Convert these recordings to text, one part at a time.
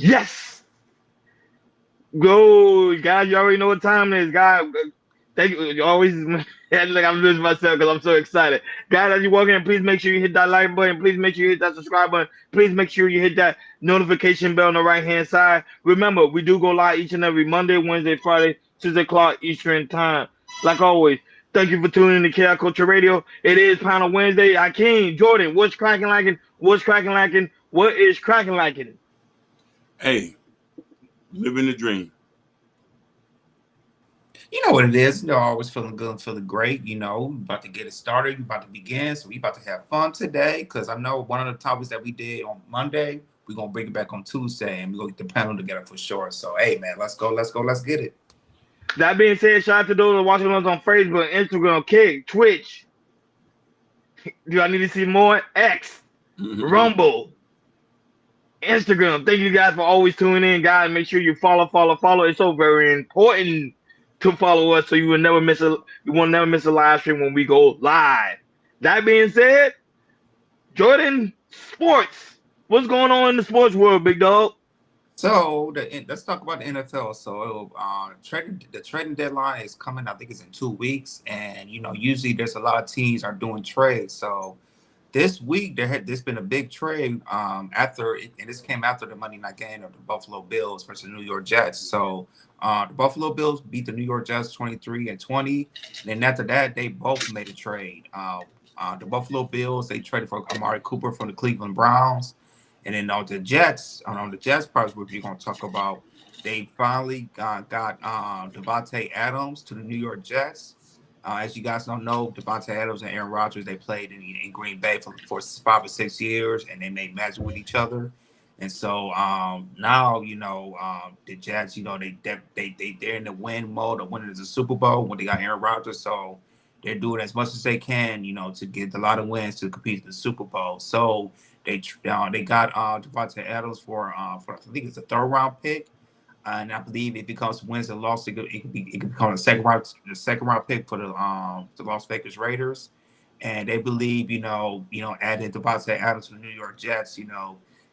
Yes. Go, guys. You already know what time it is, guys. Thank you. You always like I'm losing myself because I'm so excited. Guys, as you walk in, please make sure you hit that like button. Please make sure you hit that subscribe button. Please make sure you hit that notification bell on the right hand side. Remember, we do go live each and every Monday, Wednesday, Friday, 6 o'clock Eastern time. Like always, thank you for tuning in to KI Culture Radio. It is Panel Wednesday. Akeem, Jordan, what's cracking lacking? What's cracking lacking? What is cracking lacking? Hey, living the dream. You know what it is. Always feeling good and feeling great. We about to get it started. We about to begin. So we about to have fun today because I know one of the topics that we did on Monday, we're going to bring it back on Tuesday and we're going to get the panel together for sure. So, hey, man, let's go. Let's get it. That being said, shout out to those watching us on Facebook, Instagram, Kick, Twitch. Do I need to see more? X, Rumble, Instagram. Thank you guys for always tuning in, guys. Make sure you follow. It's so very important to follow us so you will never miss a live stream when we go live. That being said, Jordan, sports. What's going on in the sports world, big dog? So let's talk about the NFL. So the trading deadline is coming. I think it's in 2 weeks, and usually there's a lot of teams are doing trades. So this week there's been a big trade and this came after the Monday night game of the Buffalo Bills versus the New York Jets. So the Buffalo Bills beat the New York Jets 23-20. And then after that, they both made a trade. The Buffalo Bills, they traded for Amari Cooper from the Cleveland Browns. And then on the Jets part, which we're going to talk about, they finally got Davante Adams to the New York Jets. As you guys don't know, Davante Adams and Aaron Rodgers, they played in Green Bay for 5 or 6 years, and they made magic with each other. And so now, the Jets, they're in the win mode of winning the Super Bowl when they got Aaron Rodgers. So they're doing as much as they can, to get a lot of wins to compete in the Super Bowl. So they got Davante Adams for I think it's a 3rd round pick. And I believe if it becomes wins and losses, it could become the second round pick for the Las Vegas Raiders. And they believe, adding Davante Adams to the New York Jets,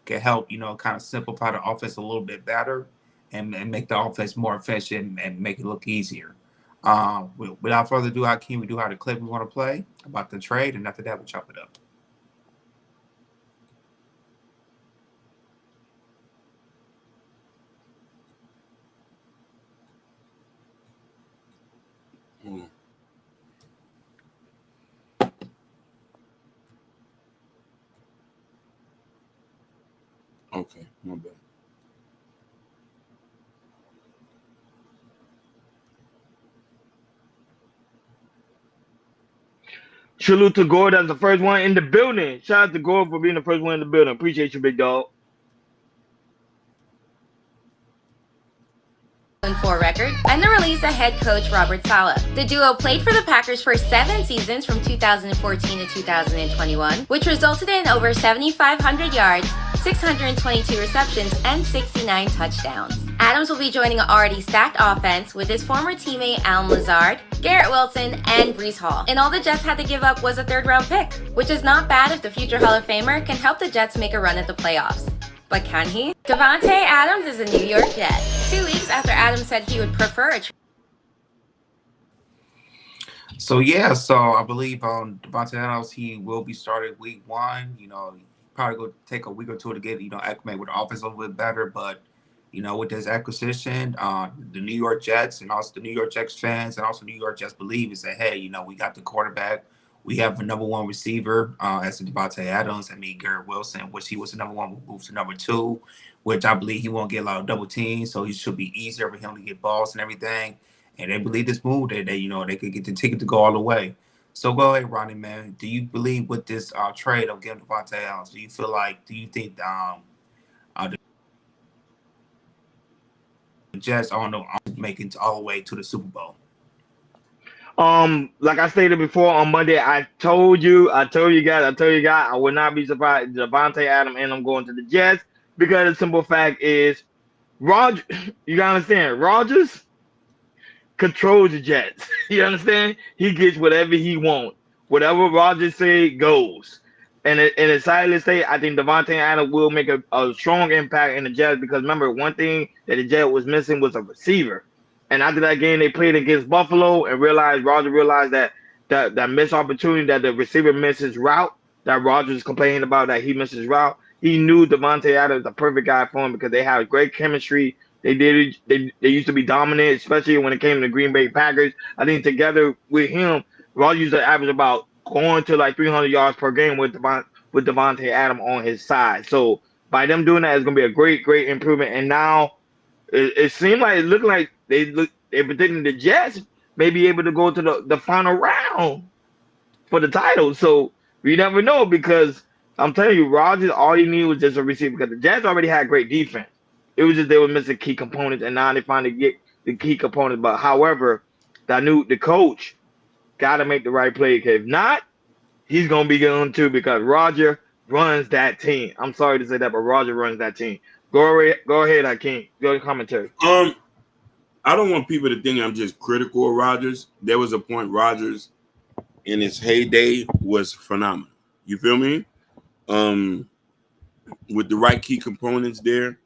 can help, kind of simplify the offense a little bit better and make the offense more efficient and make it look easier. Without further ado, Hakeem, we do have the clip we want to play about the trade, and after that, we'll chop it up. Okay, my bad. Salute to Gore. That's the first one in the building. Shout out to Gore for being the first one in the building. Appreciate you, big dog. 4 record, and the release of head coach Robert Saleh. The duo played for the Packers for 7 seasons from 2014 to 2021, which resulted in over 7,500 yards, 622 receptions, and 69 touchdowns. Adams will be joining an already stacked offense with his former teammate Allen Lazard, Garrett Wilson, and Breece Hall. And all the Jets had to give up was a 3rd round pick, which is not bad if the future Hall of Famer can help the Jets make a run at the playoffs. But can he? Davante Adams is a New York Jet. 2 weeks after Adams said he would prefer a So I believe Davante Adams, he will be started week 1. Probably going to take a week or 2 to get acclimate with the offense a little bit better. But with this acquisition, the New York Jets and also the New York Jets fans and also New York Jets believe that, hey, we got the quarterback. We have a number 1 receiver as Davante Adams. Garrett Wilson, which he was the number 1, will move to number 2, which I believe he won't get a lot of double teams, so he should be easier for him to get balls and everything. And they believe this move that they could get the ticket to go all the way. So go ahead, Ronnie, man. Do you believe with this trade of getting Davante Adams? Do you think the Jets are making it all the way to the Super Bowl? Like I stated before on Monday, I told you guys, I would not be surprised if Davante Adams and I'm going to the Jets because the simple fact is, Roger, you gotta understand, Rodgers controls the Jets. You understand? He gets whatever he wants. Whatever Rodgers say goes. And in a silent state, I think Devontae Adams will make a strong impact in the Jets because remember, one thing that the Jets was missing was a receiver. And after that game, they played against Buffalo and Roger realized that missed opportunity that the receiver missed his route, that Rogers complaining about that he missed his route. He knew Devontae Adams the perfect guy for him because they have great chemistry. They used to be dominant, especially when it came to Green Bay Packers. I think together with him, Rogers used to average about going to like 300 yards per game with Devontae Adams on his side. So by them doing that, it's gonna be a great improvement. And now it seemed like it looked like they're predicting the Jets may be able to go to the final round for the title. So we never know because I'm telling you, Rodgers, all he needed was just a receiver because the Jets already had great defense. It was just they were missing key components, and now they finally get the key components. But however, the coach got to make the right play. Because if not, he's gonna be going too because Roger runs that team. I'm sorry to say that, but Roger runs that team. Go ahead, Hakeem. Go commentary. I don't want people to think I'm just critical of Rodgers. There was a point Rodgers in his heyday was phenomenal. You feel me? With the right key components there,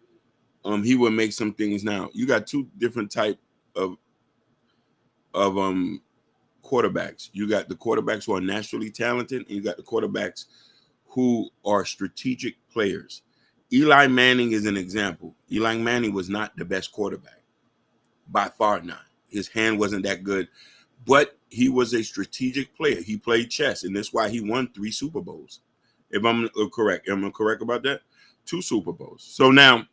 he would make some things. Now you got two different type of quarterbacks. You got the quarterbacks who are naturally talented, and you got the quarterbacks who are strategic players. Eli Manning is an example. Eli Manning was not the best quarterback, by far not. His hand wasn't that good, but he was a strategic player. He played chess, and that's why he won 3 Super Bowls. If I'm correct, am I correct about that? 2 Super Bowls. So now,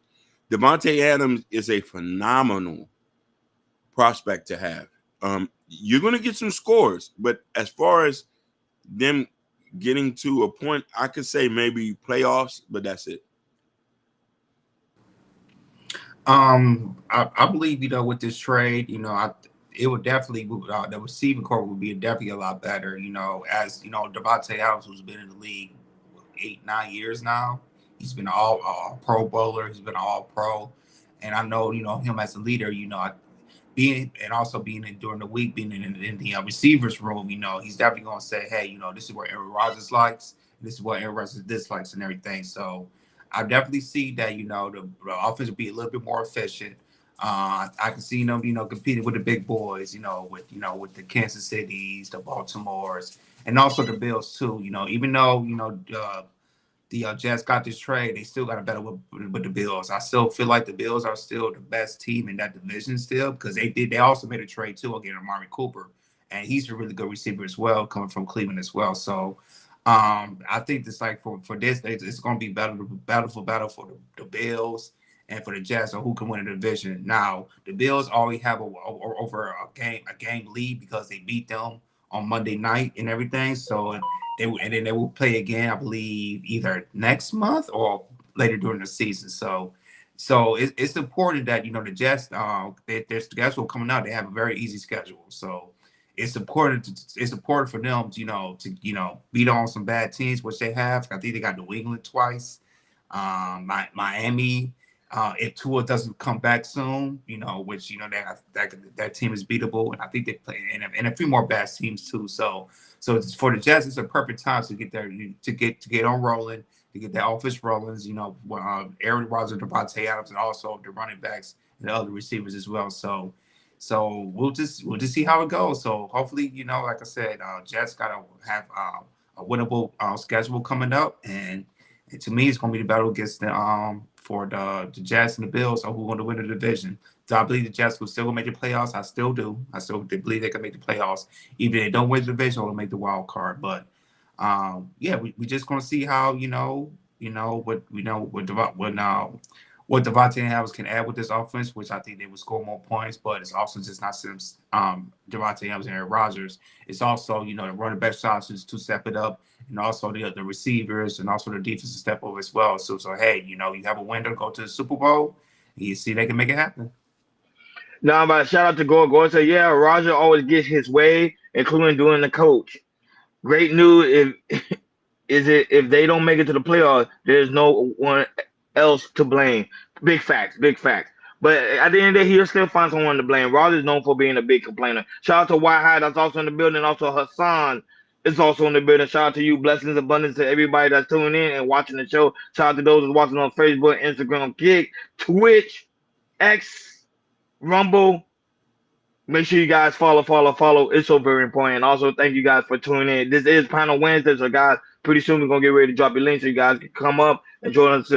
Devontae Adams is a phenomenal prospect to have. You're going to get some scores, but as far as them getting to a point, I could say maybe playoffs, but that's it. I believe, with this trade, it would definitely the receiving corps would be definitely a lot better, as Devontae Adams, who's been in the league 8-9 years now. He's been an all pro bowler, he's been an all pro, and I know him as a leader, being during the week, being in the receivers room, he's definitely gonna say, hey, this is what Aaron Rodgers likes, this is what Aaron Rodgers dislikes, and everything. So I definitely see that, the offense will be a little bit more efficient. I can see them, competing with the big boys, with the Kansas Cities, the Baltimores, and also the Bills too. Even though the Jets got this trade, they still got to battle with the Bills. I still feel like the Bills are still the best team in that division still because they also made a trade too against Amari Cooper, and he's a really good receiver as well, coming from Cleveland as well. So I think it's like for this, it's going to be battle for the Bills and for the Jets on who can win the division. Now the Bills already have over a game lead because they beat them on Monday night and everything. So then they will play again, I believe, either next month or later during the season. So it's important that the Jets their schedule coming out. They have a very easy schedule. So it's important for them to beat on some bad teams, which they have. I think they got New England twice, Miami. If Tua doesn't come back soon, which that team is beatable, and I think they play and a few more bad teams too. So for the Jets, it's a perfect time to get there to get on rolling, to get their offense rolling. Aaron Rodgers, Devontae Adams, and also the running backs and the other receivers as well. So we'll just see how it goes. So hopefully, like I said, Jets gotta have a winnable schedule coming up, and to me, it's gonna be the battle against for the Jets and the Bills on who's going to win the division. So I believe the Jets will still make the playoffs. I still do. I still believe they can make the playoffs. Even if they don't win the division, they'll make the wild card. But we just going to see how what Devontae Adams can add with this offense, which I think they would score more points. But it's also just not Devontae Adams and Aaron Rodgers. It's also the running back shots to step it up, and also the receivers and also the defense to step over as well. So hey, you have a window to go to the Super Bowl. And you see they can make it happen. No, but shout out to Gore. Gore said, yeah, Roger always gets his way, including doing the coach. Great news if they don't make it to the playoffs, there's no one else to blame. Big facts. But at the end of the day, he'll still find someone to blame. Rodgers is known for being a big complainer. Shout out to White High, that's also in the building. Also Hassan It's also in the building. Shout out to you. Blessings, abundance to everybody that's tuning in and watching the show. Shout out to those that's watching on Facebook, Instagram, Kick, Twitch, X, Rumble. Make sure you guys follow. It's so very important. Also, thank you guys for tuning in. This is Panel Wednesday, so guys, pretty soon we're gonna get ready to drop your link so you guys can come up and join us.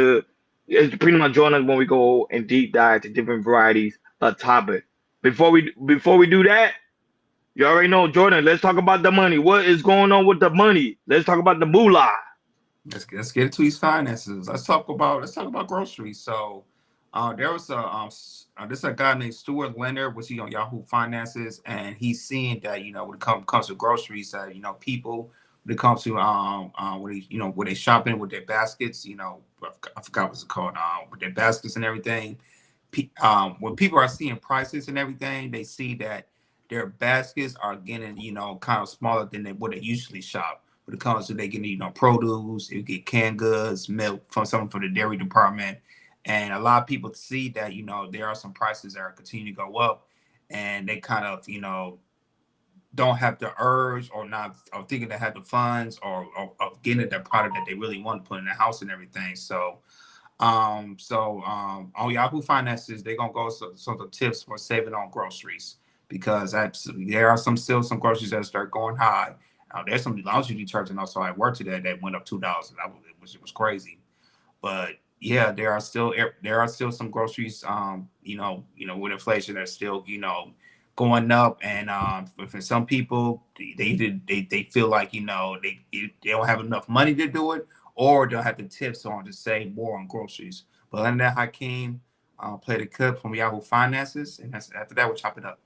It's pretty much join us when we go and deep dive to different varieties of topic. Before we do that, you already know, Jordan. Let's talk about the money. What is going on with the money? Let's talk about the moolah. Let's get into these finances. Let's talk about groceries. So, there was this is a guy named Stuart Leonard, was he on Yahoo Finances, and he's seeing that when it comes to groceries, that people when it comes to when they shopping with their baskets, I forgot what's it called, with their baskets and everything. When people are seeing prices and everything, they see that their baskets are getting kind of smaller than what they usually shop. When it comes to they getting produce, they get canned goods, milk from someone from the dairy department. And a lot of people see that, there are some prices that are continuing to go up, and they kind of, don't have the urge or thinking they have the funds or getting that product that they really want to put in the house and everything. So, on Yahoo Finances, they're going to go some of the tips for saving on groceries, because there are still some groceries that start going high. There's some laundry detergent also at work today that went up $2. Which was crazy. But yeah, there are still some groceries, with inflation that's still, going up. And for some people, they feel like, they don't have enough money to do it, or they'll have the tips on to save more on groceries. But other than that, Hakeem played a clip from Yahoo Finances, and after that, we'll chop it up.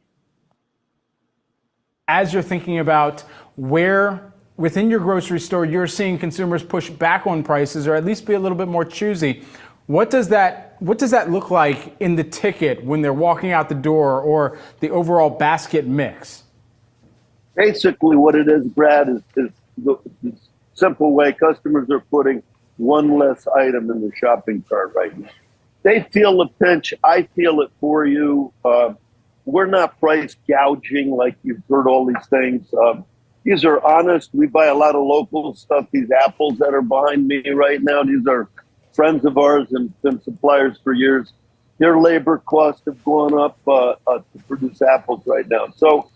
As you're thinking about where within your grocery store you're seeing consumers push back on prices, or at least be a little bit more choosy, what does that look like in the ticket when they're walking out the door, or the overall basket mix? Basically what it is, Brad, is the simple way customers are putting one less item in the shopping cart right now. They feel the pinch. I feel it for you. We're not price gouging like you've heard all these things. These are honest. We buy a lot of local stuff. These apples that are behind me right now, these are friends of ours and been suppliers for years. Their labor costs have gone up to produce apples right now. So,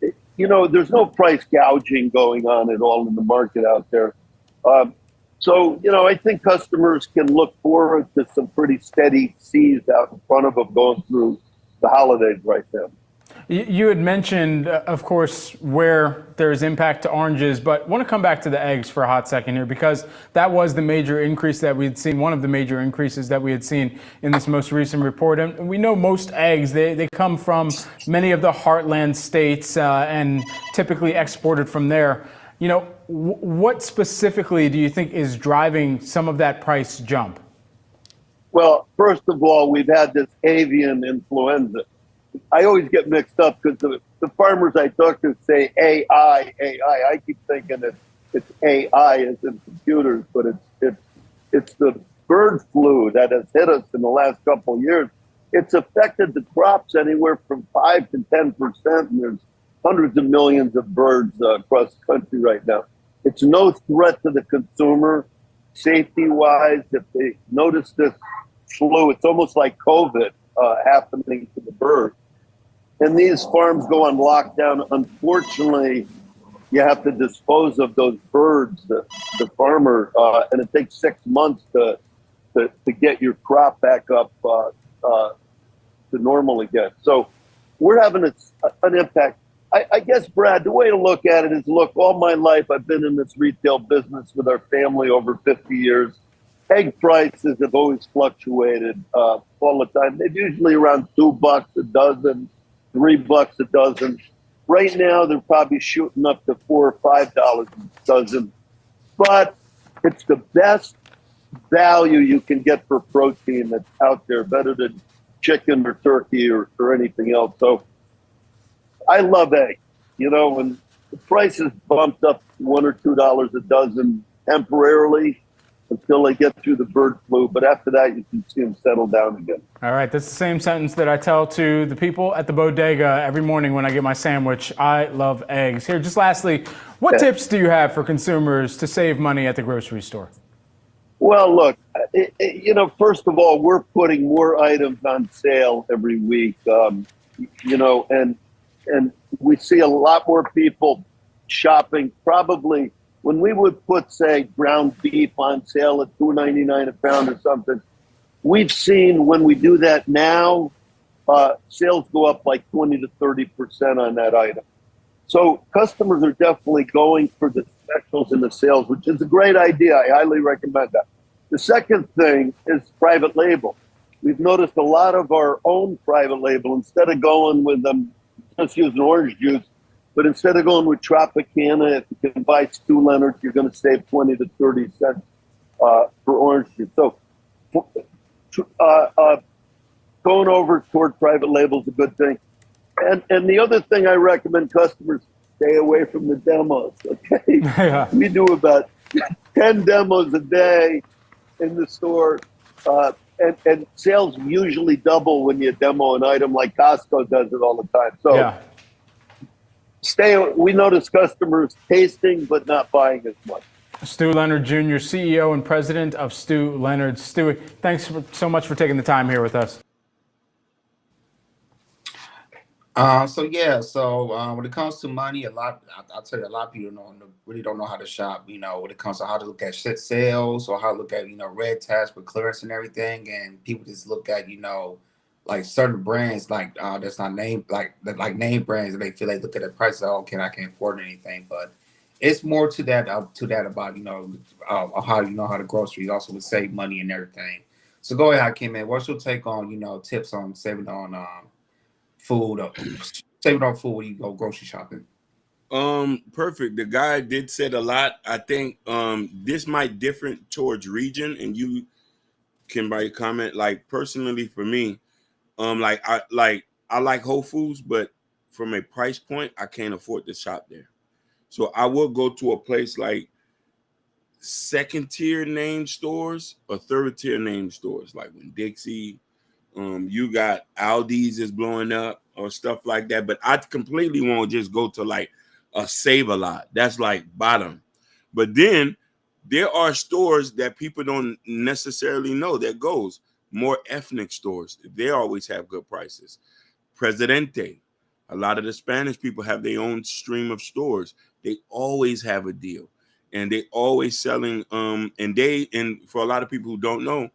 there's no price gouging going on at all in the market out there. I think customers can look forward to some pretty steady seas out in front of them going through the holidays right now. You had mentioned, of course, where there's impact to oranges, but I want to come back to the eggs for a hot second here, because that was the major increase that we had seen, one of the major increases that we had seen in this most recent report. And we know most eggs, they come from many of the heartland states and typically exported from there. What specifically do you think is driving some of that price jump? Well, first of all, we've had this avian influenza. I always get mixed up because the farmers I talk to say AI. I keep thinking it's AI as in computers, but it's the bird flu that has hit us in the last couple of years. It's affected the crops anywhere from 5 to 10%, and there's hundreds of millions of birds across the country right now. It's no threat to the consumer, safety-wise. If they notice this flu, it's almost like COVID happening to the birds. And these farms go on lockdown. Unfortunately, you have to dispose of those birds, the farmer, and it takes 6 months to get your crop back up to normal again. So we're having an impact. I guess, Brad, the way to look at it is, look, all my life I've been in this retail business with our family over 50 years. Egg prices have always fluctuated all the time. They're usually around $2 a dozen, $3 a dozen. Right now, they're probably shooting up to $4 or $5 a dozen. But it's the best value you can get for protein that's out there, better than chicken or turkey or anything else. So I love eggs. When the prices bumped up $1 or $2 a dozen temporarily, until they get through the bird flu. But after that, you can see them settle down again. All right, that's the same sentence that I tell to the people at the bodega every morning when I get my sandwich. I love eggs. Here, just lastly, what tips do you have for consumers to save money at the grocery store? Well, look, first of all, we're putting more items on sale every week, and we see a lot more people shopping. Probably when we would put, say, ground beef on sale at $2.99 a pound or something, we've seen when we do that now, sales go up like 20 to 30% on that item. So customers are definitely going for the specials and the sales, which is a great idea. I highly recommend that. The second thing is private label. We've noticed a lot of our own private label, instead of going with them, just using orange juice, but instead of going with Tropicana, if you can buy Stu Leonard's, you're going to save 20 to 30 cents for orange juice. So going over toward private label is a good thing. And the other thing I recommend customers stay away from the demos, okay? Yeah. We do about 10 demos a day in the store, and sales usually double when you demo an item, like Costco does it all the time. So Yeah. we notice customers tasting but not buying as much. Stu Leonard Jr., CEO and president of Stu Leonard. Stu, thanks so much for taking the time here with us. So when it comes to money, I'll tell you, a lot of people really don't know how to shop, when it comes to how to look at sales or how to look at, red tabs with clearance and everything. And people just look at, like certain brands, like that's not name, like name brands, and they feel they look at the price, I can't afford anything. But it's more to that about, how the groceries also would save money and everything. So go ahead, Hakeem, man. What's your take on, tips on saving on food when you go grocery shopping? Perfect. The guy did said a lot. I think this might differ towards region, and you can by comment. Like personally for me, I like Whole Foods, but from a price point, I can't afford to shop there. So I will go to a place like second tier name stores or third tier name stores, like when Dixie. You got Aldi's is blowing up or stuff like that, but I completely won't just go to like a Save-A-Lot. That's like bottom. But then there are stores that people don't necessarily know that goes. More ethnic stores. They always have good prices. Presidente. A lot of the Spanish people have their own stream of stores. They always have a deal. And they always selling and for a lot of people who don't know,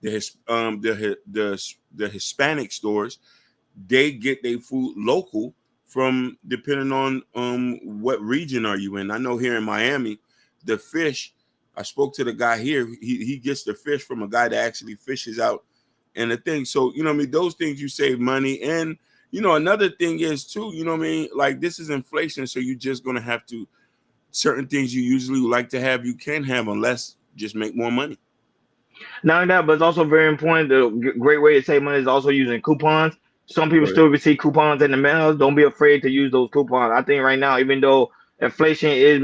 the Hispanic stores, they get their food local from depending on what region are you in. I know here in Miami, the fish, I spoke to the guy here, he gets the fish from a guy that actually fishes out and the thing. So, those things you save money. And, another thing is too, like this is inflation. So you're just going to have to, certain things you usually like to have, you can't have unless just make more money. Not only that, but it's also very important. The great way to save money is also using coupons. Some people still receive coupons in the mail. Don't be afraid to use those coupons. I think right now, even though inflation is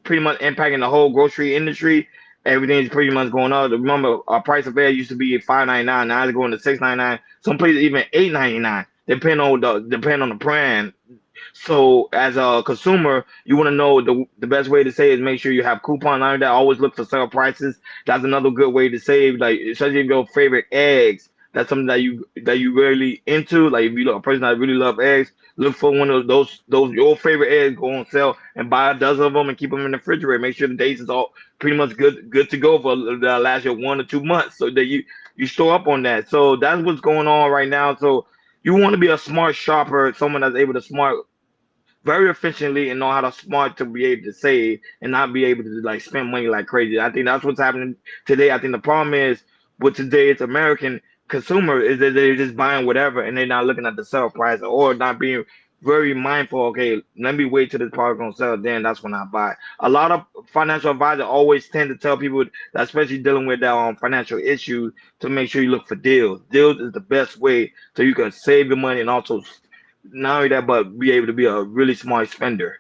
pretty much impacting the whole grocery industry, everything is pretty much going up. Remember, our price of egg used to be $5.99. Now it's going to $6.99. Some places even $8.99, depending on the brand. So as a consumer, you want to know the best way to save is make sure you have coupons on that. Always look for sale prices. That's another good way to save. Like especially if your favorite eggs, that's something that you really into. Like if you're a person that really love eggs, look for one of those your favorite eggs, go on sale and buy a dozen of them and keep them in the refrigerator. Make sure the dates is all pretty much good to go for the last year 1 or 2 months, so that you store up on that. So that's what's going on right now. So you want to be a smart shopper, someone that's able to smart very efficiently and know how to smart to be able to save and not be able to like spend money like crazy. I think that's what's happening today. I think the problem is with today's American consumer is that they're just buying whatever and they're not looking at the sale price or not being very mindful. Okay, let me wait till this product on sale, then that's when I buy. A lot of financial advisors always tend to tell people that, especially dealing with that financial issues, to make sure you look for deals. Deals is the best way so you can save your money and also not only that, but be able to be a really smart spender.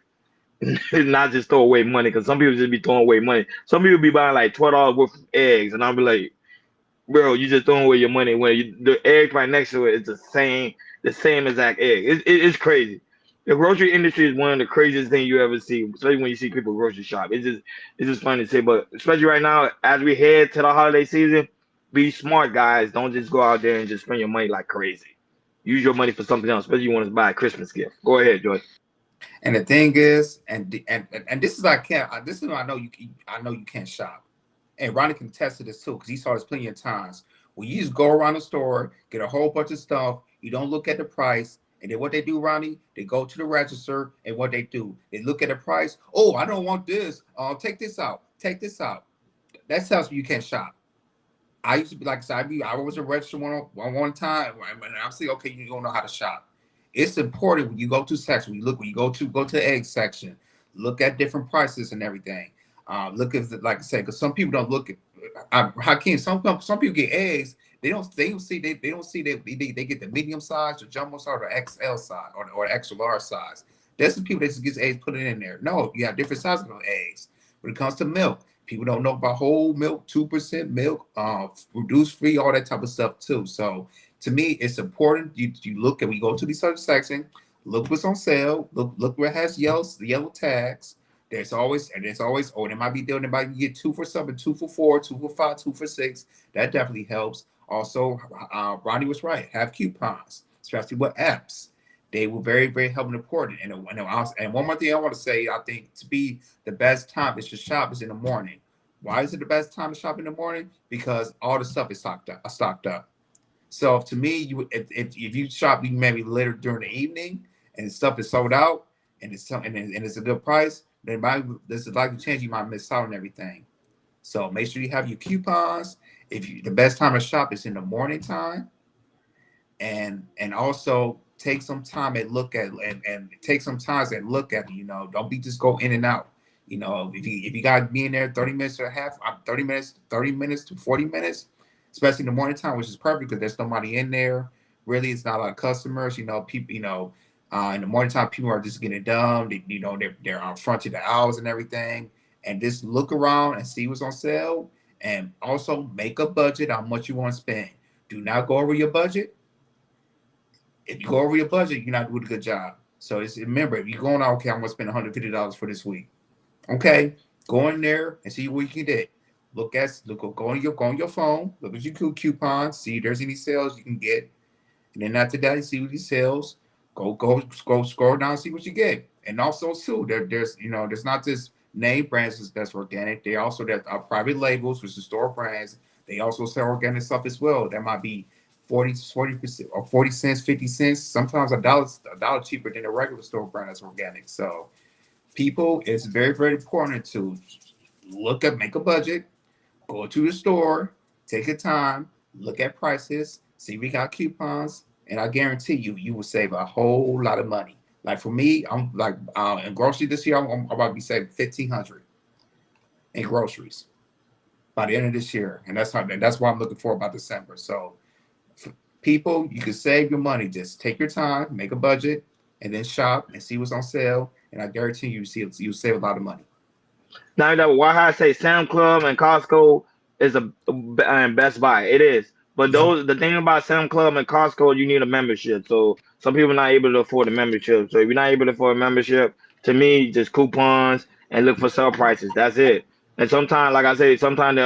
not just throw away money, because some people just be throwing away money. Some people be buying like $12 worth of eggs, and I'll be like, bro, you just throwing away your money when the egg right next to it is the same exact egg. It's crazy. The grocery industry is one of the craziest things you ever see, especially when you see people grocery shop. It's just funny to say, but especially right now as we head to the holiday season, be smart, guys. Don't just go out there and just spend your money like crazy. Use your money for something else, especially you want to buy a Christmas gift. Go ahead, Joy. And the thing is, and this is this is what I know you can't shop. And Ronnie can attest to this too, because he saw this plenty of times. When you just go around the store, get a whole bunch of stuff, you don't look at the price, and then what they do, Ronnie, they go to the register, and what they do, they look at the price. Oh, I don't want this. Take this out. Take this out. That tells me you can't shop. I used to be like I said, I was a register one time, and I'm saying, okay, you don't know how to shop. It's important when you go to section, when you go to the egg section, look at different prices and everything. Look at like I said, because some people don't look at Hakeem. Some people get eggs. They don't see they get the medium size, the jumbo size, or the XL size, or the extra large size. There's some people that just get eggs put it in there. No, you have different sizes of eggs. When it comes to milk, people don't know about whole milk, 2% milk, reduced free, all that type of stuff too. So to me, it's important you look at, we go to the search section, look what's on sale, look where it has yellow tags. There's always, oh, there might be deal, there might be get 2 for something, 2 for 4, 2 for 5, 2 for 6. That definitely helps. Also, Ronnie was right. Have coupons, especially with apps. They were very, very helpful and important. And one more thing I want to say, I think to be the best time is to shop is in the morning. Why is it the best time to shop in the morning? Because all the stuff is stocked up. So to me, if you shop maybe later during the evening and stuff is sold out and it's a good price, then there's a likely chance you might miss out on everything. So make sure you have your coupons. The best time to shop is in the morning time, and also take some time and look at take some time and look at it. Don't be just go in and out. If you got to be in there 30 minutes to 40 minutes, especially in the morning time, which is perfect because there's nobody in there. Really, it's not a lot of customers. People. In the morning time, people are just getting it done. They're on front of the aisles and everything, and just look around and see what's on sale, and also make a budget on what you want to spend. Do not go over your budget. If you go over your budget, you're not doing a good job. So remember, if you're going out, okay, I'm gonna spend $150 for this week. Okay, go in there and see what you can get. Go on your phone, look at your coupons, see if there's any sales you can get, and then after that, see what these sales. Go scroll down and see what you get. And also too, there's not just name brands that's organic. They also there are private labels, which is store brands. They also sell organic stuff as well. That might be 40% or 40 cents, 50 cents, sometimes a dollar cheaper than a regular store brand that's organic. So people, it's very, very important to make a budget, go to the store, take your time, look at prices, see if we got coupons, and I guarantee you will save a whole lot of money. Like for me, I'm like in grocery this year, I'm about to be saving $1,500 in groceries by the end of this year, and that's why I'm looking for about December. So, people, you can save your money. Just take your time, make a budget, and then shop and see what's on sale. And I guarantee you save a lot of money. Now that why I say Sam Club and Costco is and Best Buy, it is. But the thing about Sam Club and Costco, you need a membership. So some people are not able to afford a membership. So if you're not able to afford a membership, to me, just coupons and look for sale prices. That's it. And sometimes, like I say, sometimes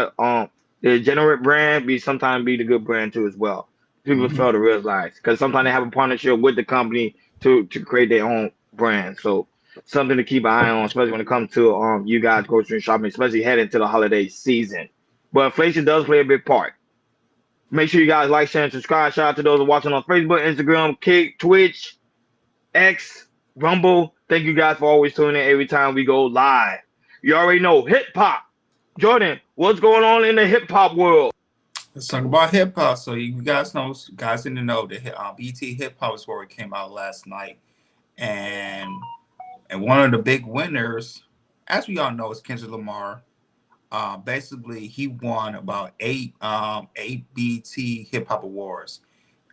the generic brand sometimes be the good brand too as well. People fail to realize because sometimes they have a partnership with the company to create their own brand. So something to keep an eye on, especially when it comes to you guys grocery shopping, especially heading to the holiday season. But inflation does play a big part. Make sure you guys like, share, and subscribe. Shout out to those watching on Facebook, Instagram, Kick, Twitch, X, Rumble. Thank you guys for always tuning in every time we go live. You already know hip hop. Jordan, what's going on in the hip hop world? Let's talk about hip hop. So you guys in the know that BT Hip Hop Award came out last night, and one of the big winners, as we all know, is Kendrick Lamar. Basically, he won about eight BT Hip Hop Awards,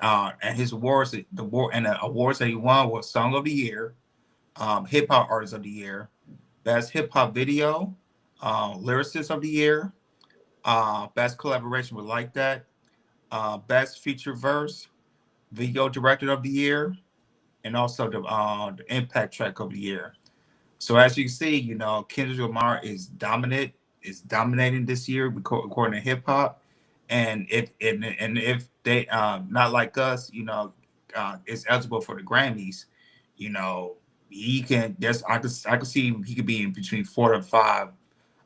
and his awards, the awards that he won was Song of the Year, Hip Hop Artist of the Year, Best Hip Hop Video, Lyricist of the Year, Best Collaboration with Like That, Best Feature Verse, Video Director of the Year, and also the Impact Track of the Year. So as you can see, you know, Kendrick Lamar is dominating this year according to hip hop. And if they not like us, you know, is eligible for the Grammys, you know, he can. I could see he could be in between 4 and 5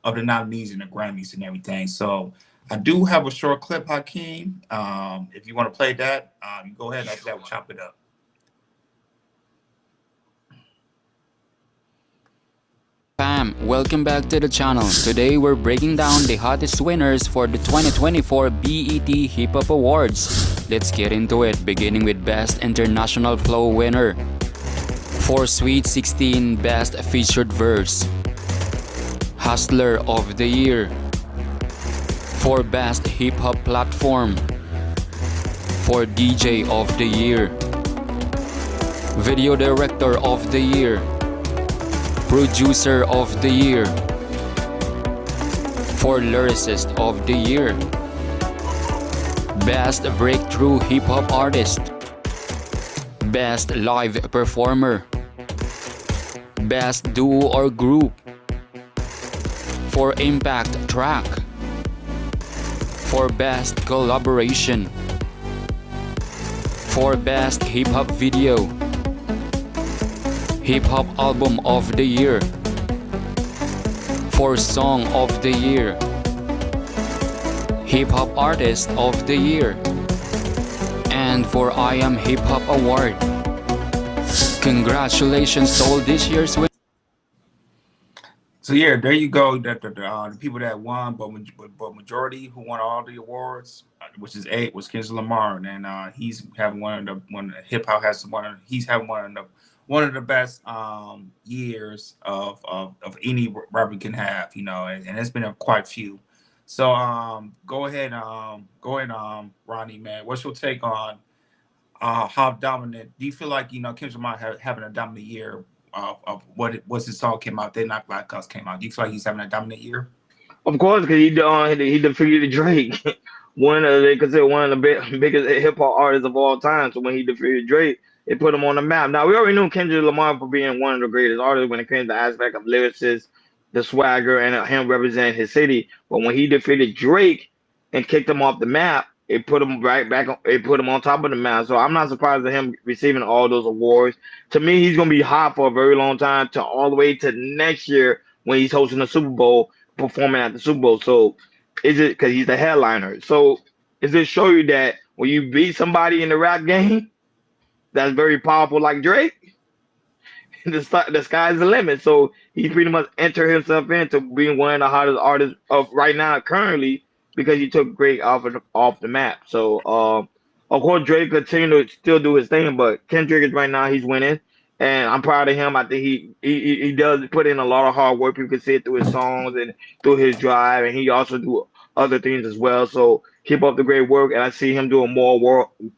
of the nominees in the Grammys and everything. So I do have a short clip, Hakeem. If you want to play that, you go ahead. After that, we'll chop it up. Fam, welcome back to the channel. Today we're breaking down the hottest winners for the 2024 BET Hip Hop Awards. Let's get into it, beginning with Best International Flow winner. For Sweet 16, Best Featured Verse. Hustler of the Year. For Best Hip Hop Platform. For DJ of the Year. Video Director of the Year. Producer of the Year. For Lyricist of the Year. Best Breakthrough Hip Hop Artist. Best Live Performer. Best Duo or Group. For Impact Track. For Best Collaboration. For Best Hip Hop Video. Hip Hop Album of the Year. For Song of the Year. Hip Hop Artist of the Year. And for I Am Hip Hop Award. Congratulations to all this year's winners. So yeah, there you go. The people that won, but majority who won all the awards, which is 8, was Kendrick Lamar, and he's having hip hop has he's having one of the best years of any rapper can have, you know, and it's been quite few. So go ahead, Ronnie, man. What's your take on how dominant? Do you feel like, you know, Kendrick Lamar having a dominant year of what's his song came out? They Not Black Us came out. Do you feel like he's having a dominant year? Of course, because he defeated Drake. They consider one of the biggest hip hop artists of all time. So when he defeated Drake, it put him on the map. Now we already knew Kendrick Lamar for being one of the greatest artists when it came to the aspect of lyricists, the swagger, and him representing his city. But when he defeated Drake and kicked him off the map, it put him right back. It put him on top of the map. So I'm not surprised at him receiving all those awards. To me, he's gonna be hot for a very long time, to all the way to next year when he's hosting the Super Bowl, performing at the Super Bowl. So is it because he's the headliner? So does it show you that when you beat somebody in the rap game that's very powerful like Drake, the sky's the limit? So he pretty much entered himself into being one of the hottest artists of right now currently, because he took Drake off the map. So of course Drake continue to still do his thing, but Kendrick is right now, he's winning, and I'm proud of him. I think he does put in a lot of hard work. People can see it through his songs and through his drive, and he also do other things as well. So keep up the great work, and I see him doing getting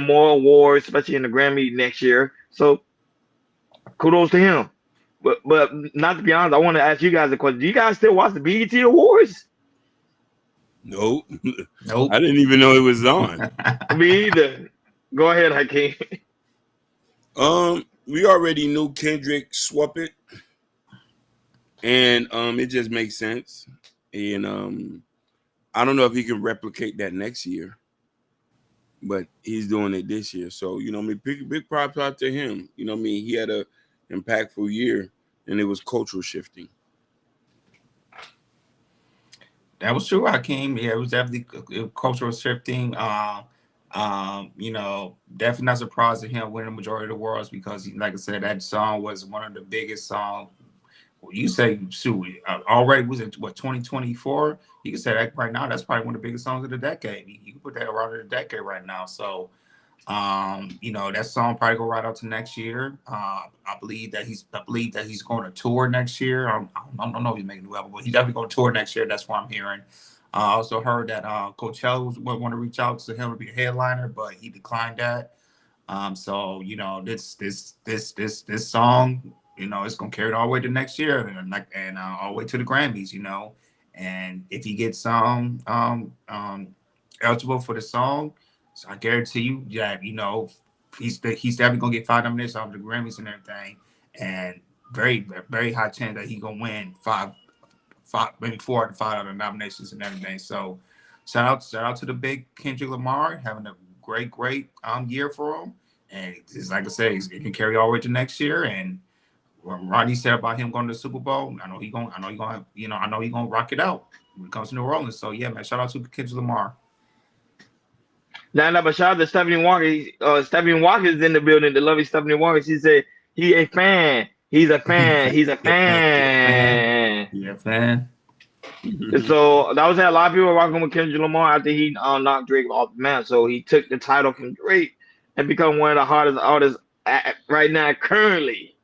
more awards, especially in the Grammy next year. So kudos to him. But not to be honest, I want to ask you guys a question. Do you guys still watch the BET Awards? Nope. Nope. I didn't even know it was on. Me either. Go ahead, Hakeem. We already knew Kendrick swept it, and it just makes sense. And I don't know if he can replicate that next year, but he's doing it this year. So, you know, big props out to him. You know, he had a impactful year, and it was cultural shifting. That was true, Hakeem. Yeah, it was definitely cultural shifting. You know, definitely not surprised at him winning the majority of the awards, because, like I said, that song was one of the biggest songs. Well, you say, already was it, 2024? You can say that right now, that's probably one of the biggest songs of the decade. You can put that around in the decade right now. So, you know, that song probably go right out to next year. I believe that he's going to tour next year. I don't know if he's making a new album, but he's definitely going to tour next year. That's what I'm hearing. I also heard that Coachella would want to reach out to him to be a headliner, but he declined that. So, you know, this song you know, it's gonna carry it all the way to next year and all the way to the Grammys, you know. And if he gets eligible for the song, so I guarantee you that, you know, he's definitely gonna get 5 nominations off the Grammys and everything, and very, very high chance that he's gonna win five, maybe 4 out of 5 other nominations and everything. So shout out to the big Kendrick Lamar, having a great year for him. And it's like I said, it can carry all the way to next year. And what Rodney said about him going to the Super Bowl, I know he gonna rock it out when it comes to New Orleans. So yeah, man, shout out to Kendrick Lamar. Now, but shout out to Stephanie Walker. Stephanie Walker is in the building. The lovely Stephanie Walker. She said he a fan. He's a fan. He's a fan. Yeah, fan. So that was how a lot of people were rocking with Kendrick Lamar after he knocked Drake off the map. So he took the title from Drake and become one of the hardest artists right now currently.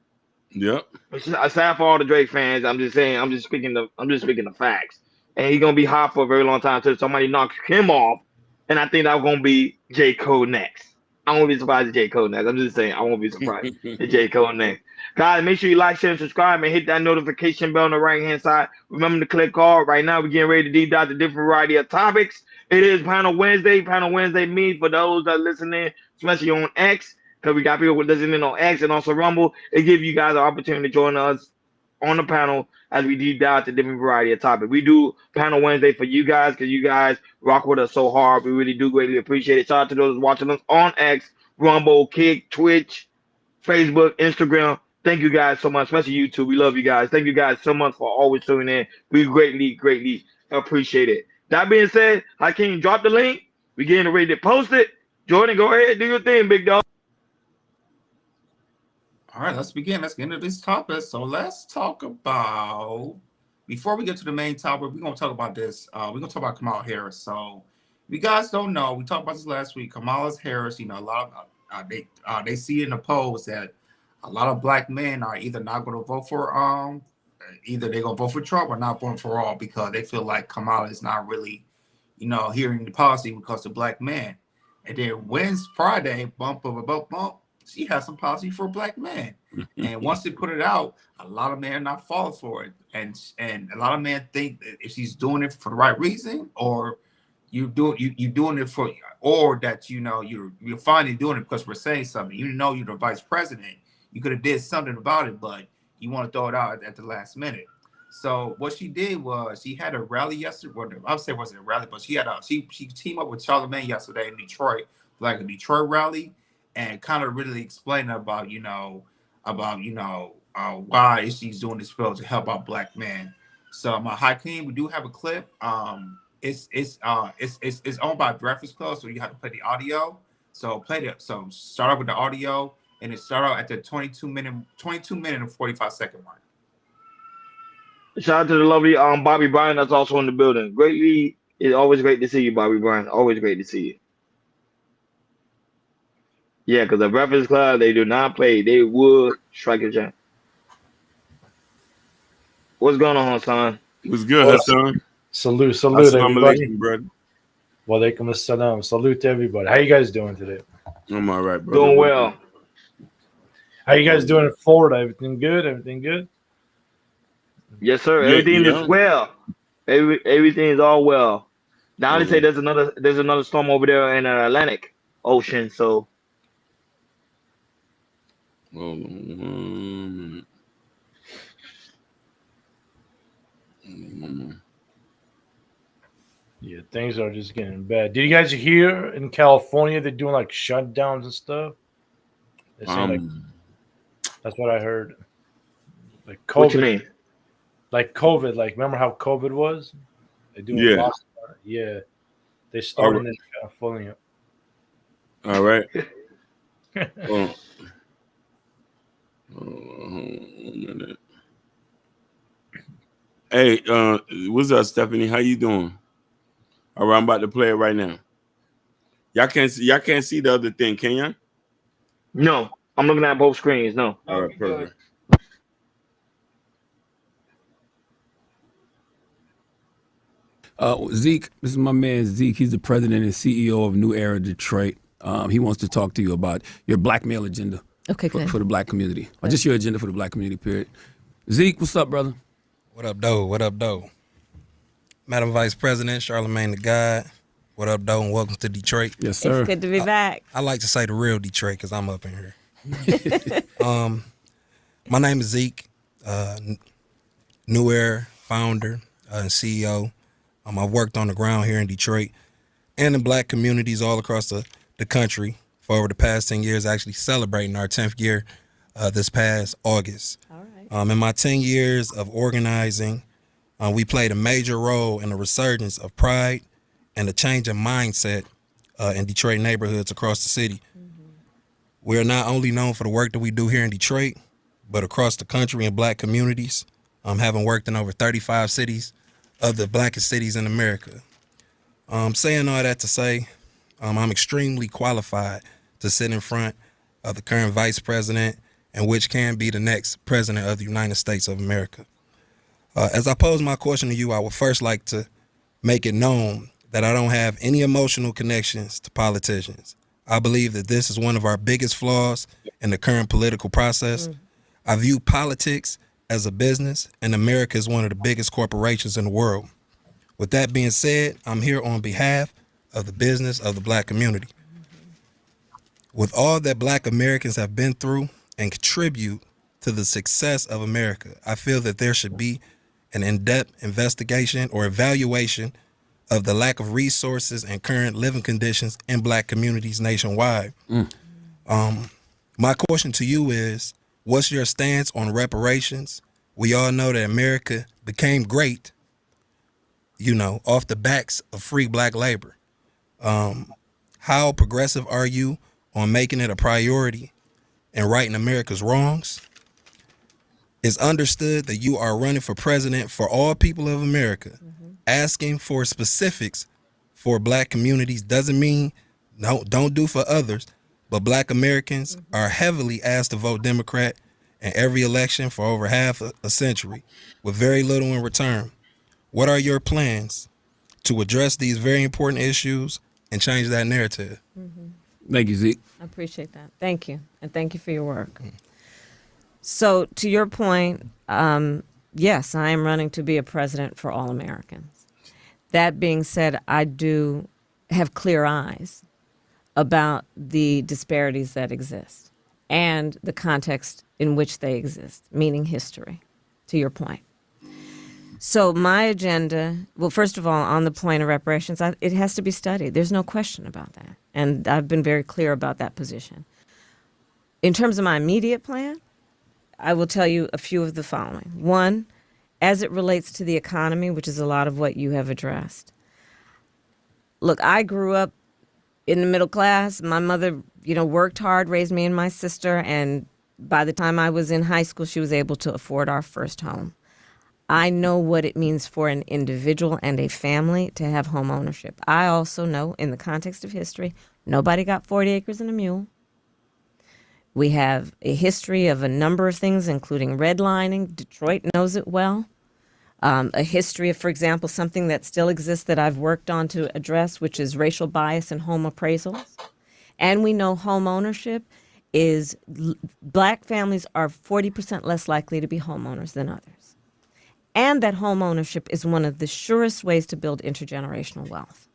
Yep. Aside for all the Drake fans, I'm just saying. I'm just speaking the facts. And he's gonna be hot for a very long time until somebody knocks him off. And I think that's gonna be J. Cole next. I won't be surprised at J. Cole next. I'm just saying I won't be surprised at J. Cole next. Guys, make sure you like, share, and subscribe, and hit that notification bell on the right-hand side. Remember to click all. Right now, we're getting ready to deep dive the different variety of topics. It is Panel Wednesday. Panel Wednesday means for those that are listening, especially on X, because we got people listening on X and also Rumble. It gives you guys an opportunity to join us on the panel as we deep dive to different variety of topics. We do Panel Wednesday for you guys because you guys rock with us so hard. We really do greatly appreciate it. Shout out to those watching us on X, Rumble, Kick, Twitch, Facebook, Instagram. Thank you guys so much, especially YouTube. We love you guys. Thank you guys so much for always tuning in. We greatly appreciate it. That being said, Hakeem, drop the link. We're getting ready to post it. Jordan, go ahead, do your thing, big dog. All right, let's begin. Let's get into this topic. So let's talk about, before we get to the main topic, we're going to talk about this. We're going to talk about Kamala Harris. So if you guys don't know, we talked about this last week. Kamala Harris, you know, a lot of they see in the polls that a lot of black men are either not going to vote for either they're going to vote for Trump or not voting for all because they feel like Kamala is not really, you know, hearing the policy because of black men. And then Wednesday, Friday, bump, she has some policy for black men. And once they put it out, a lot of men are not falling for it. And a lot of men think that if she's doing it for the right reason or you doing it for, or that, you know, you're finally doing it because we're saying something. You know you're the vice president. You could have did something about it, but you want to throw it out at the last minute. So what she did was she had a rally yesterday. Well, I would say it wasn't a rally, but she teamed up with Charlamagne yesterday in Detroit, like a Detroit rally, and kind of really explained about why she's doing this bill to help out black men. So my Hakeem, we do have a clip. It's owned by Breakfast Club, so you have to play the audio. So start off with the audio. And it started out at the 22 minute and 45-second mark. Shout out to the lovely Bobby Bryan that's also in the building. It's always great to see you, Bobby Bryan. Always great to see you. Yeah, because the Breakfast Club, they do not play. They would strike a jam. What's going on, Hassan? What's good, Hassan? Salute, Assalamu everybody. alaikum, brother. Walaikum assalam. Salute to everybody. How you guys doing today? I'm all right, brother. Doing well. How you guys doing in Florida? Everything good? Everything good? Yes, sir. Yeah, Everything yeah. is well. Everything is all well. Now they say there's another storm over there in the Atlantic Ocean. So Hold on 1 minute. Yeah, things are just getting bad. Did you guys hear in California they're doing like shutdowns and stuff? They say, like, that's what I heard. Like COVID. what you mean? Like COVID. Like remember how COVID was? They do Yeah. Yeah. They started in California. All right. Hold on 1 minute. Hey, what's up, Stephanie? How you doing? All right, I'm about to play it right now. Y'all can't see the other thing, can y'all? No, I'm looking at both screens. No. All right, perfect. Zeke, this is my man Zeke. He's the president and CEO of New Era Detroit. He wants to talk to you about your blackmail agenda. Okay, good. for the black community, or just your agenda for the black community, period. Zeke, what's up, brother? What up, though? What up, though? Madam Vice President, Charlamagne the God. What up, though, and welcome to Detroit. Yes, sir. It's good to be back. I like to say the real Detroit because I'm up in here. My name is Zeke, New Era founder and CEO. I've worked on the ground here in Detroit and in black communities all across the country for over the past 10 years, actually celebrating our 10th year this past August. All right. In my 10 years of organizing, we played a major role in the resurgence of pride and the change in mindset in Detroit neighborhoods across the city. Mm-hmm. We are not only known for the work that we do here in Detroit, but across the country in black communities, having worked in over 35 cities of the blackest cities in America. Saying all that to say, I'm extremely qualified to sit in front of the current vice president and which can be the next president of the United States of America. As I pose my question to you, I would first like to make it known that I don't have any emotional connections to politicians. I believe that this is one of our biggest flaws in the current political process. I view politics as a business, and America is one of the biggest corporations in the world. With that being said, I'm here on behalf of the business of the black community. With all that black Americans have been through and contribute to the success of America, I feel that there should be an in-depth investigation or evaluation of the lack of resources and current living conditions in black communities nationwide. My question to you is, what's your stance on reparations? We all know that America became great, off the backs of free black labor. How progressive are you on making it a priority and righting America's wrongs? It's understood that you are running for president for all people of America. Asking for specifics for black communities doesn't mean don't do for others, but black Americans are heavily asked to vote Democrat in every election for over half a century with very little in return. What are your plans to address these very important issues and change that narrative? Thank you, Zeke. I appreciate that. Thank you. And thank you for your work. So to your point, yes, I am running to be a president for all Americans. That being said, I do have clear eyes about the disparities that exist and the context in which they exist, meaning history, to your point. So my agenda, well, first of all, on the point of reparations, it has to be studied. There's no question about that. And I've been very clear about that position. In terms of my immediate plan, I will tell you a few of the following. One, as it relates to the economy, which is a lot of what you have addressed. Look, I grew up in the middle class. My mother, worked hard, raised me and my sister, and by the time I was in high school, she was able to afford our first home. I know what it means for an individual and a family to have home ownership. I also know, in the context of history, nobody got 40 acres and a mule. We have a history of a number of things, including redlining. Detroit knows it well. A history of, for example, something that still exists that I've worked on to address, which is racial bias in home appraisals. And we know home ownership is, black families are 40% less likely to be homeowners than others. And that home ownership is one of the surest ways to build intergenerational wealth,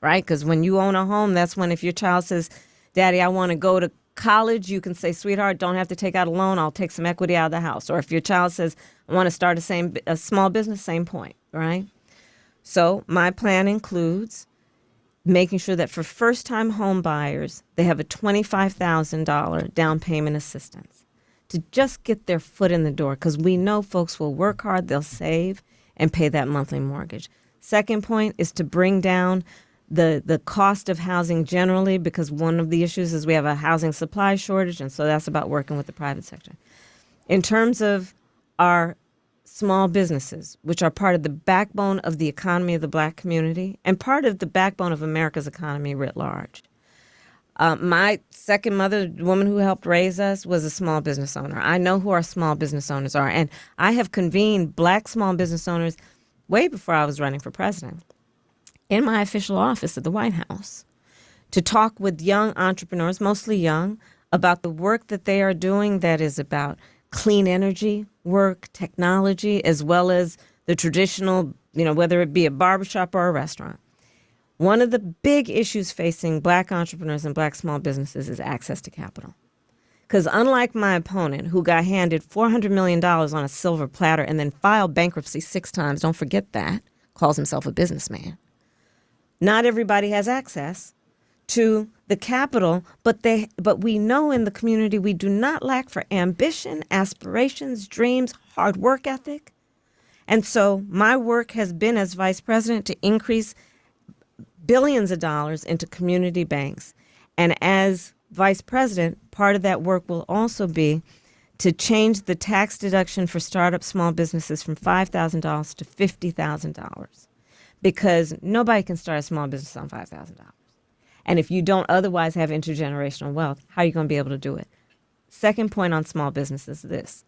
right? Because when you own a home, that's when if your child says, Daddy, I want to go to college, you can say, sweetheart, don't have to take out a loan. I'll take some equity out of the house. Or if your child says, I want to start a small business, same point, right? So my plan includes making sure that for first-time home buyers, they have a $25,000 down payment assistance to just get their foot in the door, because we know folks will work hard, they'll save, and pay that monthly mortgage. Second point is to bring down the cost of housing generally, because one of the issues is we have a housing supply shortage, and so that's about working with the private sector. In terms of our small businesses, which are part of the backbone of the economy of the black community and part of the backbone of America's economy writ large. My second mother, the woman who helped raise us, was a small business owner. I know who our small business owners are, and I have convened black small business owners way before I was running for president in my official office at the White House to talk with young entrepreneurs, mostly young, about the work that they are doing that is about clean energy work, technology, as well as the traditional, whether it be a barbershop or a restaurant. One of the big issues facing Black entrepreneurs and Black small businesses is access to capital. Because unlike my opponent, who got handed $400 million on a silver platter and then filed bankruptcy 6 times, don't forget that, calls himself a businessman, not everybody has access to the capital, but we know in the community we do not lack for ambition, aspirations, dreams, hard work ethic. And so my work has been as vice president to increase billions of dollars into community banks. And as vice president, part of that work will also be to change the tax deduction for startup small businesses from $5,000 to $50,000, because nobody can start a small business on $5,000. And if you don't otherwise have intergenerational wealth, how are you going to be able to do it? Second point on small business is this.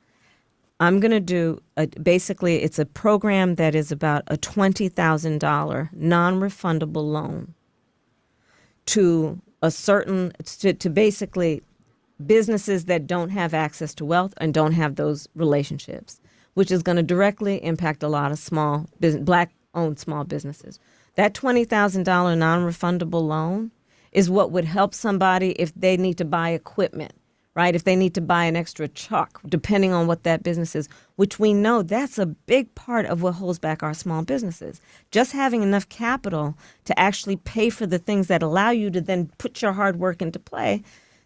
I'm going to do, basically, it's a program that is about a $20,000 non-refundable loan to to basically businesses that don't have access to wealth and don't have those relationships, which is going to directly impact a lot of Black-owned small businesses. That $20,000 non-refundable loan is what would help somebody if they need to buy equipment, right? If they need to buy an extra truck, depending on what that business is, which we know that's a big part of what holds back our small businesses. Just having enough capital to actually pay for the things that allow you to then put your hard work into play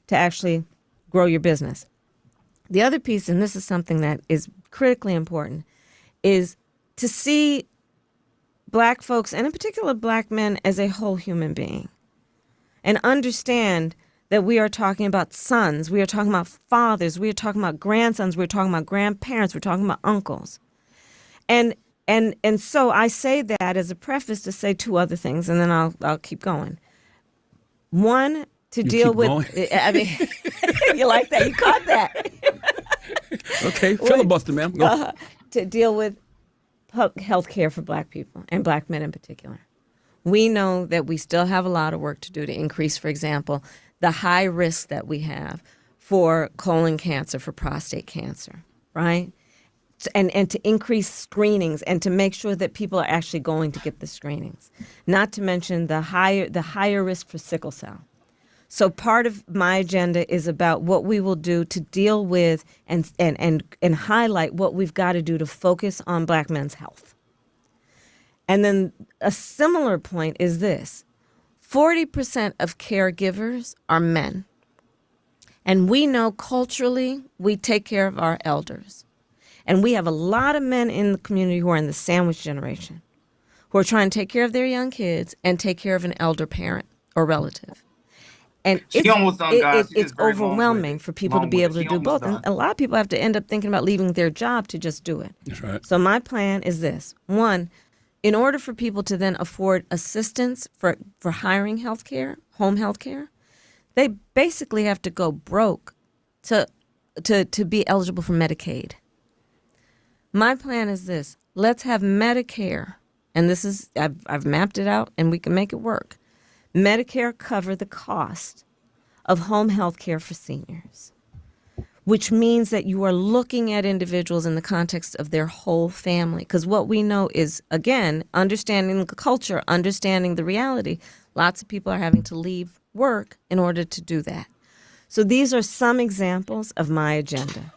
to actually grow your business. The other piece, and this is something that is critically important, is to see Black folks, and in particular Black men, as a whole human being. And understand that we are talking about sons, we are talking about fathers, we are talking about grandsons, we're talking about grandparents, we're talking about uncles. And so I say that as a preface to say 2 other things, and then I'll keep going. One, to deal with, I mean, you like that? You caught that. Okay, filibuster, ma'am. Go. To deal with health care for Black people and Black men in particular. We know that we still have a lot of work to do to increase, for example, the high risk that we have for colon cancer, for prostate cancer, right? And to increase screenings and to make sure that people are actually going to get the screenings. Not to mention the higher risk for sickle cell. So part of my agenda is about what we will do to deal with and highlight what we've got to do to focus on Black men's health. And then a similar point is this. 40% of caregivers are men. And we know culturally we take care of our elders. And we have a lot of men in the community who are in the sandwich generation, who are trying to take care of their young kids and take care of an elder parent or relative. And it's overwhelming for people to be able to do both. And a lot of people have to end up thinking about leaving their job to just do it. That's right. So my plan is this. 1, in order for people to then afford assistance for hiring health care, home health care, they basically have to go broke to be eligible for Medicaid. My plan is this. Let's have Medicare, and this is, I've mapped it out and we can make it work. Medicare cover the cost of home health care for seniors, which means that you are looking at individuals in the context of their whole family. Because what we know is, again, understanding the culture, understanding the reality, lots of people are having to leave work in order to do that. So these are some examples of my agenda.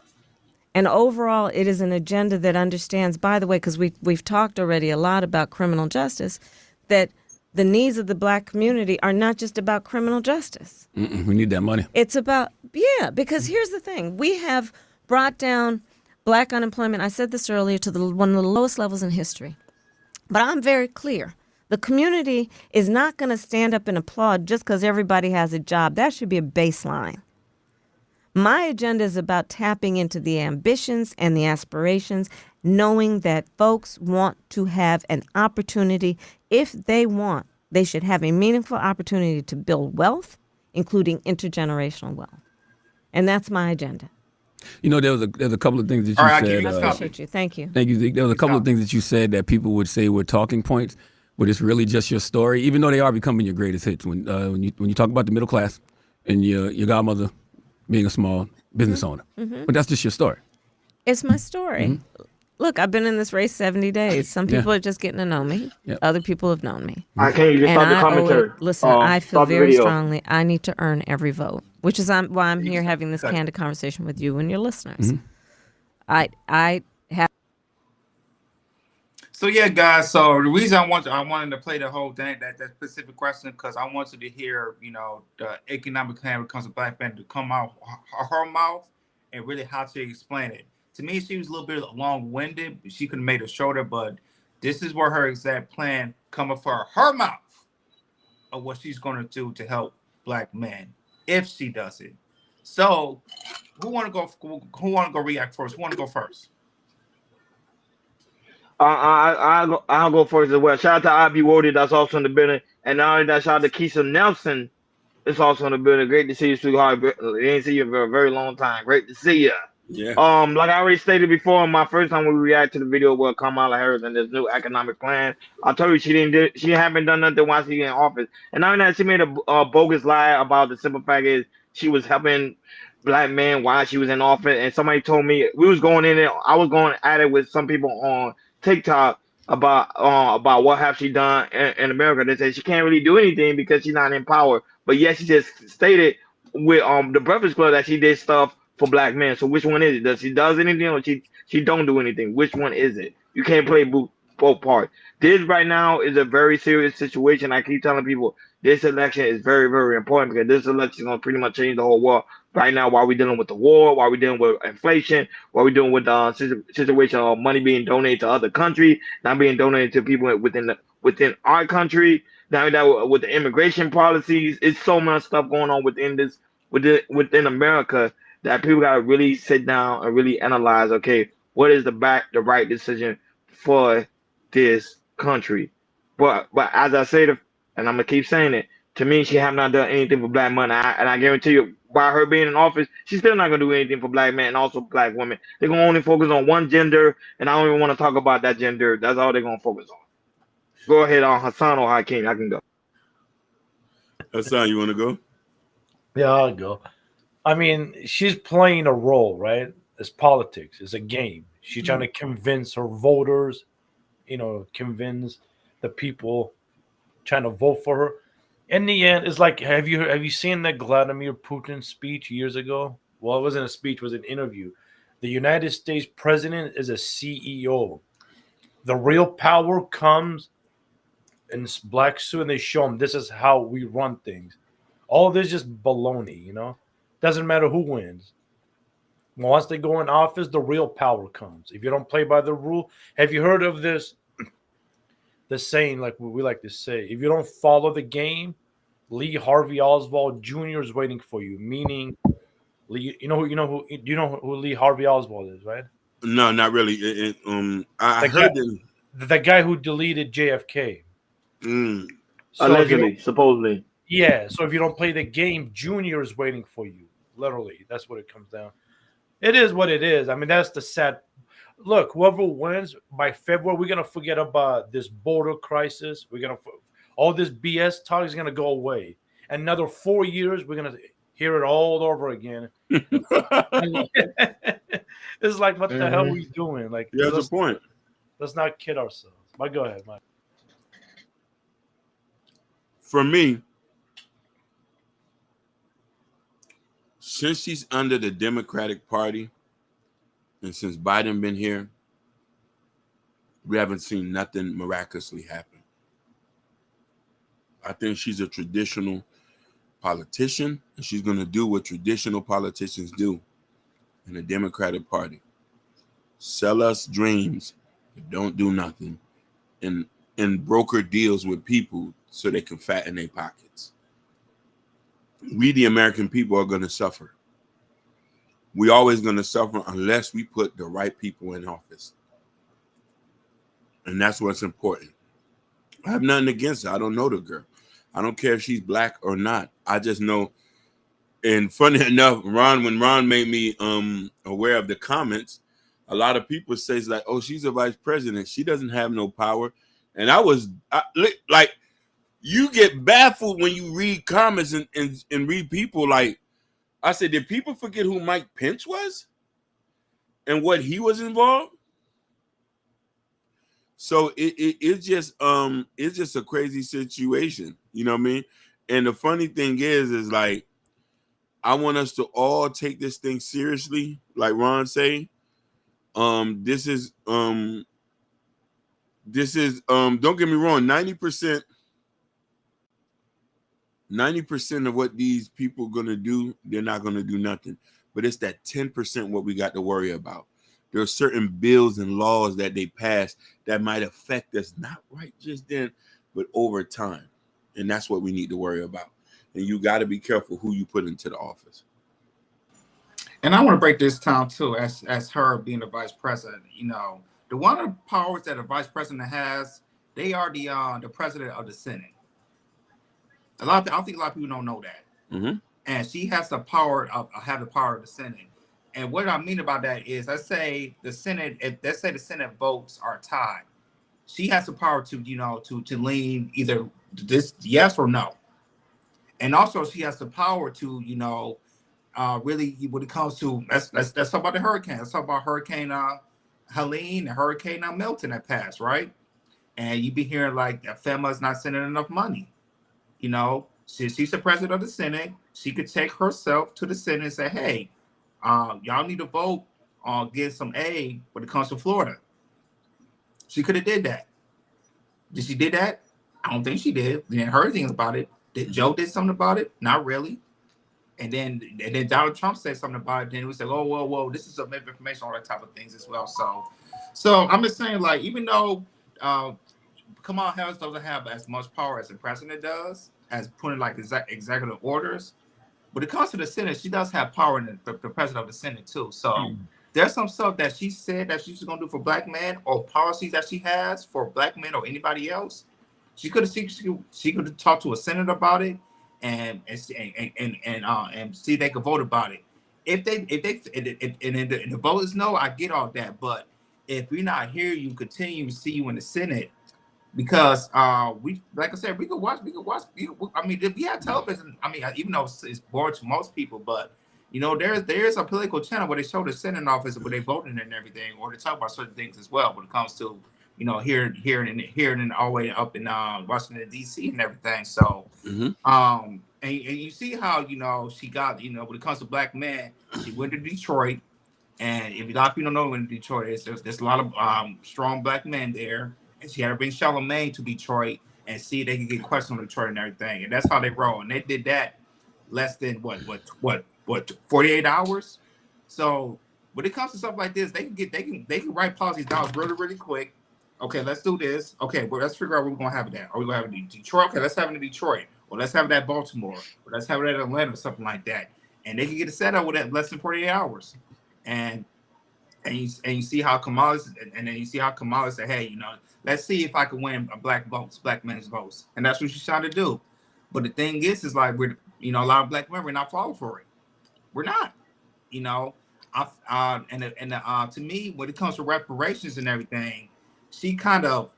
And overall, it is an agenda that understands, by the way, because we've talked already a lot about criminal justice, that the needs of the Black community are not just about criminal justice. We need that money. It's about, because here's the thing. We have brought down Black unemployment, I said this earlier, to one of the lowest levels in history. But I'm very clear. The community is not going to stand up and applaud just because everybody has a job. That should be a baseline. My agenda is about tapping into the ambitions and the aspirations, knowing that folks want to have an opportunity. If they want, they should have a meaningful opportunity to build wealth, including intergenerational wealth. And that's my agenda. You know, there's a couple of things that you said. I appreciate you. Thank you. Thank you, Zeke. There was a couple of things that you said that people would say were talking points, but it's really just your story, even though they are becoming your greatest hits. When you talk about the middle class and your godmother being a small business owner. But that's just your story. It's my story. Look, I've been in this race 70 days. Some Yeah. people are just getting to know me. Yep. Other people have known me. I can't even start the commentary. Listen, I feel start the very video. strongly I need to earn every vote, which is why I'm here having this candid conversation with you and your listeners. I have. So yeah, guys. So the reason I wanted to play the whole thing, that specific question, because I wanted to hear, the economic plan when it comes to Black men to come out her mouth and really how to explain it. To me, she was a little bit long-winded. She could have made it shorter, but this is where her exact plan coming for her mouth of what she's going to do to help Black men if she does it. So, who want to go? Who want to go react first? Who want to go first? I'll go first as well. Shout out to Ivy Wody, that's also in the building, and not only that, shout out to Keisha Nelson, it's also in the building. Great to see you, sweetheart. Ain't see you for a very long time. Great to see you. Yeah. Like I already stated before, my first time we react to the video with Kamala Harris and this new economic plan, I told you she haven't done nothing while she in office, and not only that, she made a bogus lie about the simple fact is she was helping Black men while she was in office, and somebody told me we was going in there. I was going at it with some people on TikTok about what have she done in America. They say she can't really do anything because she's not in power, but yet she just stated with the Breakfast Club that she did stuff for Black men. So which one is it? Does she does anything or she don't do anything? Which one is it? You can't play both parts. This right now is a very serious situation. I keep telling people this election is very, very important because this election is going to pretty much change the whole world. Right now, while we're dealing with the war, while we're dealing with inflation, while we're dealing with the situation of money being donated to other countries, not being donated to people within our country, now that with the immigration policies, it's so much stuff going on within America that people got to really sit down and really analyze, okay, what is the right decision for this country? But as I say, and I'm going to keep saying it, to me, she have not done anything for Black men. And I guarantee you, by her being in office, she's still not going to do anything for Black men and also Black women. They're going to only focus on one gender, and I don't even want to talk about that gender. That's all they're going to focus on. Go ahead on Hassan or Hakeem. I can go. Hassan, you want to go? Yeah, I'll go. I mean, she's playing a role, right? It's politics. It's a game. She's trying to convince her voters, convince the people trying to vote for her. In the end, it's like, have you seen that Vladimir Putin speech years ago? Well, it wasn't a speech, it was an interview. The United States president is a CEO. The real power comes in black suit, and they show them this is how we run things. All this is just baloney, Doesn't matter who wins. Once they go in office, the real power comes. If you don't play by the rule, have you heard of this? The saying, like we like to say, if you don't follow the game, Lee Harvey Oswald Jr. is waiting for you. Meaning, Lee, you know who Lee Harvey Oswald is, right? No, not really. I heard the guy who deleted JFK. So allegedly, supposedly. Yeah. So if you don't play the game, Junior is waiting for you. Literally, that's what it comes down. It is what it is. I mean, that's the sad. Look, whoever wins by February, we're gonna forget about this border crisis. All this BS talk is gonna go away. Another 4 years, we're gonna hear it all over again. It's like, what the hell are we doing? Like, yeah, that's the point. Let's not kid ourselves. But go ahead, Mike. For me, since she's under the Democratic Party, and since Biden been here, we haven't seen nothing miraculously happen. I think she's a traditional politician, and she's going to do what traditional politicians do in the Democratic Party. Sell us dreams, but don't do nothing, and broker deals with people so they can fatten their pockets. We, the American people, are going to suffer. We're always going to suffer unless we put the right people in office. And that's what's important. I have nothing against her. I don't know the girl. I don't care if she's black or not. I just know. And funny enough, when Ron made me aware of the comments, a lot of people say like, "Oh, she's a vice president. She doesn't have no power." And you get baffled when you read comments and read people like, I said, did people forget who Mike Pence was and what he was involved? So it's just a crazy situation, you know what I mean? And the funny thing is like, I want us to all take this thing seriously, like Ron say. This is don't get me wrong, 90% of what these people gonna do, they're not gonna do nothing. But it's that 10% what we got to worry about. There are certain bills and laws that they pass that might affect us, not right just then, but over time. And that's what we need to worry about. And you got to be careful who you put into the office. And I want to break this down too, as her being the vice president. You know, the one of the powers that a vice president has, they are the president of the Senate. I don't think a lot of people don't know that. Mm-hmm. And she has the power of the Senate. And what I mean about that is, let's say the Senate votes are tied, she has the power to lean either this yes or no. And also she has the power to really, when it comes to let's talk about the hurricane. Let's talk about Hurricane Helene and Hurricane Milton that passed, right? And you be hearing like that FEMA's not sending enough money. You know, she's the president of the Senate. She could take herself to the Senate and say, hey, y'all need to vote on getting some aid when it comes to Florida. She could have did that. Did she did that? I don't think she did. We didn't hear anything about it. Did Joe did something about it? Not really. And then Donald Trump said something about it. Then we said, oh, whoa, this is some information, all that type of things as well. So I'm just saying, like, even though Kamala Harris doesn't have as much power as the president does, as putting like executive orders, when it comes to the Senate, she does have power in the president of the Senate too. So there's some stuff that she said that she's going to do for black men, or policies that she has for black men or anybody else. She could have talked to a senator about it and see if they could vote about it. If the vote is no, I get all that. But if we're not here, you continue to see you in the Senate, because we, like I said, we could watch. I mean, if we had television, I mean, even though it's boring to most people, but you know, there's a political channel where they show the Senate office where they voting and everything, or they talk about certain things as well when it comes to, you know, here and all the way up in Washington D.C. and everything. So, and you see how, you know, she got, you know, when it comes to black men, she went to Detroit, and if a lot of people don't know when Detroit is, there's a lot of strong black men there, and she had to bring Charlamagne to Detroit and see if they could get questions on Detroit and everything, and that's how they roll. And they did that less than what 48 hours. So when it comes to stuff like this, they can write policies down really, really quick. Okay, let's do this. Okay, well, let's figure out where we're gonna have it at. Are we gonna have it in Detroit? Okay, let's have it in Detroit. Or let's have it at Baltimore. Or let's have it at Atlanta or something like that. And they can get it set up with that less than 48 hours. And you see how Kamala, and then you see how Kamala said, hey, you know, let's see if I can win black men's votes. And that's what she's trying to do. But the thing is like, we're, you know, a lot of black men, we're not falling for it. We're not, you know. To me, when it comes to reparations and everything, she kind of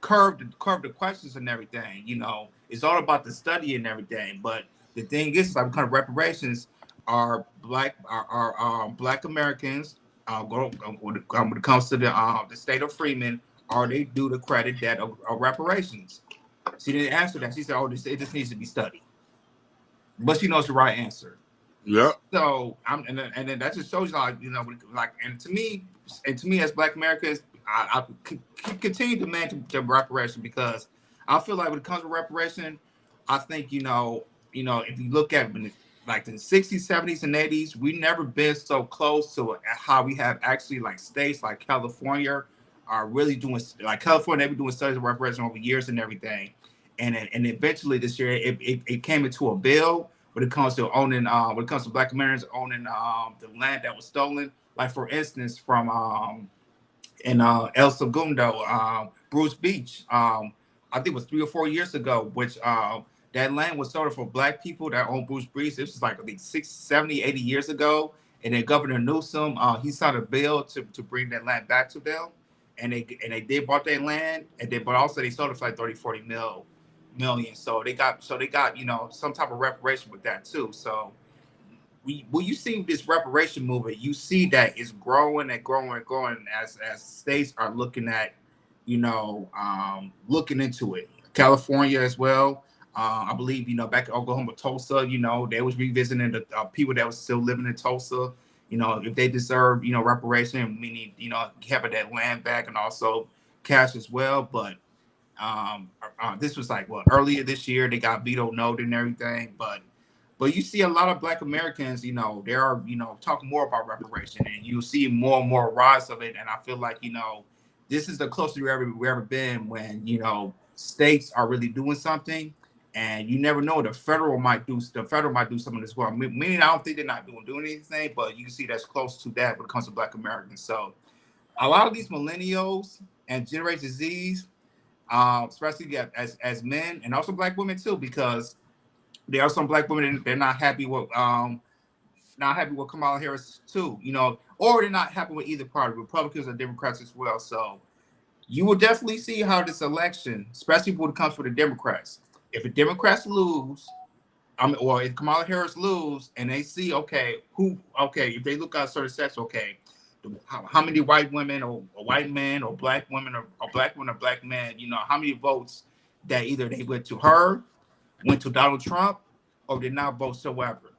curved the questions and everything. You know, it's all about the study and everything. But the thing is, like, kind of reparations are black Americans. When it comes to the state of Freeman, are they due the credit that of reparations? She didn't answer that. She said, "Oh, it just needs to be studied." But she knows the right answer. Yeah. So and then that just shows you, like, you know, like, and to me as black Americans, I continue to demand the reparation, because I feel like when it comes to reparation, I think, you know, if you look at like the 60s, 70s, and 80s, we never been so close to how we have actually, like, states like California are really doing, like California, they've been doing studies of reparation over years and everything. And eventually this year, it came into a bill when it comes to owning, when it comes to black Americans owning the land that was stolen. Like, for instance, from in El Segundo, Bruce Beach, I think it was 3 or 4 years ago, which that land was sold for black people that owned Bruce Beach. This was like, I think, 60, 70, 80 years ago. And then Governor Newsom, he signed a bill to bring that land back to them. And they did bought their land, but also they sold it for like 30, 40 mil. million. So they got some type of reparation with that too. So when you see this reparation movement, you see that it's growing and growing and growing as states are looking at, looking into it. California as well. I believe, back in Oklahoma, Tulsa, they was revisiting the people that was still living in Tulsa, if they deserve, reparation, meaning, having that land back and also cash as well. But this was like, earlier this year, they got veto noted and everything. But you see a lot of Black Americans, they are, talking more about reparation, and you see more and more rise of it. And I feel like, this is the closest we've ever been when, states are really doing something. And you never know, the federal might do something as well. Meaning, I don't think they're not doing anything, but you can see that's close to that when it comes to Black Americans. So a lot of these millennials and Generation Zs, especially as men and also Black women too, because there are some Black women, they're not happy with Kamala Harris too, or they're not happy with either party, Republicans or Democrats as well. So you will definitely see how this election, especially when it comes for the Democrats, if the Democrats lose, or if Kamala Harris lose, and they see, if they look at certain sets, how many white women or white men or Black women or Black women or Black men, how many votes that either they went to her, went to Donald Trump, or did not vote whatsoever.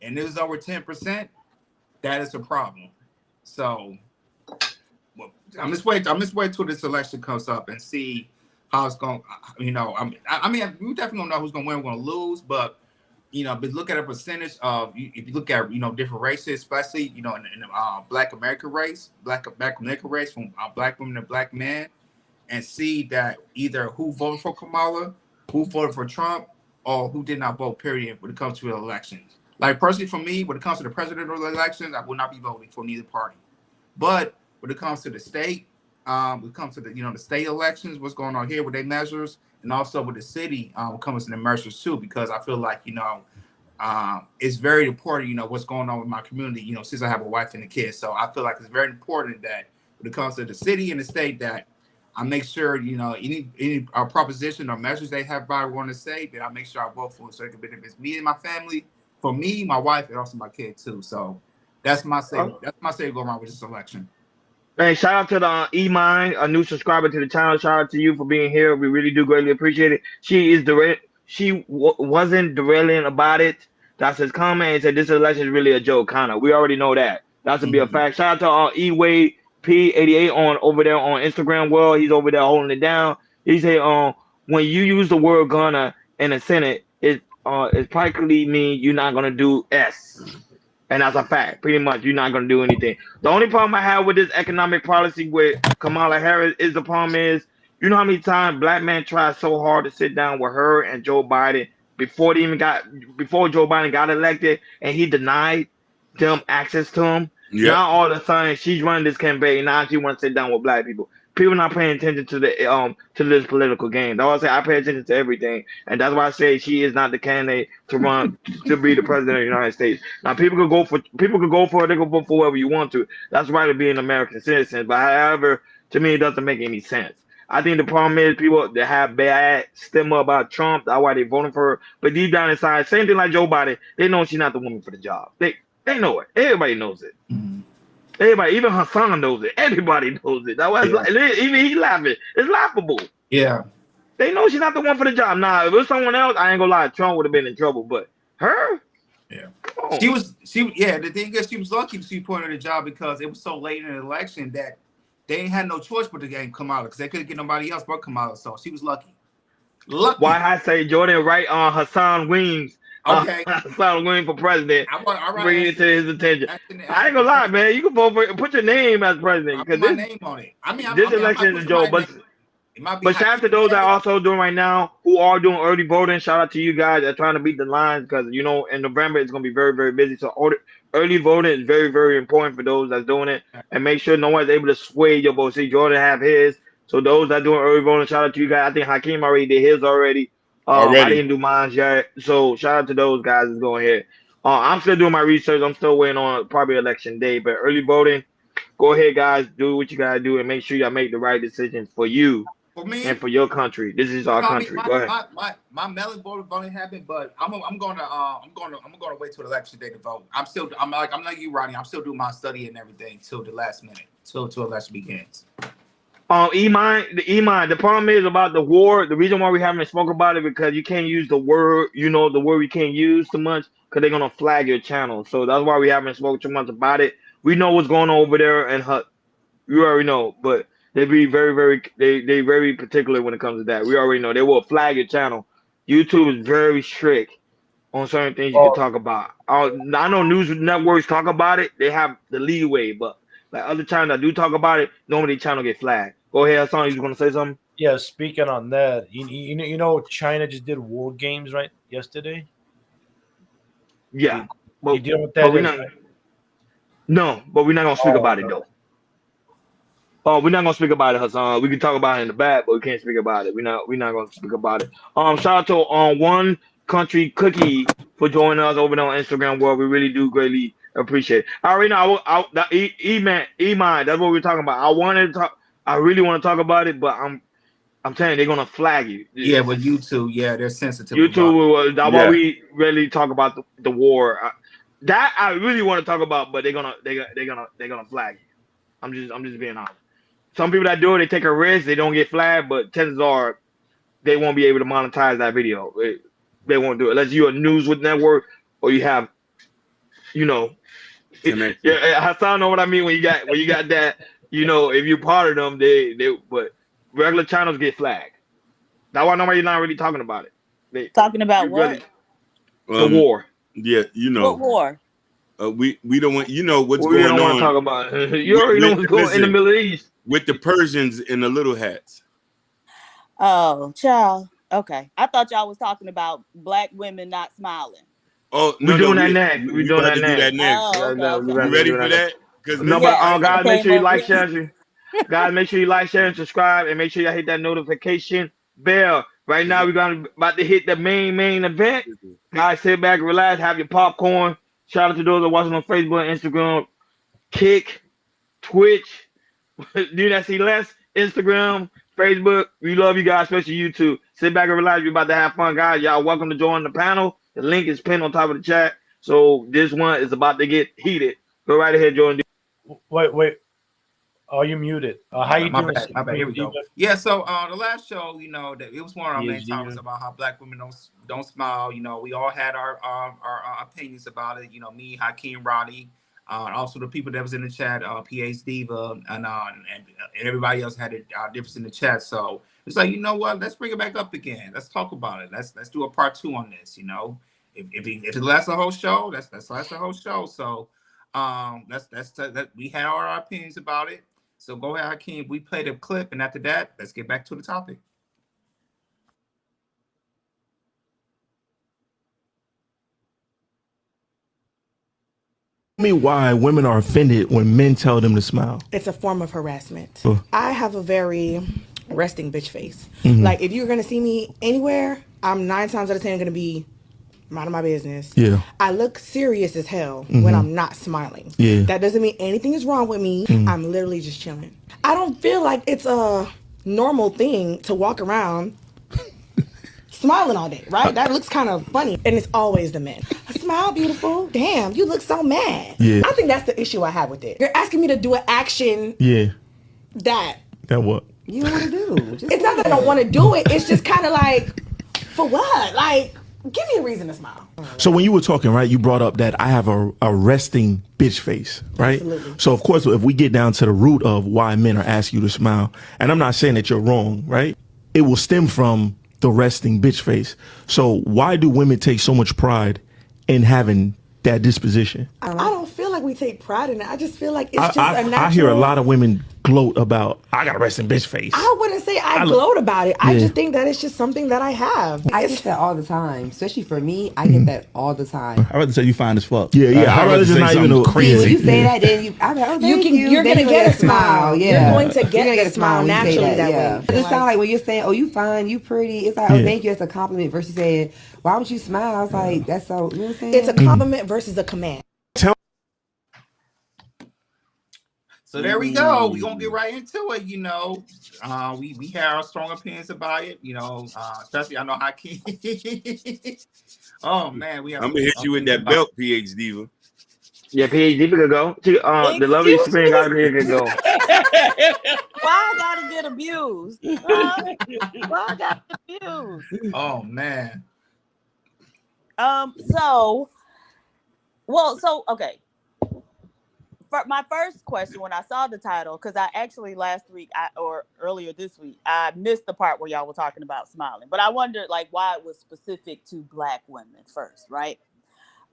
And it was over 10%, that is a problem. So I'm just waiting till this election comes up and see how it's going. We definitely don't know who's going to win, going to lose, but but look at a percentage of, if you look at different races, especially in the Black American race, Black American race from Black women and Black men, and see that either who voted for Kamala, who voted for Trump, or who did not vote. Period. When it comes to elections, like personally for me, when it comes to the presidential elections, I will not be voting for neither party. But when it comes to the state, when it comes to the state elections, what's going on here with their measures, and also with the city, when it comes to the measures too, because I feel like it's very important, what's going on with my community, since I have a wife and a kid. So I feel like it's very important that when it comes to the city and the state, that I make sure, any proposition or measures they have by want to say, that I make sure I vote for it, so it can benefit me and my family, for me, my wife, and also my kid too. So that's my say. That's my say going on with this election. Hey, shout out to the E-Mind, a new subscriber to the channel. Shout out to you for being here. We really do greatly appreciate it. She wasn't derailing about it. That's his comment. And said this election is really a joke, kind of. We already know that. That's to be a fact. Shout out to E-Wade P88 over there on Instagram world. He's over there holding it down. He said, when you use the word gonna in the Senate, it practically mean you're not gonna do S. And that's a fact. Pretty much, you're not going to do anything. The only problem I have with this economic policy with Kamala Harris is the problem is, you know how many times Black men tried so hard to sit down with her and Joe Biden before Joe Biden got elected, and he denied them access to him. Yep. Now all of a sudden she's running this campaign. Now she wants to sit down with Black people. People not paying attention to this political game. That's why I say I pay attention to everything, and that's why I say she is not the candidate to run to be the president of the United States. Now people could go for it. They can vote for whoever you want to. That's right to be an American citizen. But however, to me, it doesn't make any sense. I think the problem is people that have bad stigma about Trump. That's why they voting for her. But deep down inside, same thing like Joe Biden. They know she's not the woman for the job. They know it. Everybody knows it. Mm-hmm. Everybody, even Hassan knows it. Everybody knows it. That was even he laughing. It's laughable. Yeah. They know she's not the one for the job. Nah, if it was someone else, I ain't gonna lie, Trump would have been in trouble. But her? Yeah. The thing is, she was lucky to see point of the job because it was so late in the election that they ain't had no choice but to get Kamala because they couldn't get nobody else but Kamala. So she was lucky. Why I say Jordan right on Hassan Weems. Okay. Hassan Weems for president. Bring it to his attention. I ain't gonna lie, man. You can vote for put your name as president. I put my name on it. This election is a joke, but shout out to those that are also doing right now who are doing early voting. Shout out to you guys that are trying to beat the lines because in November it's gonna be very, very busy. So early voting is very, very important for those that's doing it, and make sure no one's able to sway your vote. See, Jordan have his. So those that are doing early voting, shout out to you guys. I think Hakeem already did his already. I didn't do mine yet. So shout out to those guys that's going ahead. I'm still doing my research. I'm still waiting on probably election day, but early voting, go ahead, guys. Do what you gotta do and make sure y'all make the right decision for you For me and for your country. This is our I mean, country. Go ahead. my melon vote voting happened, but I'm gonna wait till election day to vote. I'm like you, Rodney. I'm still doing my study and everything till the last minute, till election begins. The problem is about the war. The reason why we haven't spoke about it because you can't use the word, the word we can't use too much because they're gonna flag your channel. So that's why we haven't spoke too much about it. We know what's going on over there, and you already know, but they be they very particular when it comes to that. We already know they will flag your channel. YouTube is very strict on certain things you can talk about. I know news networks talk about it; they have the leeway, but like other channels that do talk about it, normally channel get flagged. Go ahead, Hassan. You gonna say something? Yeah, speaking on that, you know, China just did war games right yesterday. Yeah, you deal with that? But we're not. No, but we're not gonna speak about it though. Oh, we're not gonna speak about it, Hassan. We can talk about it in the back, but we can't speak about it. We're not gonna speak about it. Shout out to One Country Cookie for joining us over there on Instagram World. We really do greatly appreciate it. I already know. E-Man, that's what we're talking about. I really want to talk about it, but I'm telling you, they're gonna flag you. Yeah, with YouTube, yeah, they're sensitive. YouTube, that's why we really talk about the war. That I really want to talk about, but they're gonna flag you. I'm just being honest. Some people that do it, they take a risk, they don't get flagged, but chances are they won't be able to monetize that video. They won't do it unless you're a news with network or you have, Hassan know what I mean when you got that. If you're part of them, but regular channels get flagged. That's why nobody's not really talking about it. Talking about what? The war. Yeah, What war? We don't want what's we going on. We don't want to talk about it. You already know what's going in the Middle East with the Persians and the little hats. Oh, child. Okay, I thought y'all was talking about black women not smiling. Oh, we're doing that next. We're doing that next. Oh, okay. You ready for that? Guys, make sure you like, share. Guys, make sure you like, share, and subscribe, and make sure you hit that notification bell. Right now, we're about to hit the main event. Guys, sit back, relax, have your popcorn. Shout out to those that are watching on Facebook, Instagram, Kick, Twitch, do that see less, Instagram, Facebook. We love you guys, especially YouTube. Sit back and relax. We're about to have fun, guys. Y'all welcome to join the panel. The link is pinned on top of the chat. So this one is about to get heated. Go right ahead, join. Wait. Are you muted? How you doing? My bad. Here we go. Yeah, so the last show, that it was one of our main topics about how black women don't smile. We all had our opinions about it. Me, Hakeem, Roddy, also the people that was in the chat, PH Diva, and everybody else had a difference in the chat. So it's like, what? Let's bring it back up again. Let's talk about it. Let's do a part 2 on this. If it lasts the whole show, that's last the whole show. So that we had our opinions about it. So go ahead, Hakeem. We played a clip, and after that, let's get back to the topic. Tell me why women are offended when men tell them to smile. It's a form of harassment. Oh. I have a very resting bitch face. Mhm. Like, if you're going to see me anywhere, I'm 9 times out of 10 going to be minding my business. Yeah. I look serious as hell Mhm. when I'm not smiling. Yeah. That doesn't mean anything is wrong with me. Mhm. I'm literally just chilling. I don't feel like it's a normal thing to walk around smiling all day, right? That looks kind of funny. And it's always the men. Smile, beautiful. Damn, you look so mad. Yeah. I think that's the issue I have with it. You're asking me to do an action Yeah. that That what? you want to do. It's not that I don't want to do it. It's just kind of like, for what? Like, give me a reason to smile. So when you were talking, right, you brought up that I have a resting bitch face, right? Absolutely. So of course, if we get down to the root of why men are asking you to smile, and I'm not saying that you're wrong, right? It will stem from the resting bitch face. So why do women take so much pride in having that disposition? I don't feel like we take pride in it. I just feel like it's just a natural. I hear a lot of women gloat about, I got a resting bitch face. I wouldn't say I gloat about it. I Yeah. just think that it's just something that I have. I get that all the time, especially for me. I get that all the time. I'd rather say you fine as fuck. Yeah, yeah. I'd rather just not even crazy. When you say that, then you, I'm like, oh, thank you. You're Then gonna get a smile. Yeah. You're going to You're get gonna a smile when you say naturally that yeah. way. It sounds like when you're saying, oh, you fine, you pretty. It's like, oh, Yeah. thank you. It's a compliment versus saying, why would you smile? I was like, that's so, you know what I'm saying? It's a compliment versus a command. So there we go. We're gonna get right into it. You know, we have our strong opinions about it. You know, especially I know Hakeem. Oh man, we have. I'm gonna hit you with that belt, PH Diva. Yeah, PH Diva could go. The lovely spring out here could go. Why I gotta get abused? Why I gotta get abused? Oh man. Okay. For my first question, when I saw the title, because I actually last week or earlier this week, I missed the part where y'all were talking about smiling, but I wondered like why it was specific to Black women first, right?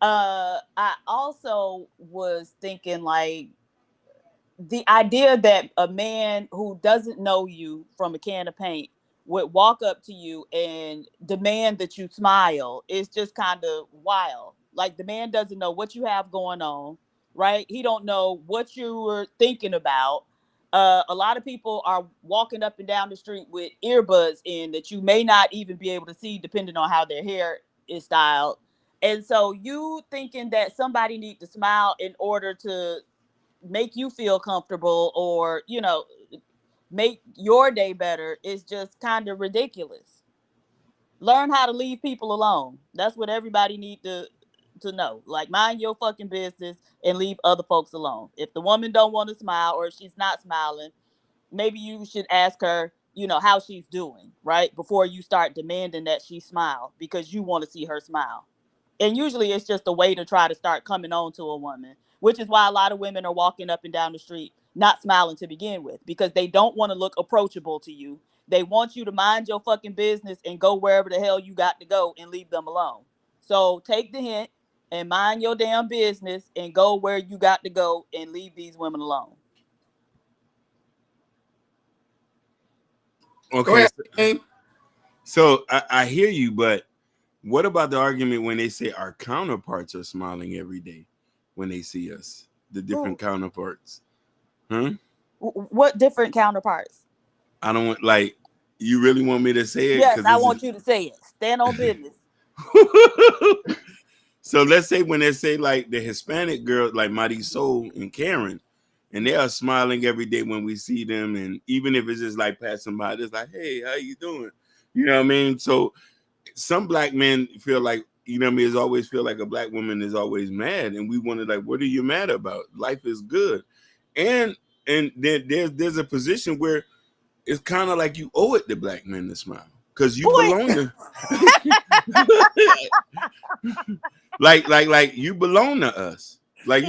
I also was thinking like the idea that a man who doesn't know you from a can of paint would walk up to you and demand that you smile is just kind of wild. Like the man doesn't know what you have going on, right? He don't know what you were thinking about. A lot of people are walking up and down the street with earbuds in that you may not even be able to see depending on how their hair is styled. And so you thinking that somebody need to smile in order to make you feel comfortable or, you know, make your day better is just kind of ridiculous. Learn how to leave people alone. That's what everybody need to know. Like, mind your fucking business and leave other folks alone. If the woman don't want to smile or if she's not smiling, maybe you should ask her, you know, how she's doing, right? Before you start demanding that she smile because you want to see her smile. And usually it's just a way to try to start coming on to a woman, which is why a lot of women are walking up and down the street not smiling to begin with, because they don't want to look approachable to you. They want you to mind your fucking business and go wherever the hell you got to go and leave them alone. So take the hint and mind your damn business and go where you got to go and leave these women alone. Okay. So I hear you, but what about the argument when they say our counterparts are smiling every day when they see us, the different counterparts? Huh? What different counterparts? I don't want, like, you really want me to say it? Yes, I want you to say it. Stand on business. So let's say when they say like the Hispanic girls like Marisol and Karen, and they are smiling every day when we see them, and even if it's just like passing by, it's like, hey, how you doing? You know what I mean? So some Black men feel like, you know what I mean, always feel like a Black woman is always mad, and we wonder like, what are you mad about? Life is good. And then there's a position where it's kind of like you owe it to Black men to smile because you belong to like you belong to us. Like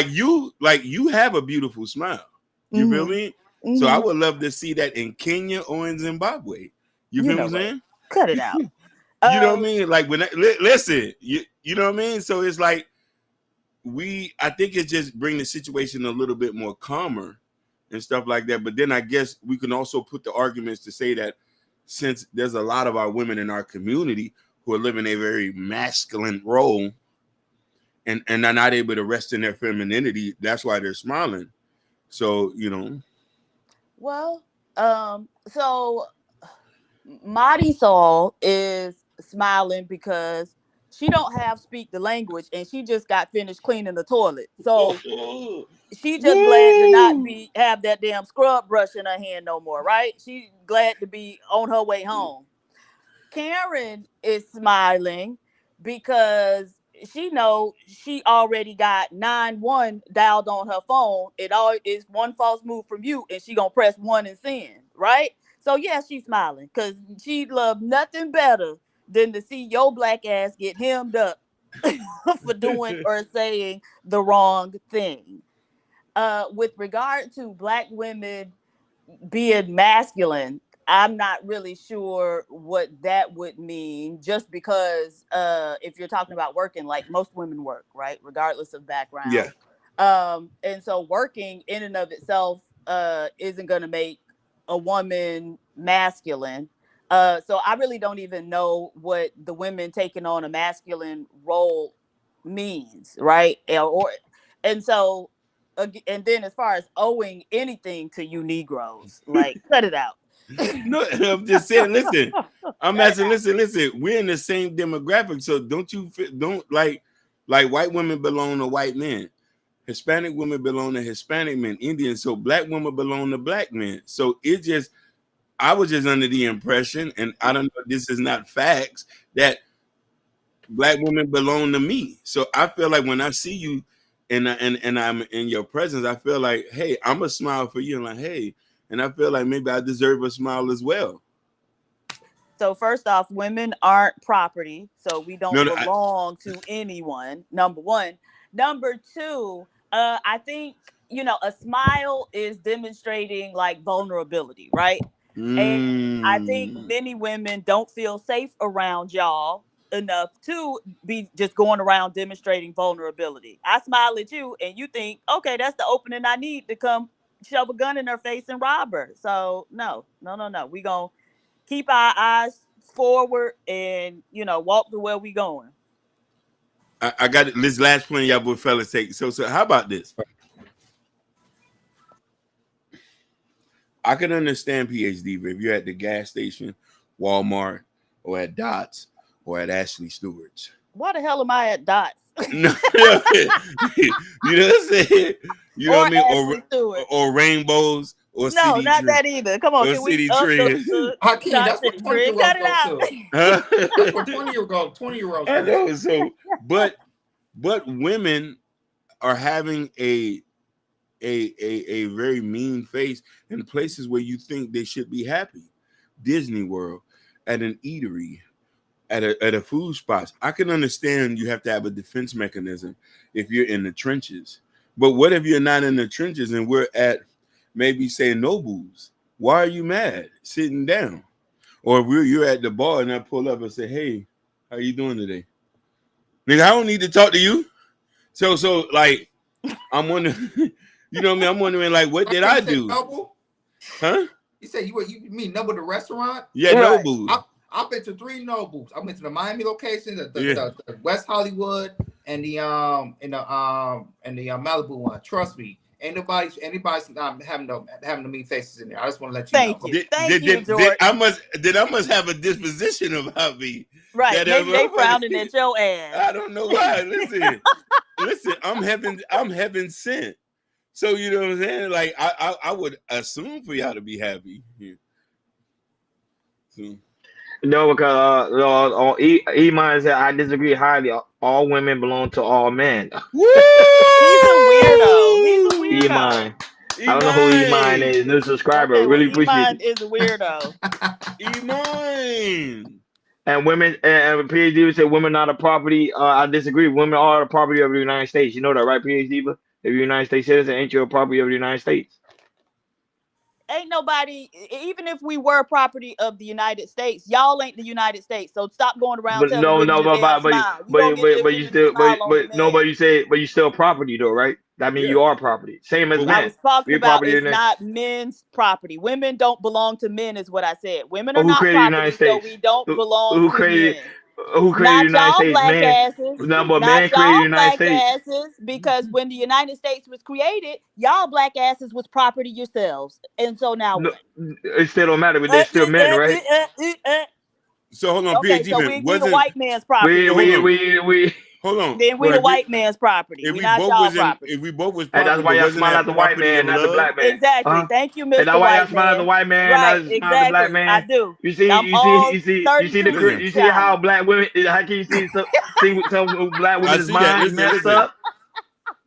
you have a beautiful smile. You feel me? Mm-hmm. So I would love to see that in Kenya or in Zimbabwe. You feel what I'm saying? Cut it out. You know what I mean? Like when listen, you know what I mean? So it's like I think it just bring the situation a little bit more calmer and stuff like that. But then I guess we can also put the arguments to say that since there's a lot of our women in our community who are living a very masculine role and are not able to rest in their femininity, that's why they're smiling. So, you know. Well, so Marisol is smiling because she don't have speak the language and she just got finished cleaning the toilet. So she just glad to not have that damn scrub brush in her hand no more, right? She's glad to be on her way home. Karen is smiling because she know she already got 911 dialed on her phone. It all is one false move from you and she gonna press 1 and send, right? So yeah, she's smiling because she love nothing better than to see your Black ass get hemmed up for doing or saying the wrong thing. With regard to Black women being masculine, I'm not really sure what that would mean, just because if you're talking about working, like most women work, right? Regardless of background. Yeah. And so working in and of itself isn't going to make a woman masculine. So I really don't even know what the women taking on a masculine role means, right? And so, and then as far as owing anything to you Negroes, like cut it out. No, I'm just saying, listen, I'm asking, listen, we're in the same demographic. So don't like white women belong to white men. Hispanic women belong to Hispanic men, Indians. So black women belong to black men. So I was just under the impression, and I don't know, this is not facts, that black women belong to me. So I feel like when I see you and I'm in your presence, I feel like, hey, I'm a smile for you, and like, hey, and I feel like maybe I deserve a smile as well. So first off, women aren't property, so we don't belong to anyone. Number one. Number two, I think, a smile is demonstrating like vulnerability, right? And I think many women don't feel safe around y'all enough to be just going around demonstrating vulnerability. I smile at you and you think, okay, that's the opening I need to come shove a gun in her face and rob her. So no. We gonna keep our eyes forward and, walk to where we going. I got this last point y'all both fellas take. So how about this? I can understand PhD, but if you're at the gas station, Walmart, or at Dots, or at Ashley Stewart's. Why the hell am I at Dots? No, you know what I'm saying? You know what I mean? Or rainbows, or no, not Trend. that either. Come on, or can City we Trend. Hakeem, that's what 20-year-olds cut it go out. to. That's what 20-year-olds I know. So, but women are having a very mean face in places where you think they should be happy. Disney World, at an eatery, at a food spot. I can understand you have to have a defense mechanism if you're in the trenches. But what if you're not in the trenches and we're at maybe say Nobles? Why are you mad? Sitting down. Or if you're at the bar and I pull up and say, hey, how you doing today? Nigga, I don't need to talk to you. So like, I'm wondering, you know what I mean? I'm wondering, like, what did I do? Noble? Huh? You said you mean Noble the restaurant? Yeah, right. Nobles. I've been to 3 Nobles. I've been to the Miami location, the West Hollywood, and the Malibu one. Trust me, anybody's having the mean faces in there. I just want to let you know. Thank you, George. I must have a disposition about me. Right, maybe they frowning at your ass. I don't know why. Listen, I'm heaven sent. So you know what I'm saying? Like I would assume for y'all to be happy. Yeah. So. No, because Iman said I disagree highly. All women belong to all men. He's a weirdo. Iman. I don't know who Iman is. New subscriber. Okay, really appreciate Iman is a weirdo. Iman. And women, and PhD would say women not a property. I disagree. Women are the property of the United States. You know that, right, PhD? If you're a United States citizen, ain't you a property of the United States? Ain't nobody, even if we were property of the United States, y'all ain't the United States. So stop going around. But you still property though, right? I mean, you are property. Same as men. I was talking about it's not men's property. Women don't belong to men, is what I said. Women are not property, so we don't belong to men. Who created the United States? Black Man. asses. No, but man created the United States. Asses, because when the United States was created, y'all black asses was property yourselves. And so now it still don't matter, but they're still men, right? So hold on, okay, PhD. so we the white man's property. Hold on. Then we the white man's property. If we not y'all property. If we both was property, and that's why y'all smile at the white man, not the black man. Exactly. Thank you, Mr. And that's why y'all smile at the white man, not the black man. I do. You see how black women? How can you see some black women's minds messed up?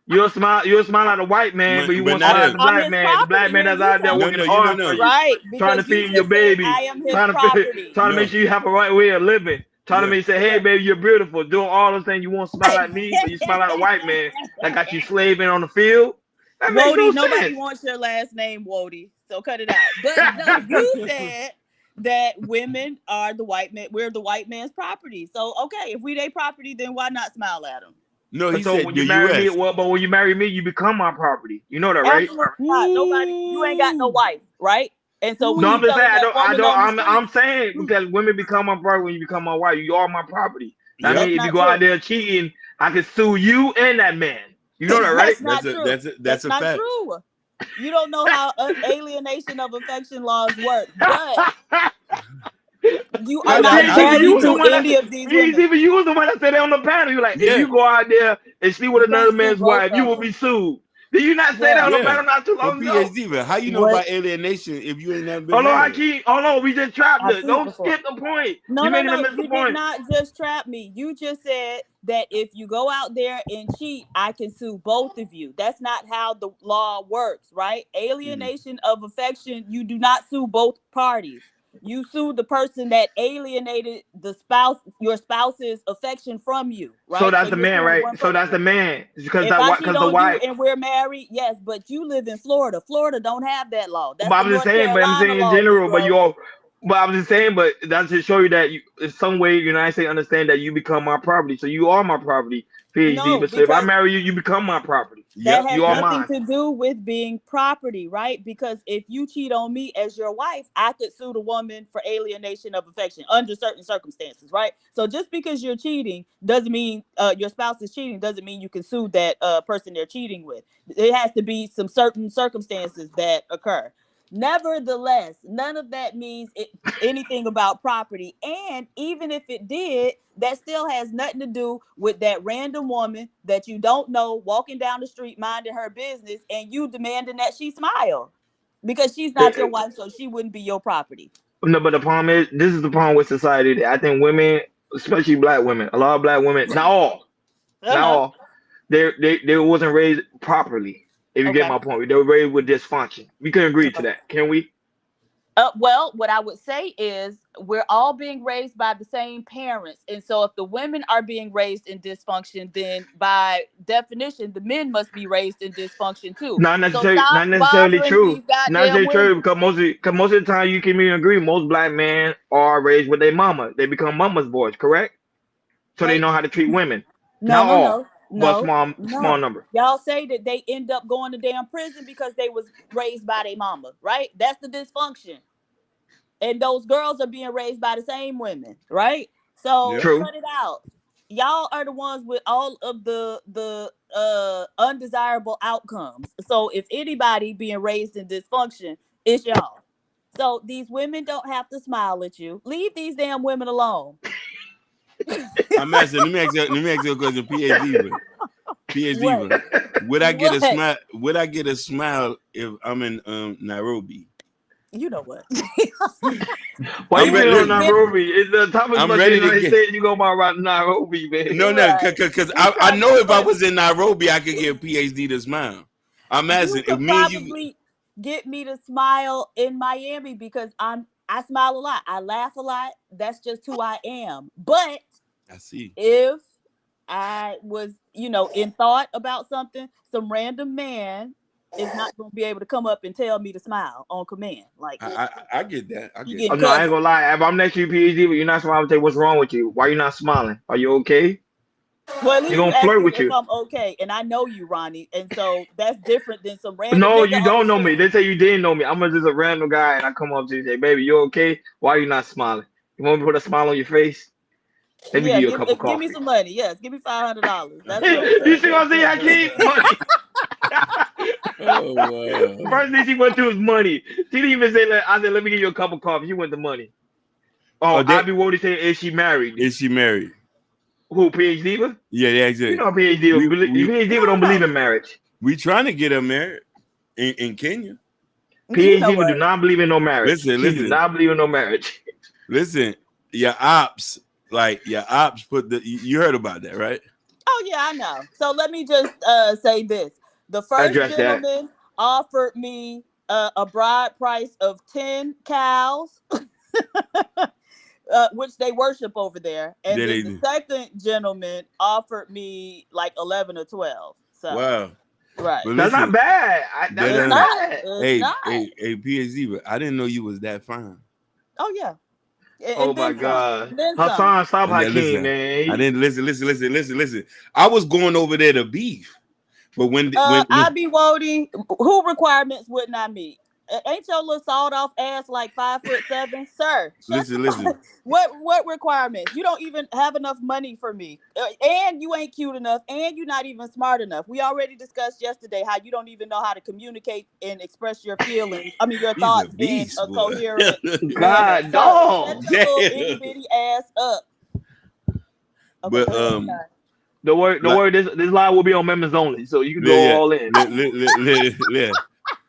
You'll smile at the white man, but you won't smile at the black man. The black man that's out there working hard for you, trying to feed your baby, trying to make sure you have a right way of living. Trying to make say, hey, baby, you're beautiful. Doing all those things. You won't smile at me, but you smile at a white man that got you slaving on the field. Wody, nobody wants your last name, Wody. So cut it out. But no, you said that women are the white man. We're the white man's property. So, okay, if we their property, then why not smile at them? No, he so said when you marry me, but when you marry me, you become my property. You know that, right? Absolutely not. Nobody, you ain't got no wife, right? And so when I'm just saying, I'm saying because women become my property when you become my wife. You are my property. I mean, if you go out there cheating, I can sue you and that man. You know that, right? That's a not fact. True. You don't know how alienation of affection laws work. But You No, are no, not I- PhD, you married was the to one any that of these women. PhD, you was the one that said that on the panel. You like, Yeah. if you go out there and sleep with You another can't sue man's both wife, you of will them. be sued. Did you not say that on the panel not too But long ago? PhD, but how you know What? about alienation if you ain't never been Hold on, married? Hakeem. Hold on, we just trapped I've it. sued Don't before. skip the point. No, You're no, making no. a miss the You did point. not just trap me. You just said that if you go out there and cheat, I can sue both of you. That's not how the law works, right? Alienation of affection, you do not sue both parties. You sue the person that alienated your spouse's affection from you, right? So that's the you're man, suing right? one So that's person. the man. Because If I cheat because the on you wife. and we're married, yes, but you live in Florida. Florida don't have that law. That's But the I'm just North saying, but I'm Carolina saying in law, general, but Negro. you're but I'm just saying, but that's to show you that you in some way United States understand that you become my property. So you are my property, PhD. No, But so if I because marry you, you become my property. that has You are nothing mine. to do with being property, right? Because if you cheat on me as your wife, I could sue the woman for alienation of affection under certain circumstances, right? So just because you're cheating doesn't mean your spouse is cheating, doesn't mean you can sue that person they're cheating with. It has to be some certain circumstances that occur. Nevertheless, none of that means anything about property. And even if it did, that still has nothing to do with that random woman that you don't know walking down the street minding her business and you demanding that she smile because she's not your wife, so she wouldn't be your property. No, but the problem is, this is the problem with society. I think women, especially black women, a lot of black women, not all, not all, they wasn't raised properly. If you get my point, they were raised with dysfunction. We can agree to that, can we? Well, what I would say is we're all being raised by the same parents. And so if the women are being raised in dysfunction, then by definition, the men must be raised in dysfunction too. Not So necessarily, stop not necessarily bothering true. these Not goddamn necessarily true women. because most of the time you can even agree. Most black men are raised with their mama. They become mama's boys, correct? So they know how to treat women. No, Not all, but no. small number. Y'all say that they end up going to damn prison because they was raised by their mama, right? That's the dysfunction. And those girls are being raised by the same women, right? So True. cut it out. Y'all are the ones with all of the undesirable outcomes. So if anybody being raised in dysfunction, it's y'all. So these women don't have to smile at you. Leave these damn women alone. I'm asking. Let me ask you a question. PhD. Would I get a smile? Would I get a smile if I'm in Nairobi? You know what? Why you ready, been on Nairobi? It's the top of I'm the ready to United get- States. You go about Nairobi, man. No, because I know if I was in Nairobi, I could get PhD to smile. I'm asking You if could me and you. probably get me to smile in Miami because I smile a lot. I laugh a lot. That's just who I am. But I see. if I was, in thought about something, some random man is not going to be able to come up and tell me to smile on command. Like I get that. I get. get Oh, no, I ain't gonna lie. If I'm next to you, PhD, but you're not smiling, I'll tell you what's wrong with you. Why you not smiling? Are you okay? Well, at least You gonna ask flirt me with if you? I'm okay, and I know you, Ronnie, and so that's different than some random. No, nigga you on don't the know me. street. They say you didn't know me. I'm just a random guy, and I come up to you and say, "Baby, you okay? Why are you not smiling? You want me to put a smile on your face? Let me Yeah, give you a cup of give me coffee." some money. Yes, give me $500. That's what. You see what I'm saying, Hakeem? Money. Oh wow. First thing she went to was money. She didn't even say, I said, let me give you a cup of coffee. She went to money. Oh, Abby Wody said, is she married? Is she married? Who, PhD Diva? Yeah, exactly. You know PhD Diva don't believe in marriage. We trying to get her married in Kenya. PhD Diva do not believe in no marriage. Listen. Do not believe in no marriage. Listen, your ops put you heard about that, right? Oh yeah, I know. So let me just say this: the first Address that. gentleman offered me a bride price of 10 cows, which they worship over there, and Yeah, then they the do. second gentleman offered me like 11 or 12. So Wow. right, But That's not listen, bad. That's it's not not. bad. Hey, PhD, but I didn't know you was that fine. Oh yeah. Oh my God. Then Hassan, stop And then Hakeem, listen, man. I didn't listen. I was going over there to beef, but when I be Wody, who requirements wouldn't I meet? Ain't your little sawed off ass like 5'7", sir? Listen. What requirements? You don't even have enough money for me, and you ain't cute enough, and you're not even smart enough. We already discussed yesterday how you don't even know how to communicate and express your feelings. I mean, your thoughts in a coherent manner. God, dog. Shut your little itty bitty ass up. Okay, But Don't worry. This live will be on members only, so you can go all in.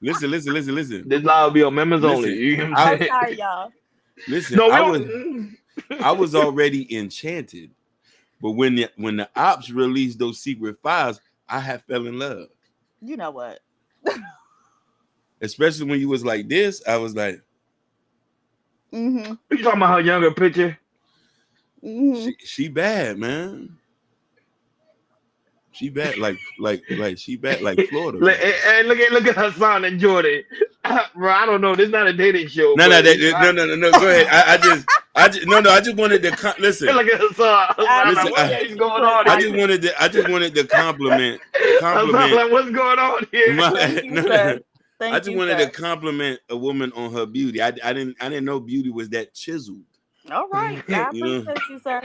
Listen. This live will be on members only. You know what I'm saying? Sorry, y'all. Listen, No, I was already enchanted, but when the ops released those secret files, I had fell in love. You know what? Especially when you was like this, I was like, Mm-hmm. You talking about her younger picture? Mm-hmm. she bad, man. She bad, like she bad, like Florida. And look at Hassan and Jordan, bro. I don't know. This is not a dating show. No. Go ahead. I just wanted to listen. Look at Hassan. Listen, What's going on? I just wanted to compliment. Like, what's going on here? I just wanted to compliment a woman on her beauty. I didn't know beauty was that chiseled. All right, I appreciate you, sir.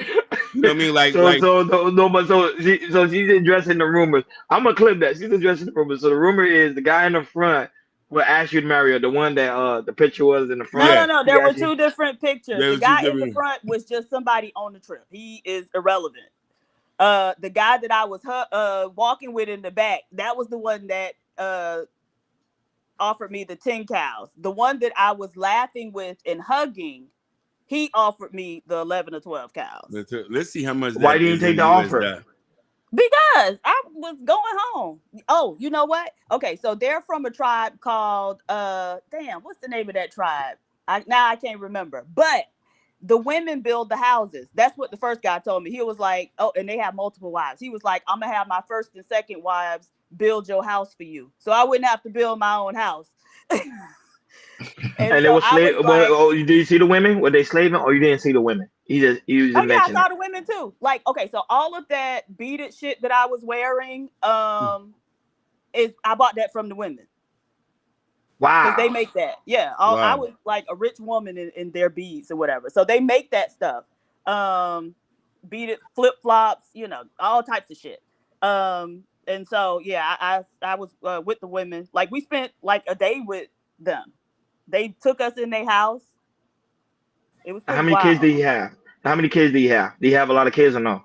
You know what I mean? Like, So she's addressing the rumors. I'm gonna clip that. She's addressing the rumors. So the rumor is the guy in the front will ask you to marry her. The one that the picture was in the front. No. There were two different pictures. There The was guy two in the different- front was just somebody on the trip. He is irrelevant. The guy that I was walking with in the back, that was the one that offered me the 10 cows. The one that I was laughing with and hugging, he offered me the 11 or 12 cows. Let's see how much. Why didn't you take the offer? Because I was going home. Oh, you know what? Okay, so they're from a tribe called what's the name of that tribe? I can't remember. But the women build the houses. That's what the first guy told me. He was like, oh, and they have multiple wives. He was like, I'm gonna have my first and second wives build your house for you, so I wouldn't have to build my own house. And it was slave. Did you see the women? Were they slaving, or you didn't see the women? He just I saw the women too. Like, okay, so all of that beaded shit that I was wearing, is I bought that from the women. Wow. Because they make that. Yeah. I was like a rich woman in their beads or whatever. So they make that stuff. Beaded flip-flops, all types of shit. And so yeah, I was with the women. Like, we spent like a day with them. They took us in their house. It was How many kids do you have? How many kids do you have? Do you have a lot of kids or no?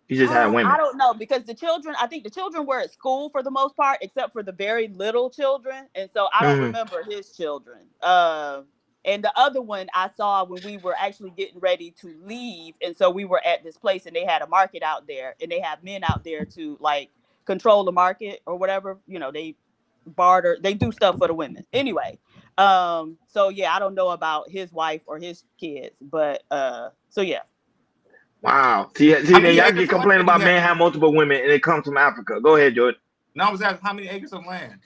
You just had women. I don't know, because I think the children were at school for the most part, except for the very little children. And so I don't remember his children. And the other one I saw when we were actually getting ready to leave. And so we were at this place and they had a market out there and they have men out there to like control the market or whatever. They barter, they do stuff for the women. Anyway. So yeah, I don't know about his wife or his kids, but so yeah. Wow. See, y'all get complaining about men have multiple women and it comes from Africa. Go ahead, Jordan. No, I was asking how many acres of land?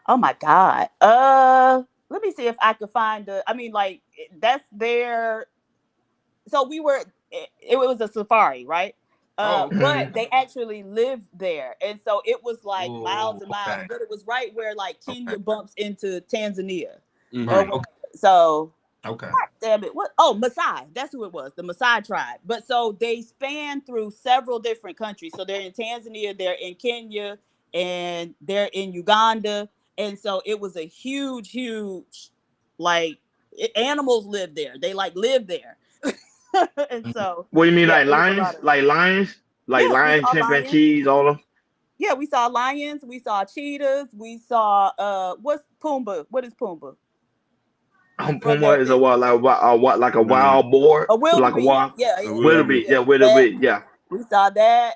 Oh my God. Let me see if I could find that's their. So it was a safari, right? But they actually lived there, and so it was like miles and miles. But it was right where like Kenya bumps into Tanzania. Right. So okay. God damn it! What? Oh, Maasai. That's who it was. The Maasai tribe. But so they span through several different countries. So they're in Tanzania, they're in Kenya, and they're in Uganda. And so it was a huge, animals live there. They like live there. And so what do you mean, like lions? Like lions? Like lions, chimpanzees, all of them? Yeah, we saw lions, we saw cheetahs, we saw what's Pumbaa? What is Pumbaa? Pumbaa is a wild boar? A wildebeest. Like a wild wildebeest. Yeah, wildebeest. Yeah. We saw that.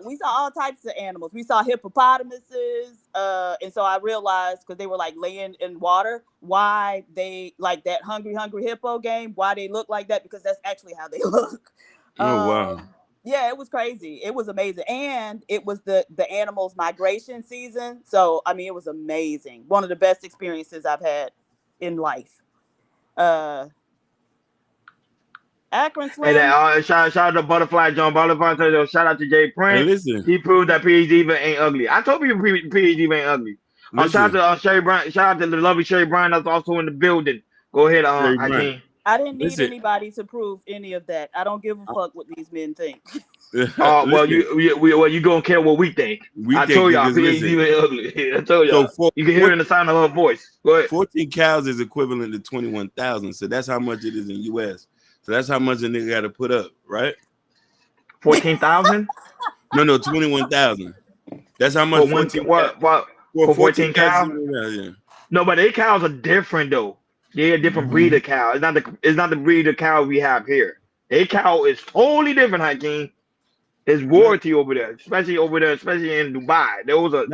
We saw all types of animals. We saw hippopotamuses. And so I realized, because they were like laying in water, why they like that hungry hippo game, why they look like that, because that's actually how they look. Wow. Yeah, it was crazy. It was amazing. And it was the animals' migration season. So, I mean, it was amazing. One of the best experiences I've had in life. Akron Slim. And shout out to Butterfly John. Shout out to Jay Prince. Hey, listen. He proved that PhD ain't ugly. I told you PhD ain't ugly. Shout out to Sherry Brown. Shout out to the lovely Sherry Brown that's also in the building. Go ahead, Hakeem. I didn't need anybody to prove any of that. I don't give a fuck what these men think. Well, you gonna care what we think. I told y'all, PhD ugly. I told y'all. So you can hear it in the sound of her voice. Go ahead. 14 cows is equivalent to 21,000. So that's how much it is in U.S. So that's how much a nigga got to put up, right? 14,000? No, 21,000. That's how much. For 14 cows? Yeah. No, but they cows are different though. They're a different breed of cow. It's not the breed of cow we have here. They cow is totally different, Hakeem. It's royalty over there, especially in Dubai. Those are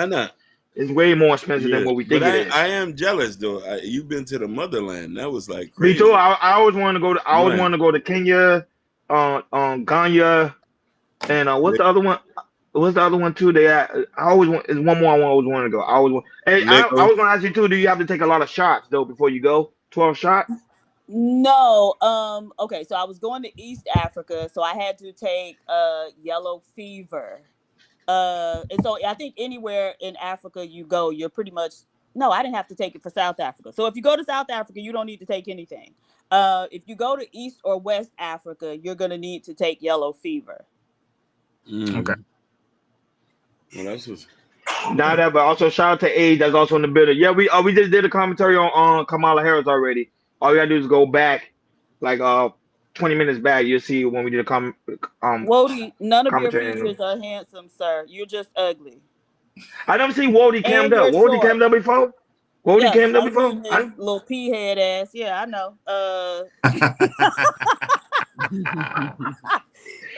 it's way more expensive than what we think it is. I am jealous though. You've been to the motherland. That was like crazy. Me too. I always want to go to. I always want to go to Kenya, Ghana, and what's the other one? What's the other one too? I always want. There's one more I always want to go. I always want. Hey, I was gonna ask you too. Do you have to take a lot of shots though before you go? 12 shots? No. Okay, so I was going to East Africa, so I had to take yellow fever. And so I think anywhere in Africa you go, you're pretty much I didn't have to take it for South Africa. So if you go to South Africa, you don't need to take anything. If you go to East or West Africa, you're gonna need to take yellow fever. Okay. Well, that's what's not that, but also shout out to Age that's also in the building. Yeah, we just did a commentary on Kamala Harris already. All you gotta do is go back, like 20 minutes back. You'll see when we did a Wody, none of your features are handsome, sir. You're just ugly. I never seen Wody cammed up. Wody cammed up before. Wody cammed up before. His little pea head ass. Yeah, I know.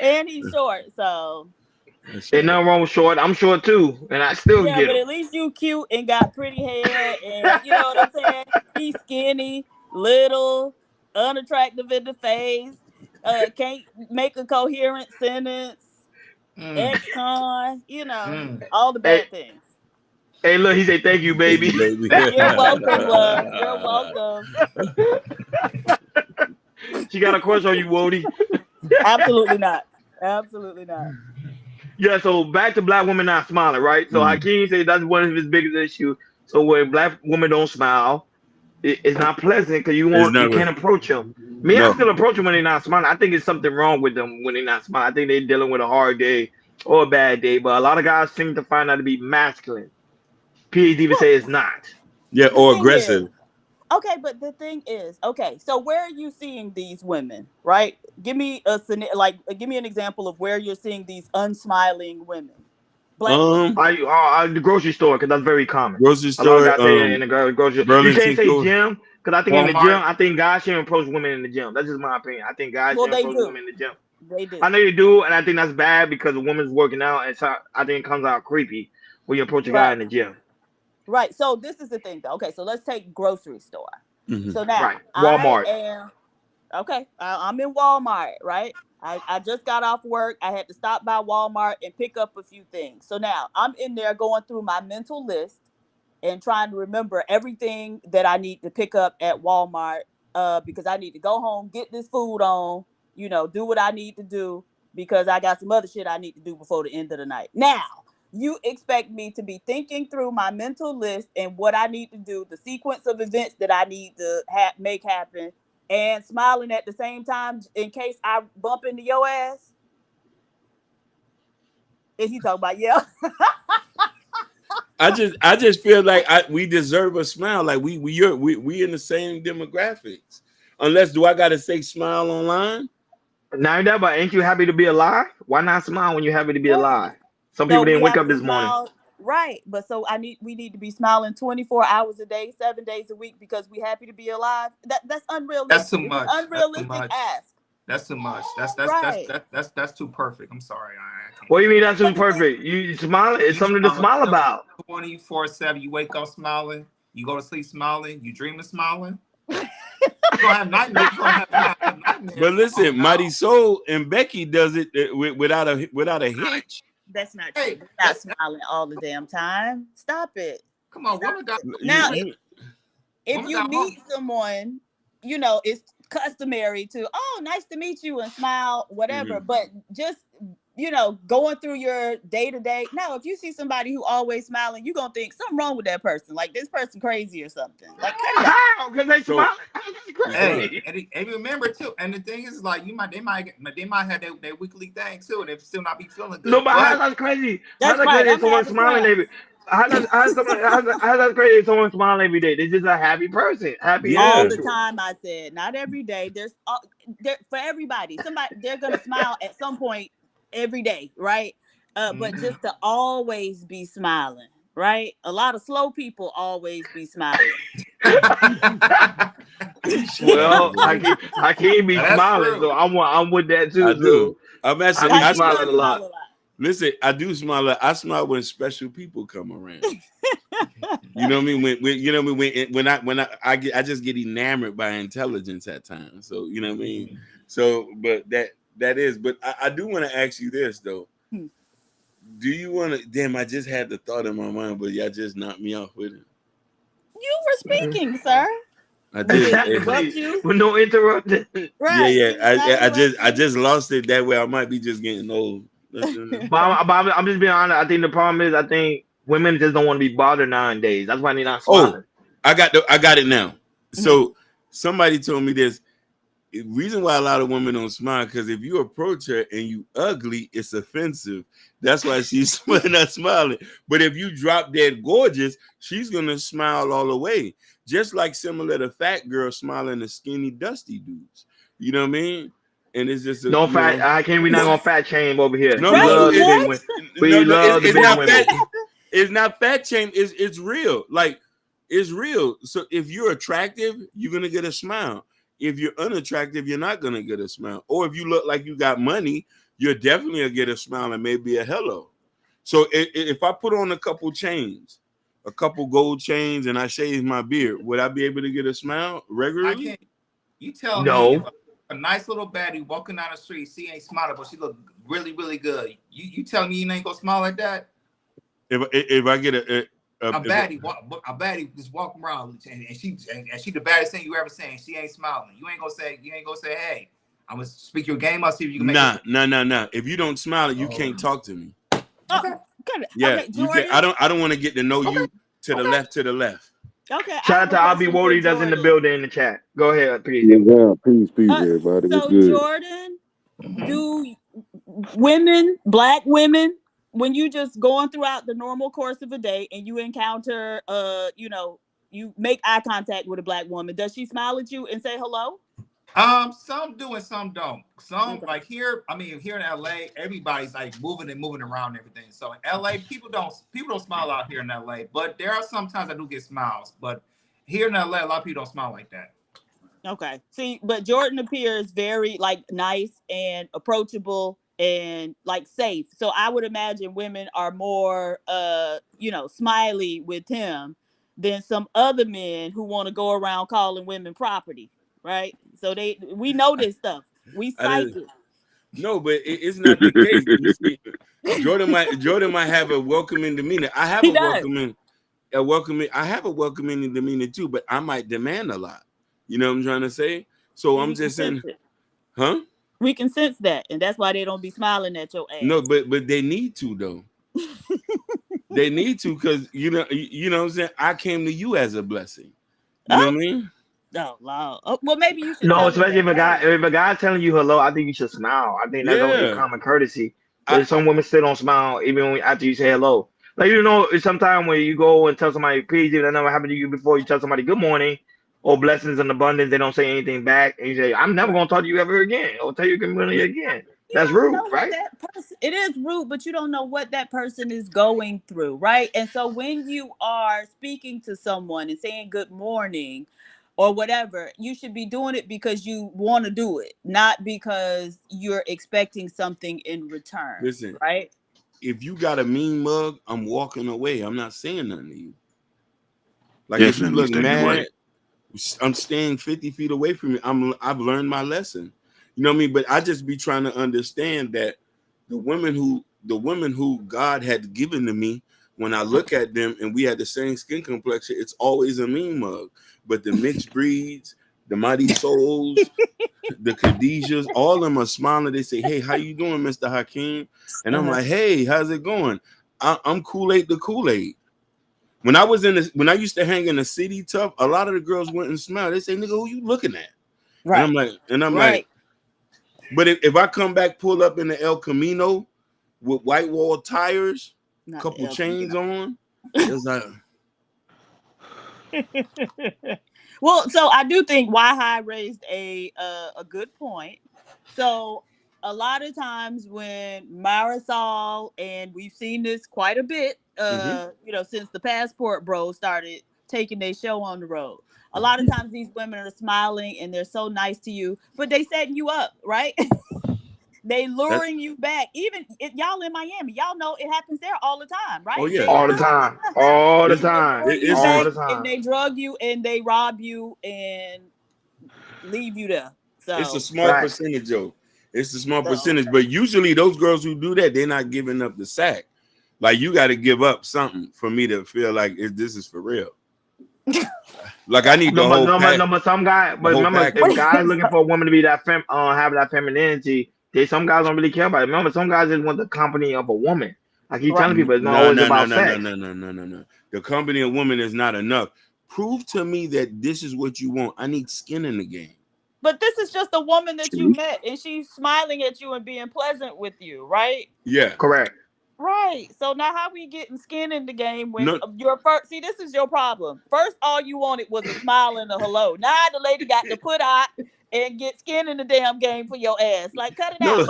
And he's short, so. Ain't nothing wrong with short. I'm short too, and I still get it. But at least you cute and got pretty hair, and you know what I'm saying. He's skinny, little, unattractive in the face. Can't make a coherent sentence. Ex-con, all the bad things. Hey, look, he said, "Thank you, baby." You're welcome, love. You're welcome. She got a crush on you, Wody. Absolutely not. Absolutely not. Yeah, so back to black women not smiling, right? So Hakeem said that's one of his biggest issues. So when black women don't smile, it's not pleasant because you can't approach them. I still approach them when they're not smiling. I think it's something wrong with them when they're not smiling. I think they're dealing with a hard day or a bad day, but a lot of guys seem to find that to be masculine. PhD even say it's not. Yeah, or aggressive. Okay, but the thing is, so where are you seeing these women, right? Give me an example of where you're seeing these unsmiling women. The grocery store, because that's very common. Grocery store, in the grocery store. You can't say gym, because I think in the gym, I think guys shouldn't approach women in the gym. That's just my opinion. I think guys shouldn't approach women in the gym. They do. I know you do, and I think that's bad because a woman's working out, and so I think it comes out creepy when you approach a guy in the gym. Right. So this is the thing, though. Okay, so let's take grocery store. Mm-hmm. So now, Walmart. I'm in Walmart, right? I just got off work. I had to stop by Walmart and pick up a few things. So now I'm in there going through my mental list and trying to remember everything that I need to pick up at Walmart because I need to go home, get this food on, do what I need to do because I got some other shit I need to do before the end of the night. Now, you expect me to be thinking through my mental list and what I need to do, the sequence of events that I need to make happen, and smiling at the same time in case I bump into your ass? Is he talking about I just feel like we deserve a smile. Like we in the same demographics. Unless do I gotta say smile online? Now that, but ain't you happy to be alive? Why not smile when you're happy to be alive? Some people didn't wake up this morning. Right. But so we need to be smiling 24 hours a day, 7 days a week because we happy to be alive. That's unrealistic. That's too much. Unrealistic ask. That's too much. That's too perfect. I'm sorry. What do you mean that's too perfect? You smile. It's something to smile about. 24/7. You wake up smiling. You go to sleep smiling. You dream of smiling. You're gonna have nightmares. But listen, Mighty Soul and Becky does it without a hitch. That's not true. You're not smiling all the damn time. Stop it. Come on, woman. Now, if you meet someone, it's customary to, nice to meet you and smile, whatever. Mm-hmm. But just going through your day to day. No, if you see somebody who always smiling, you're gonna think something wrong with that person. Like this person crazy or something. Like how? Because they smiling. That's Hey, crazy. and remember too. And the thing is, like, they might have their weekly thing too, and they still not be feeling good. No, but how's But that crazy? That's How's that right. crazy if I'm someone having smiling fun. every? How's that crazy if someone smiling every day? They're just a happy person, happy Yeah. All the individual. time, I said, not every day. There's for everybody. Somebody they're gonna smile at some point every day, right? But just to always be smiling, right? A lot of slow people always be smiling. Well, I can't be That's smiling, true. so I'm with that too. I do. I'm I actually. be Like, you smiling does a smile lot. a lot. Listen, I do smile. I smile when special people come around. You know what I mean? When I just get enamored by intelligence at times. So you know what I mean. So, but that is. But I do want to ask you this though. Do you want to? Damn, I just had the thought in my mind, but y'all just knocked me off with it. You were speaking, sir. I We did. didn't interrupt you. With no interrupting. Right. Yeah. I just lost it that way. I might be just getting old. But I'm just being honest. I think the problem is I think women just don't want to be bothered nowadays. That's why they're not smiling. I got it now. So somebody told me this. The reason why a lot of women don't smile because if you approach her and you ugly, it's offensive. That's why she's not smiling. But if you drop dead gorgeous, she's gonna smile all the way. Just like similar to fat girls smiling to skinny, dusty dudes. You know what I mean? And it's just No fat. I can't. We not gonna fat shame over here. No, We no, love the it- big it- women. We love the it's big not women. fat. It's not fat shame. It's real. Like it's real. So if you're attractive, you're gonna get a smile. If you're unattractive, you're not gonna get a smile. Or if you look like you got money, you're definitely gonna get a smile and maybe a hello. So if I put on a couple chains, a couple gold chains, and I shave my beard, would I be able to get a smile I regularly? can't. You tell me No. if a nice little baddie walking down the street, she ain't smiling, but she look really, really good. You tell me you ain't gonna smile like that? If I get a A baddie just walking around and she the baddest thing you ever seen. She ain't smiling. You ain't gonna say, hey, I'm gonna speak your game. I'll see if you can make nah. If you don't smile, you can't talk to me. Okay. Good. Yeah, Okay, you Jordan. can, I don't want to get to know you to the left. Okay. Shout out to Albie Wody that's in the building in the chat. Go ahead, please. Peace, everybody. What's So good? Jordan, do women, black women, when you just going throughout the normal course of a day and you encounter you make eye contact with a black woman, does she smile at you and say hello? Some do and some don't. Some like here in LA, everybody's like moving around and everything. So in LA, people don't smile out here in LA, but there are some times I do get smiles. But here in LA, a lot of people don't smile like that. Okay. See, but Jordan appears very like nice and approachable and like safe. So I would imagine women are more smiley with him than some other men who want to go around calling women property, right? So we know this stuff. We psychic. No, but it's not the case. You see, Jordan might have a welcoming demeanor. I have He a does. welcoming demeanor too, but I might demand a lot. You know what I'm trying to say? So I'm just saying, huh? We can sense that, and that's why they don't be smiling at your ass. No, but they need to though. They need to because you know what I'm saying. I came to you as a blessing. You know what I mean? Oh, Lord. Oh, well, maybe you should. No, tell especially me if a guy telling you hello, I think you should smile. I think that's only common courtesy. Because some women still don't smile even after you say hello. Like sometimes when you go and tell somebody, please, if that never happened to you before, you tell somebody good morning or blessings and abundance, they don't say anything back, and you say, I'm never gonna talk to you ever again, or tell you good morning again. That's rude, right? It is rude, but you don't know what that person is going through, right? And so when you are speaking to someone and saying good morning or whatever, you should be doing it because you want to do it, not because you're expecting something in return. Listen, right? If you got a mean mug, I'm walking away. I'm not saying nothing to you. Like Definitely, if you look Steve, mad, right. I'm staying 50 feet away from you. I've learned my lesson. You know what I mean? But I just be trying to understand that the women who God had given to me, when I look at them and we had the same skin complexion, it's always a mean mug. But the mixed breeds, the Mighty Souls, the Khadijas, all of them are smiling. They say, "Hey, how you doing, Mr. Hakeem?" And I'm like, "Hey, how's it going? I'm Kool-Aid the Kool-Aid." When I used to hang in the city tough, a lot of the girls went and smiled. They say, "Nigga, who you looking at?" Right. And I'm like, but if I come back, pull up in the El Camino with white wall tires, couple chains on, it's like. Well, so I do think Why High raised a good point. So a lot of times when Marisol, and we've seen this quite a bit, since the Passport Bros started taking their show on the road. A lot of times these women are smiling and they're so nice to you, but they setting you up, right? They luring you back. Even if y'all in Miami, y'all know it happens there all the time, right? Oh yeah, all the time, all the time, all the time. And they drug you and they rob you and leave you there. So it's a small percentage, Joe. It's a small percentage, but usually those girls who do that, they're not giving up the sack. Like you got to give up something for me to feel like this is for real. Like I need the whole pack. But some guy, but remember, if guys looking for a woman to be that have that femininity, some guys don't really care about it. Remember, some guys just want the company of a woman. I keep telling people it's not always about sex. No. The company of women is not enough. Prove to me that this is what you want. I need skin in the game. But this is just a woman that you met, and she's smiling at you and being pleasant with you, right? Yeah, correct. Right. So now how we getting skin in the game when your first? See, this is your problem. First, all you wanted was a smile and a hello. Now the lady got to put out and get skin in the damn game for your ass. Like, cut it out.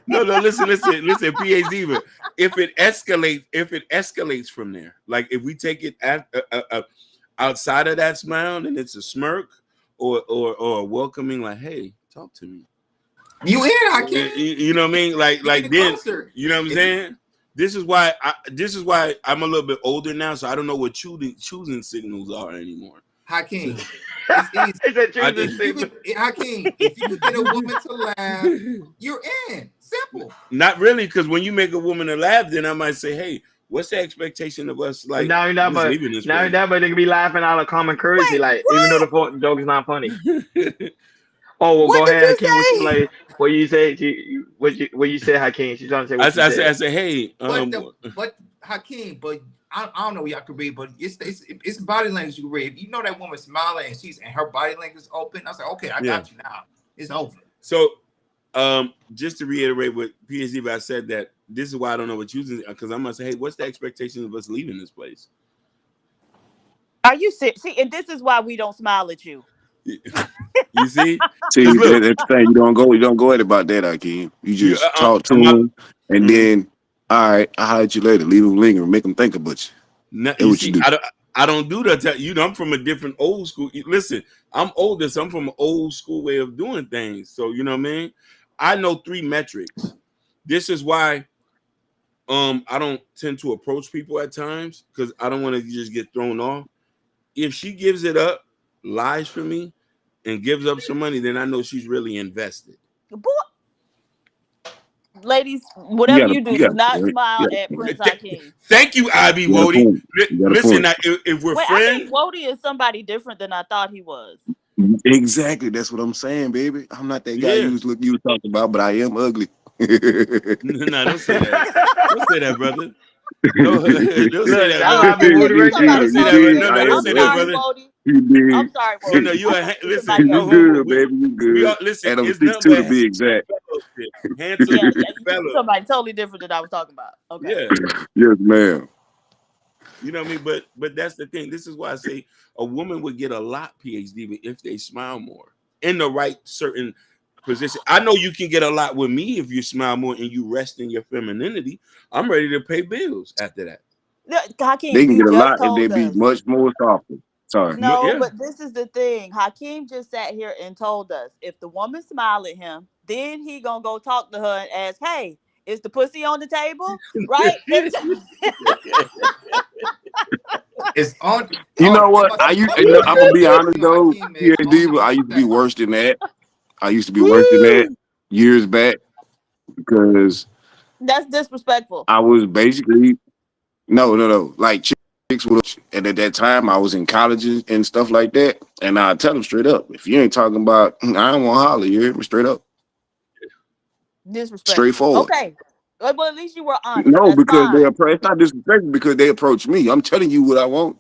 No. Listen, PA Diva. If it escalates from there, like if we take it outside of that smile and it's a smirk or welcoming, like, hey, talk to me. You in? I can't. You know what I mean? Like then, you know what I'm saying? This is why I'm a little bit older now, so I don't know what choosing signals are anymore. Hakeem, it's easy. Hakeem, if you can get a woman to laugh, you're in. Simple. Not really, because when you make a woman to laugh, then I might say, "Hey, what's the expectation of us?" Like now but they can be laughing out of common courtesy, even though the joke is not funny. Oh, well, go ahead, Hakeem. What you say? What you said, Hakeem? She's trying to say. What I said, hey. But Hakeem, I don't know. Y'all can read, but it's body language you can read. If you know that woman smiling and her body language is open, I was like, okay, I got you now. It's over. So, just to reiterate what PhD, I said that this is why I don't know what choosing, because I'm gonna say, hey, what's the expectation of us leaving this place? Are you serious? See, and this is why we don't smile at you. You see, that's the thing. You don't go at about that, Hakeem. You just talk to him, and then all right, I'll holler at you later. Leave him lingering, make him think about you. I don't do that. You know, I'm from a different old school. Listen, I'm older, so I'm from an old school way of doing things. So you know what I mean. I know 3 metrics. This is why I don't tend to approach people at times because I don't want to just get thrown off. If she gives it up, lies for me, and gives up some money, then I know she's really invested. Ladies, whatever you do not smile at Prince Hakeem. Thank you, Ivy Wody. Listen, if we're friends, I think Wody is somebody different than I thought he was. Exactly, that's what I'm saying, baby. I'm not that guy you was talking about, but I am ugly. No, don't say that. Don't say that, brother. Don't say that, brother. I'm sorry, Wody. No, you listen. You good, baby. You good. Listen, Adam 6'2" to be exact. Somebody totally different than I was talking about. Okay. Yeah. Yes, ma'am. You know what I mean? But that's the thing. This is why I say a woman would get a lot PhD if they smile more in the right certain position. I know you can get a lot with me if you smile more and you rest in your femininity. I'm ready to pay bills after that. Hakeem, they can get a lot and they be much more softer. Sorry. No, but this is the thing. Hakeem just sat here and told us if the woman smile at him, then he gonna go talk to her and ask, "Hey, is the pussy on the table?" Right? It's on. You know what? I'm gonna be honest though. PhD, I used to be worse than that. I used to be worse than that years back because that's disrespectful. I was basically no. Like chicks And at that time, I was in colleges and stuff like that. And I tell them straight up, if you ain't talking about, I don't want to holler. You hear me? Straight up. Disrespect. Straightforward. Okay. Well, at least you were honest. No, That's because fine. it's not disrespectful because they approach me. I'm telling you what I want.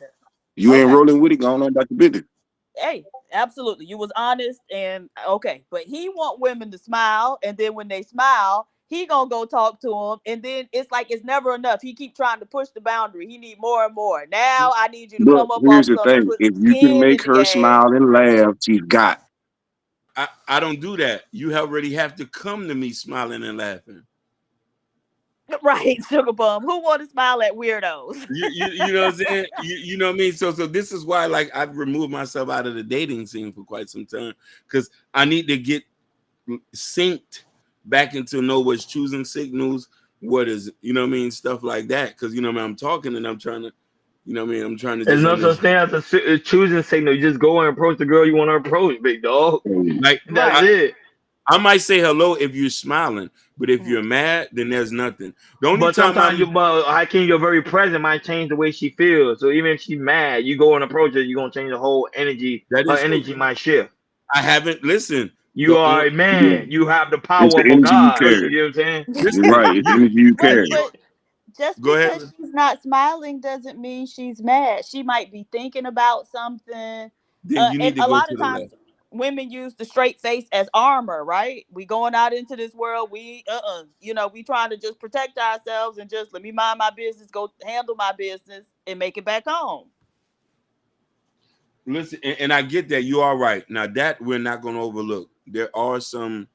You ain't rolling with it, going on about the business. Hey, absolutely. You was honest and okay. But he want women to smile, and then when they smile, he gonna go talk to them, and then it's like it's never enough. He keep trying to push the boundary. He need more and more. Now I need you to But come up here's off the some thing. put If some you can skin make in the her game. smile and laugh, she got. I don't do that. You already have to come to me smiling and laughing. Right, sugar bum. Who want to smile at weirdos? You know what I'm saying? You know what I mean? So this is why, like, I've removed myself out of the dating scene for quite some time, because I need to get synced back into know what's choosing signals, what is, you know what I mean, stuff like that. Because, you know what I mean, I'm talking and I'm trying to, you know what I mean, I'm trying to. There's no such thing as a choosing signal. You just go and approach the girl you want to approach, big dog. Like, that's it. I might say hello if you're smiling, but if you're mad, then there's nothing. The only But time sometimes Hakeem, you're very present, might change the way she feels. So even if she's mad, you go and approach her, you're gonna change the whole energy. That Her is true. energy might shift. I haven't listened. You are a man. You have the power It's the of a energy you god. carry. You know what I'm saying? You're right. It's the energy you carry. But just Go because ahead. she's not smiling doesn't mean she's mad. She might be thinking about something. Then you need And to a go lot to of the times left. women use the straight face as armor, right? We going out into this world, we we trying to just protect ourselves and just let me mind my business, go handle my business and make it back home. Listen, and I get that. You are right. Now that we're not going to overlook. There are some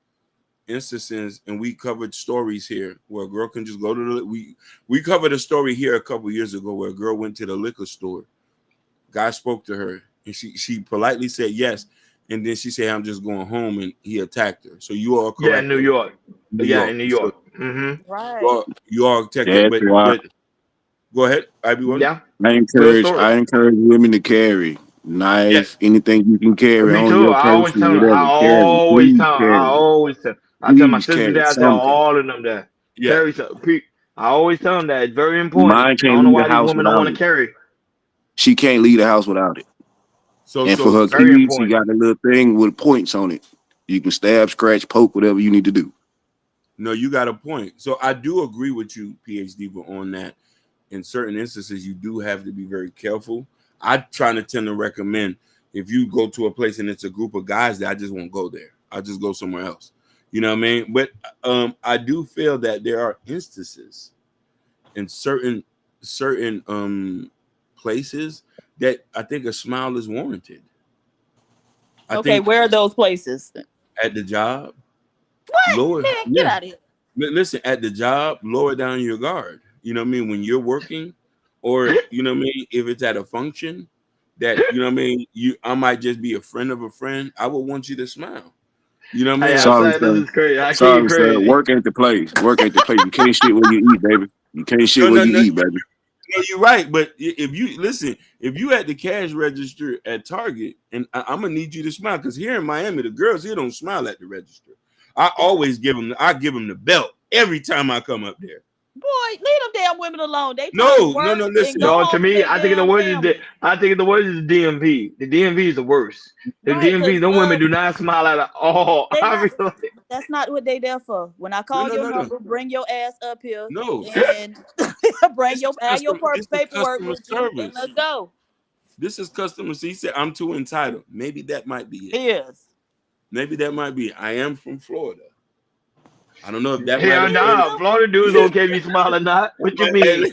instances, and we covered stories here where a girl can just go to we covered a story here a couple years ago where a girl went to the liquor store. Guy spoke to her, and she politely said yes, and then she said, "I'm just going home," and he attacked her. So you are correct. Yeah, in New York. New Yeah, York. in New York. Right. You are attacked, That's but why go ahead, IB1. Yeah. I encourage women to carry knife, anything you can carry Me on too. your I always person, tell them. whatever. Carry. Please carry. I tell my Please sister carry that. I tell something. all of them that. Yeah. Carry something. I always tell them that it's very important. Mine I can't don't know leave why the these house women don't without want to it. carry. She can't leave the house without it. And for her very keys, she important. got a little thing with points on it. You can stab, scratch, poke, whatever you need to do. No, you got a point. So I do agree with you, PhD, on that. In certain instances, you do have to be very careful. I try to tend to recommend if you go to a place and it's a group of guys, that I just won't go there. I'll just go somewhere else. You know what I mean? But I do feel that there are instances in certain places that I think a smile is warranted. Okay, where are those places? At the job. What? Lower, Man, get out of here. Listen, at the job, lower down your guard. You know what I mean? When you're working, or you know what I mean, if it's at a function that you know what I mean, I might just be a friend of a friend. I would want you to smile. You know what I mean? Sorry, this is crazy. I Sorry, can't sir. crazy. Work ain't the place. Work ain't the place. You can't shit where you eat, baby. You can't shit where you eat, baby. No, you're right. But if you listen, if you at the cash register at Target, and I'm gonna need you to smile, because here in Miami, the girls here don't smile at the register. I always give them the belt every time I come up there. Boy, leave them damn women alone. They No, No, listen. to me, I think the worst is the DMV. The DMV is the worst. The Right, DMV, the women do not smile at all. That's not what they there for. When I call your number, bring your ass up here. No. And bring your paperwork with you and let's go. This is customer. So he said, I'm too entitled. Maybe that might be it. Yes. Maybe that might be it. I am from Florida. I don't know if that Hell nah, Florida dudes don't care if you smile or not. What you mean?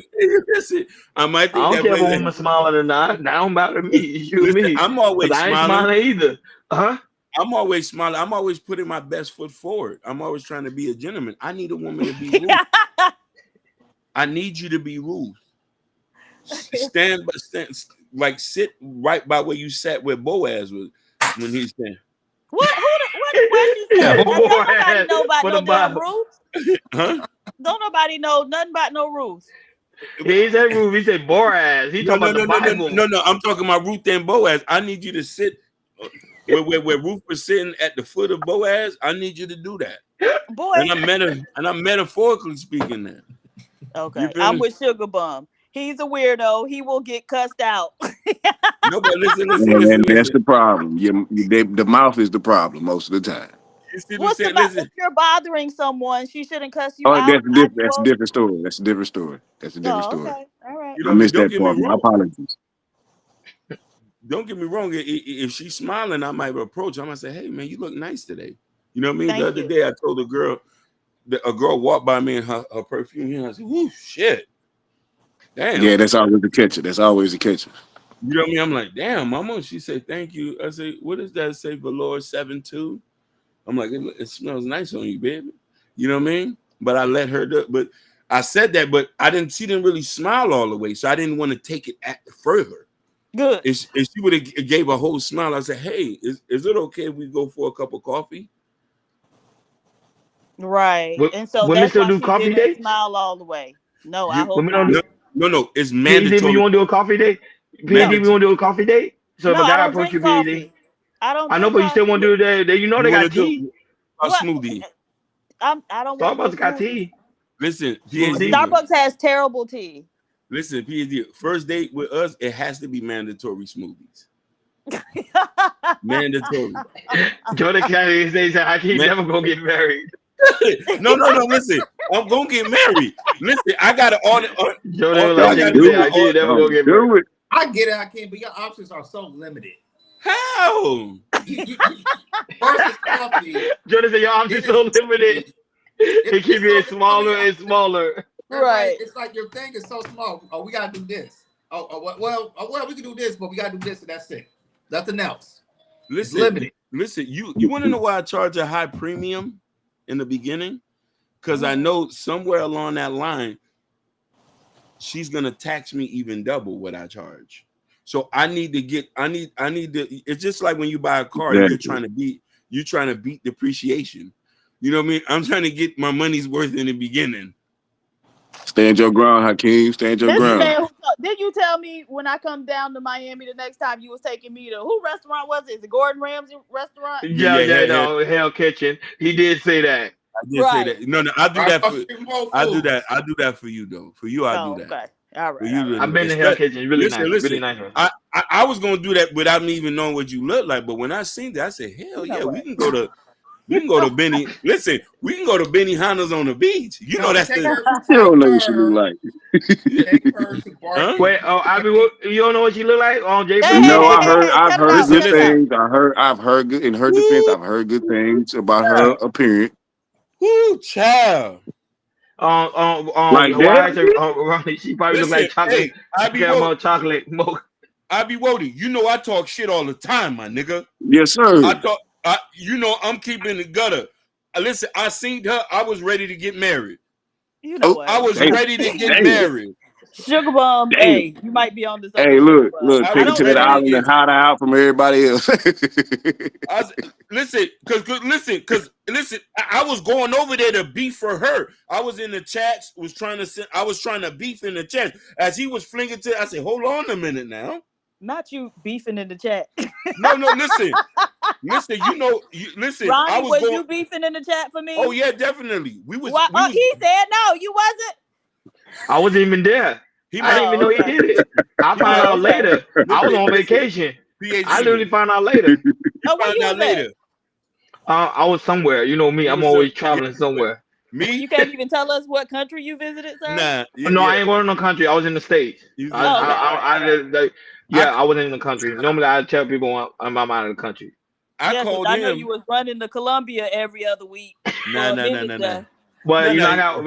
Listen, I might think I don't that care if a plays- woman smiling or not. Now I'm about to meet you and Listen, me. I'm always 'Cause I ain't smiling. smiling either. Huh? I'm always smiling. I'm always putting my best foot forward. I'm always trying to be a gentleman. I need a woman to be Ruth. I need you to be Ruth. Stand, like sit right by where you sat where Boaz was when he's there. What you said? Don't nobody know about no damn Ruth. Huh? Don't nobody know nothing about no Ruth. He said Ruth. He said Boaz. He talking about the Bible. No. I'm talking about Ruth and Boaz. I need you to sit where Ruth was sitting at the foot of Boaz. I need you to do that. Boy. And I'm metaphorically speaking now. Okay, I'm with Sugar Bum. He's a weirdo. He will get cussed out. No, but listen. And that's the problem. The mouth is the problem most of the time. What's the matter? If you're bothering someone, she shouldn't cuss you Oh, out. that's a different story. That's a different story. Okay. All right. I missed that part. My apologies. Don't get me wrong. If she's smiling, I might approach her. I might say, "Hey, man, you look nice today." You know what I mean? The other day, I told a girl walked by me in her perfume. And I said, "Whoo, shit, damn." Yeah, that's always the catcher. That's always the catcher. You know what I mean? I'm like, "Damn, mama." She said, "Thank you." I say, "What does that say? Velour 7.2?" I'm like, "It smells nice on you, baby." You know what I mean? But I let her do. But I said that, but she didn't really smile all the way, so I didn't want to take it further. Good. If she would have gave a whole smile, I said, "Hey, is it okay if we go for a cup of coffee?" Right. And so women that's still why do she coffee didn't dates? smile all the way. No, I hope Women not. No, it's PhD, mandatory. you want to do a coffee date? PhD, you want to do a coffee date? So if No, a I guy don't approach you, drink PhD, coffee. I don't. I know, but you still want to do that. You know they got tea. A smoothie. I don't want Starbucks got tea. Listen, PhD. Starbucks has terrible tea. Listen, PhD. First date with us, it has to be mandatory smoothies. Mandatory. Jordan Kennedy says, "I can't never gonna get married." No. Listen, I'm gonna get married. Listen, I got to order. Jordan, I can't never gonna get married. I get it, I can, but your options are so limited. How? First is coffee. Jordan said, "Your options so limited. It keep getting smaller and smaller." Right. It's like your thing is so small. Oh, we gotta do this. Well, we can do this, but we gotta do this, and that's it. Nothing else. Listen, limited. Listen. You want to know why I charge a high premium in the beginning? Because I know somewhere along that line, she's gonna tax me even double what I charge. So I need to. It's just like when you buy a car, you're trying to beat depreciation. You know what I mean? I'm trying to get my money's worth in the beginning. Stand your ground, Hakeem. Stand your ground. Did you tell me when I come down to Miami the next time you was taking me to who restaurant was it? Is it Gordon Ramsay restaurant? Yeah, no, Hell Kitchen. He did say that. I did say that. No, I do that for. I do that for you though. For you, I do that. Okay. All right. I've been to Hell Kitchen. Really nice. Really nice. I was gonna do that without me even knowing what you look like, but when I seen that, I said, "Hell yeah, we can go to." We can go to Benny. Listen, we can go to Benny Hanna's on the beach. You know that's the. You don't know what she look like. Huh? Wait, you don't know what she look like? On Jay. No, I've heard good things. I've heard good in her defense. I've heard good things about her appearance. Woo, child. Like that? She probably look like chocolate. Caramel chocolate mocha. I be Wody. You know I talk shit all the time, my nigga. Yes, sir. You know I'm keeping the gutter. Listen, I seen her. I was ready to get married. You know what? I was ready to get married. Sugar Bomb, hey, you might be on this. Hey, look, take it to that island and hide out from everybody else. Listen, I was going over there to beef for her. I was in the chats, I was trying to beef in the chat. As he was flinging to, I said, hold on a minute now. Not you beefing in the chat. No, listen. Listen, listen. Ronnie, was you beefing in the chat for me? Oh, yeah, definitely. He said no, you wasn't. I wasn't even there. I didn't even know he did it. I found out later. I was on vacation. I literally found out later. I was somewhere. You know me. I'm always traveling somewhere. Me? You can't even tell us what country you visited, sir? Nah. No, I ain't going to no country. I was in the States. I wasn't in the country. Normally, I tell people I'm out of the country. I know you was running to Colombia every other week. No. But I gotta have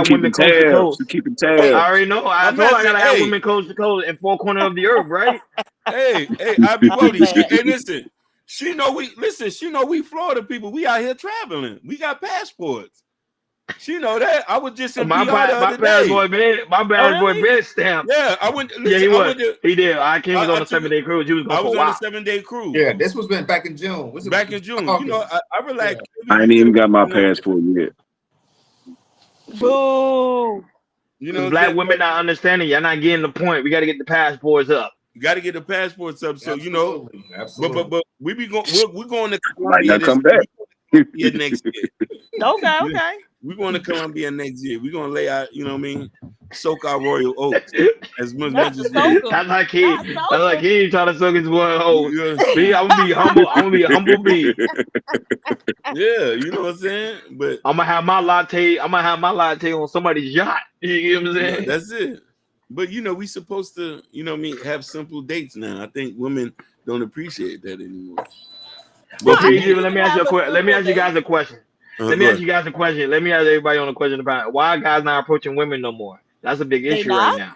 women coast to coast. Keeping tabs. I already know. I gotta have women coast to coast in four corners of the earth, right? Hey, I be Wody. Hey, listen. She know we Florida people. We out here traveling. We got passports. She know that. I was just in my passport been stamped. Yeah, I went. Listen, yeah, he was. He did. I came on a 7-day cruise. He was going I was for a on while. a 7-day cruise. Yeah, this was back in June. Back in June. You know, I relaxed. I ain't even got my passport yet. Boo. You know, black women not understanding. You're not getting the point. We got to get the passports up. You got to get the passports up. So Absolutely. but we be going. We're going to Colombia. Come back. Next year. Okay. We're going to Colombia next year. We're going to lay out. You know what I mean? soak our royal oats as much as we. That's like he. That's like he ain't trying to soak his royal oats. Me, I'm gonna be humble. I'm gonna be a humble bee. Yeah, you know what I'm saying. But I'm gonna have my latte. I'm gonna have my latte on somebody's yacht. You know what I'm saying? yeah, that's it. But you know, we supposed to, you know what I mean, have simple dates now. I think women don't appreciate that anymore. But let me ask you a question. Let me ask you guys a question. Let me go ask you guys a question. Let me ask everybody on a question about why guys not approaching women no more. That's a big issue right now.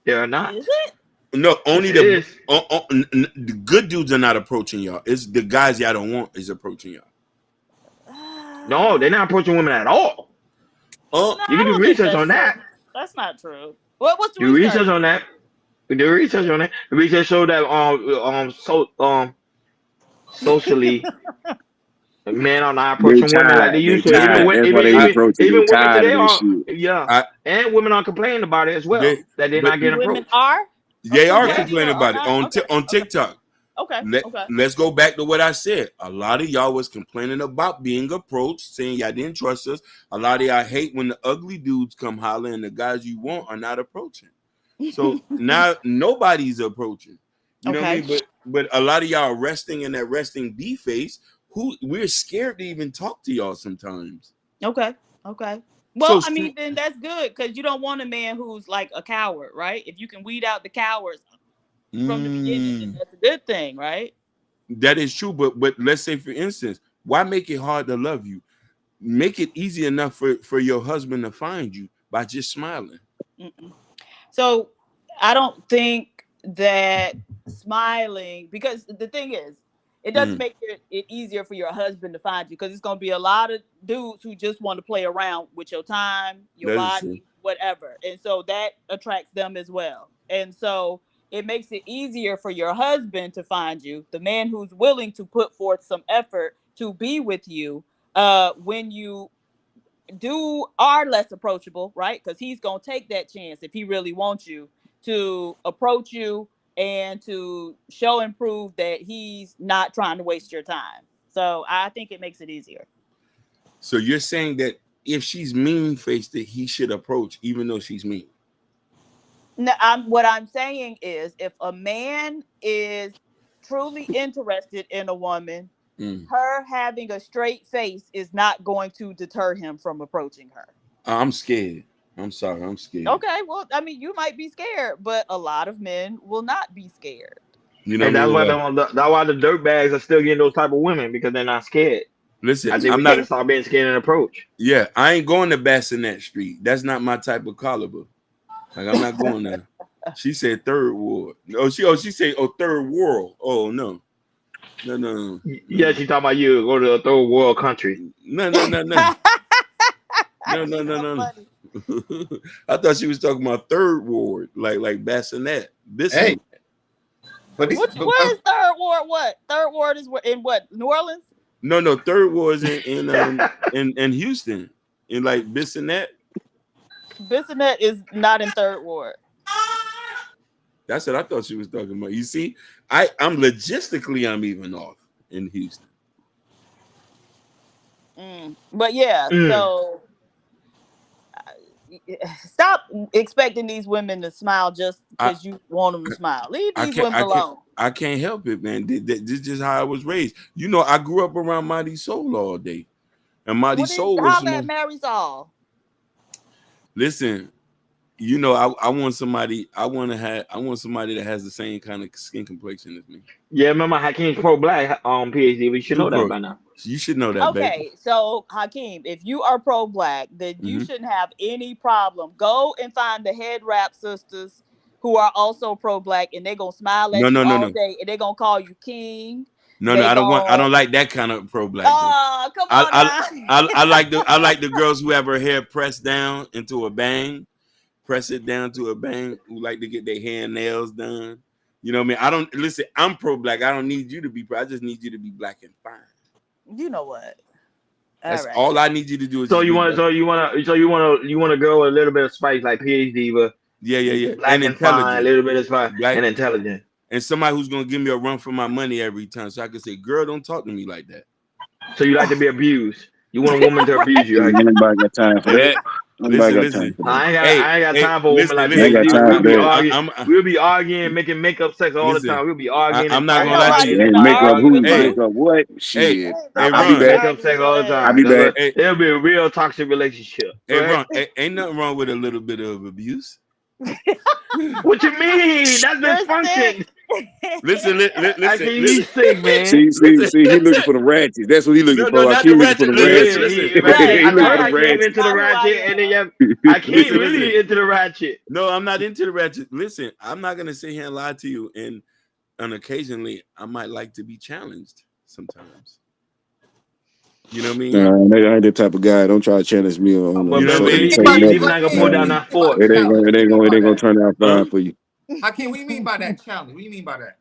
They are not. Is it? No, only the good dudes are not approaching y'all. It's the guys y'all don't want is approaching y'all. No, they're not approaching women at all. Oh, you can do research on that. That's not true. What's the Do research? research on that. Do research on that. The research showed that socially, men are not approaching women like they used to. Even women today are. Yeah, and women are complaining about it as well. That they're not getting approached. Women are. They are complaining about it on TikTok. Okay. Let's go back to what I said. A lot of y'all was complaining about being approached, saying y'all didn't trust us. A lot of y'all hate when the ugly dudes come hollering and the guys you want are not approaching. So now nobody's approaching. You know what I mean? But a lot of y'all are resting in that resting B face. We're scared to even talk to y'all sometimes. Okay. Well, I mean, then that's good because you don't want a man who's like a coward, right? If you can weed out the cowards from the beginning, that's a good thing, right? That is true, but let's say, for instance, why make it hard to love you? Make it easy enough for your husband to find you by just smiling. So I don't think that smiling, because the thing is, it doesn't make it easier for your husband to find you, because it's going to be a lot of dudes who just want to play around with your time, your body, whatever. And so that attracts them as well. And so it makes it easier for your husband to find you, the man who's willing to put forth some effort to be with you when you are less approachable, right? Because he's going to take that chance if he really wants you to approach you and to show and prove that he's not trying to waste your time. So I think it makes it easier. So you're saying that if she's mean-faced, that he should approach even though she's mean? No, what I'm saying is, if a man is truly interested in a woman, her having a straight face is not going to deter him from approaching her. I'm scared. I'm sorry, I'm scared. Okay, well, I mean, you might be scared, but a lot of men will not be scared. You know, and that's why the dirtbags are still getting those type of women, because they're not scared. Listen, I think I'm not start being scared and approach. Yeah, I ain't going to Bassinet Street. That's not my type of caliber. Like, I'm not going there. She said third ward. She said third world. Oh no. Yeah, she talking about you go to a third world country. No. No. I thought she was talking about third ward, like Bassinet. Hey. What is third ward? What? Third ward is in what? New Orleans? No, third ward is in Houston, in like Bissonnette. Bissonnette is not in third ward. That's what I thought she was talking about. You see, I'm logistically even off in Houston. But yeah, so stop expecting these women to smile just because you want them to smile. Leave these women alone. I can't help it, man. This is just how I was raised. You know, I grew up around Mighty Soul all day, and Mighty Soul was. How about Marisol? Listen, you know, I want somebody. I want somebody that has the same kind of skin complexion as me. Yeah, remember Hakeem's pro-black PhD. We should know that by now. You should know that. Okay, baby. So Hakeem, if you are pro-black, then you shouldn't have any problem. Go and find the head wrap sisters who are also pro-black, and they're gonna smile at you all day, and they're gonna call you king. No, I don't like that kind of pro-black. Oh, come on! I like the girls who have her hair pressed down into a bang, press it down to a bang. Who like to get their hair and nails done. You know what I mean? I'm pro-black. I don't need you to be pro. I just need you to be black and fine. You know what? That's all I need you to do. Is you want a girl with a little bit of spice, like PhD, but yeah, black and fine, a little bit of spice, and intelligent, and somebody who's gonna give me a run for my money every time, so I can say, "Girl, don't talk to me like that." So you like to be abused? You want a woman to abuse you? Anybody got time for that? Listen, got listen. time for I that. ain't got time for a woman like I ain't that. got time for that. We'll be arguing, making makeup sex all Listen, the time. We'll be arguing. I'm not and gonna lie to you. Hey, makeup who? Makeup what? Shit. Hey, I'll be Ron. back. Makeup sex all the I'll time. be back. It'll be a real toxic relationship. Hey, Right? Ron, ain't nothing wrong with a little bit of abuse. What you mean? That's dysfunction. Listen, listen. You sick, man. See, he looking for the ratchet. That's what he looking for. not I keep the looking for the ratchet. ratchet. Listen. I thought I came into the ratchet, and then I came really into the ratchet. No, I'm not into the ratchet. Listen, I'm not gonna sit here and lie to you. And occasionally, I might like to be challenged sometimes. You know what I mean? I ain't that type of guy. Don't try to challenge me on. You know what I mean? He's not gonna put down that fork. It ain't gonna turn out fine for you. Hakeem, what do you mean by that challenge? What do you mean by that?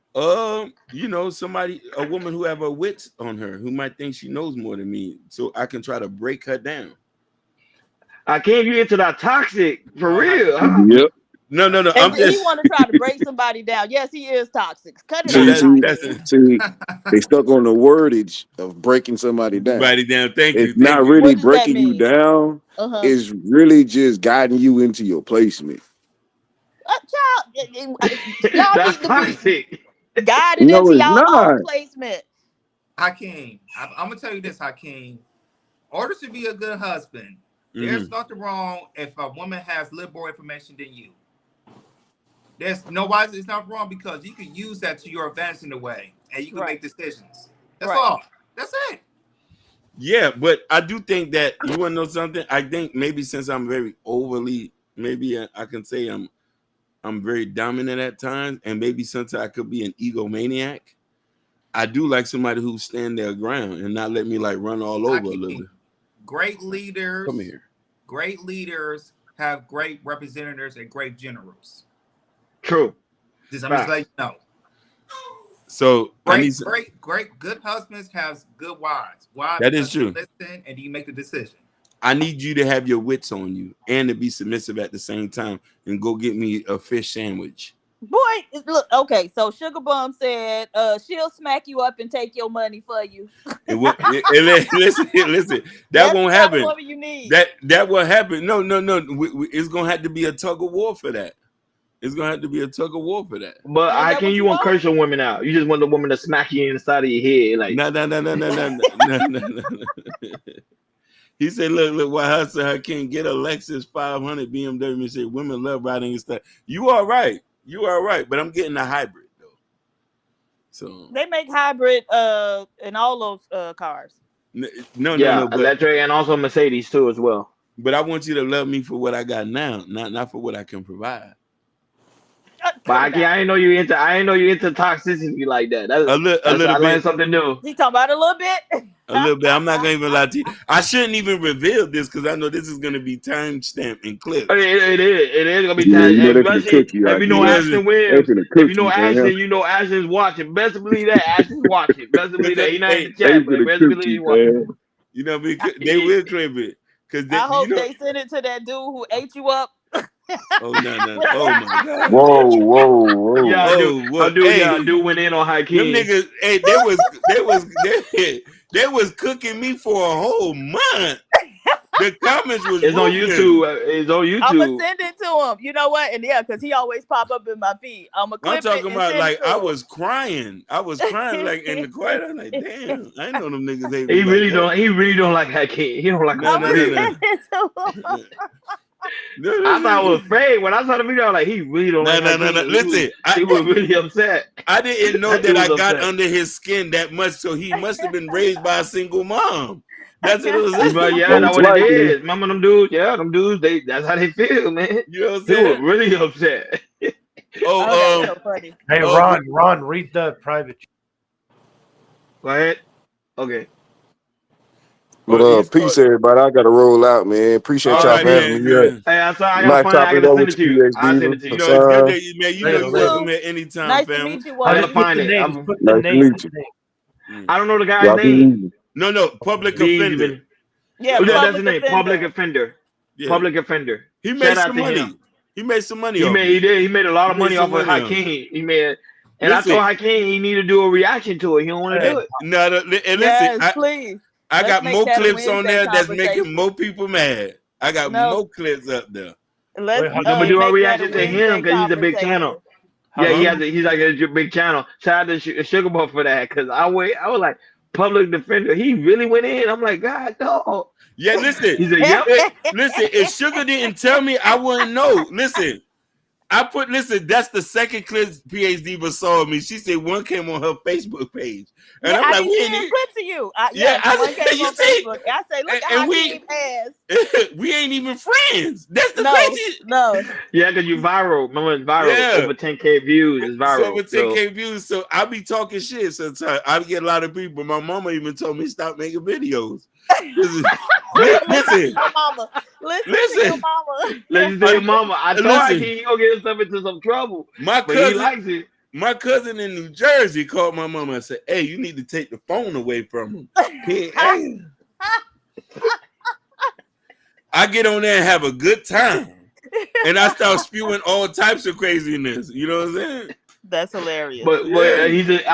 You know, a woman who have her wits on her, who might think she knows more than me, so I can try to break her down. I can't get into that toxic for real, huh? Yep. No. And I'm he just want to try to break somebody down. Yes, he is toxic. Cut it out. See, they stuck on the wordage of breaking somebody down. Thank you. It's not really What does that breaking you mean? down. It's really just guiding you into your placement. Y'all That's need to toxic. be guided No, into it's y'all not. own placement. Hakeem, I'm gonna tell you this, Hakeem. In order to be a good husband, there's nothing wrong if a woman has a little more information than you. It's not wrong because you can use that to your advantage in a way, and you can make decisions. That's all. That's it. Yeah, but I do think that you want to know something. I think maybe since I'm very overly, maybe I can say I'm very dominant at times, and maybe sometimes I could be an egomaniac. I do like somebody who stand their ground and not let me like run all over a little bit. Great leaders. Come here. Great leaders have great representatives and great generals. True. Just I'm just letting you know. So Great, good husbands have good wives. Wives that is true. Listen, and you make the decision. I need you to have your wits on you and to be submissive at the same time and go get me a fish sandwich. Boy, look, okay, so Sugar Bum said she'll smack you up and take your money for you. Listen, that won't happen. What you need. That will happen. No. It's gonna have to be a tug of war for that. It's gonna have to be a tug of war for that. But how can you want to curse a woman out? You just want the woman to smack you inside of your head, like no. He said, "Look, why hustle her can't get a Lexus 500 BMW and say women love riding and stuff." You are right, but I'm getting a hybrid though. So they make hybrid in all those cars. No, but electric and also Mercedes too as well. But I want you to love me for what I got now, not for what I can provide. But I didn't know you into toxicity like that. A little bit. I learned something new. He talking about a little bit. A little bit. I'm not gonna even lie to you. I shouldn't even reveal this because I know this is gonna be time stamped and clipped. It is gonna be time. If you know Ashton Williams, if you know Ashton, you know Ashton's watching. Best believe that Ashton's watching. Best believe that he's not in the chat, but best believe he's watching. You know, they will clip it. I hope they send it to that dude who ate you up. Oh no! Oh my God! Whoa! Yeah, dude went in on Hakeem. Them niggas, hey, they was cooking me for a whole month. The comments was. It's on YouTube. It's on YouTube. I'm gonna send it to him. You know what? And because he always pop up in my feed. I'm talking about like I was crying. I was crying like in the quiet. I'm like, damn, I ain't know them niggas. He really don't like Hakeem. He don't like. No. I thought I was afraid when I saw the video. I was like, he really don't like. No. Listen, he was really upset. I didn't know that I got under his skin that much, so he must have been raised by a single mom. That's what it was. But yeah, that's what it is. Remember them dudes? Yeah, them dudes. That's how they feel, man. You know what I'm saying? saying? They were really upset. Hey, Ron, read the private. Go ahead. Okay. But peace, everybody. I gotta roll out, man. Appreciate y'all for having me. Hey, I gotta send it to you. I'll send it to you. No, it's good that you, man. You know you're welcome at any time, nice family. to meet you. I'm gonna find it. Nice to meet you. I don't know the guy's name. No, public offender. Yeah, that's his name. Public offender. Yeah. Public offender. He made some money. He made some money. He made a lot of money off of Hakeem. He made. And I told Hakeem he need to do a reaction to it. He don't want to do it. No, and listen, please. I got more clips on there that's making more people mad. I got No. more clips up there. Let's Wait, No, but do a make that reaction to Wednesday him because he's a big channel. conversation. Yeah, he's like a big channel. Shout out to Sugar Boy for that because I was like public defender. He really went in. I'm like, God, no. Yeah, listen. He said, yep. Listen, if Sugar didn't tell me, I wouldn't know. Listen, that's the second clip PhD Diva saw of me. She said one came on her Facebook page. And Yeah, I'm I like, didn't we see ain't a even, clip to you. One came you on see? Facebook. I say, look at And how we- he has. we ain't even friends. That's the No, crazy. no. Yeah, because you viral. Remember, it's viral. Yeah. Over 10K views. It's viral. So over 10K views. So I be talking shit sometimes. I get a lot of people. My mama even told me stop making videos. Listen. Listen to your mama. Listen to your mama. Listen to your mama. I told Listen. her he gonna get himself into some trouble. My But he cousin, likes it. my cousin in New Jersey called my mama and said, "Hey, you need to take the phone away from him." I get on there and have a good time, and I start spewing all types of craziness. You know what I'm saying? That's hilarious. But I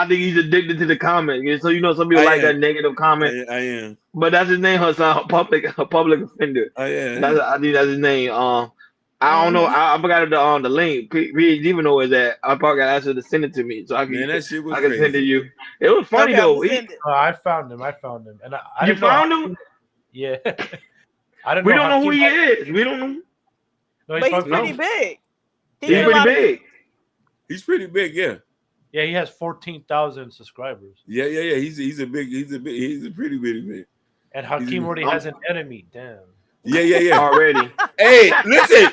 think he's addicted to the comment. Yeah, so some people like that negative comment. I am. But that's his name, Hassan. Public offender. I am. I think that's his name. I don't know. I forgot the link. Even know where it's at. I probably got asked her to send it to me, so I can. Man, that shit was I can crazy. send it to you. It was funny though. I found him, and I You didn't know found how- him? Yeah. I didn't We know don't know who he Hakeem- is. We don't know. No, But he's from- pretty big. He's pretty big. He's pretty big, yeah. Yeah, he has 14,000 subscribers, Yeah. He's a pretty big. and Hakeem already has an enemy. Damn. Yeah. Already. Hey, listen,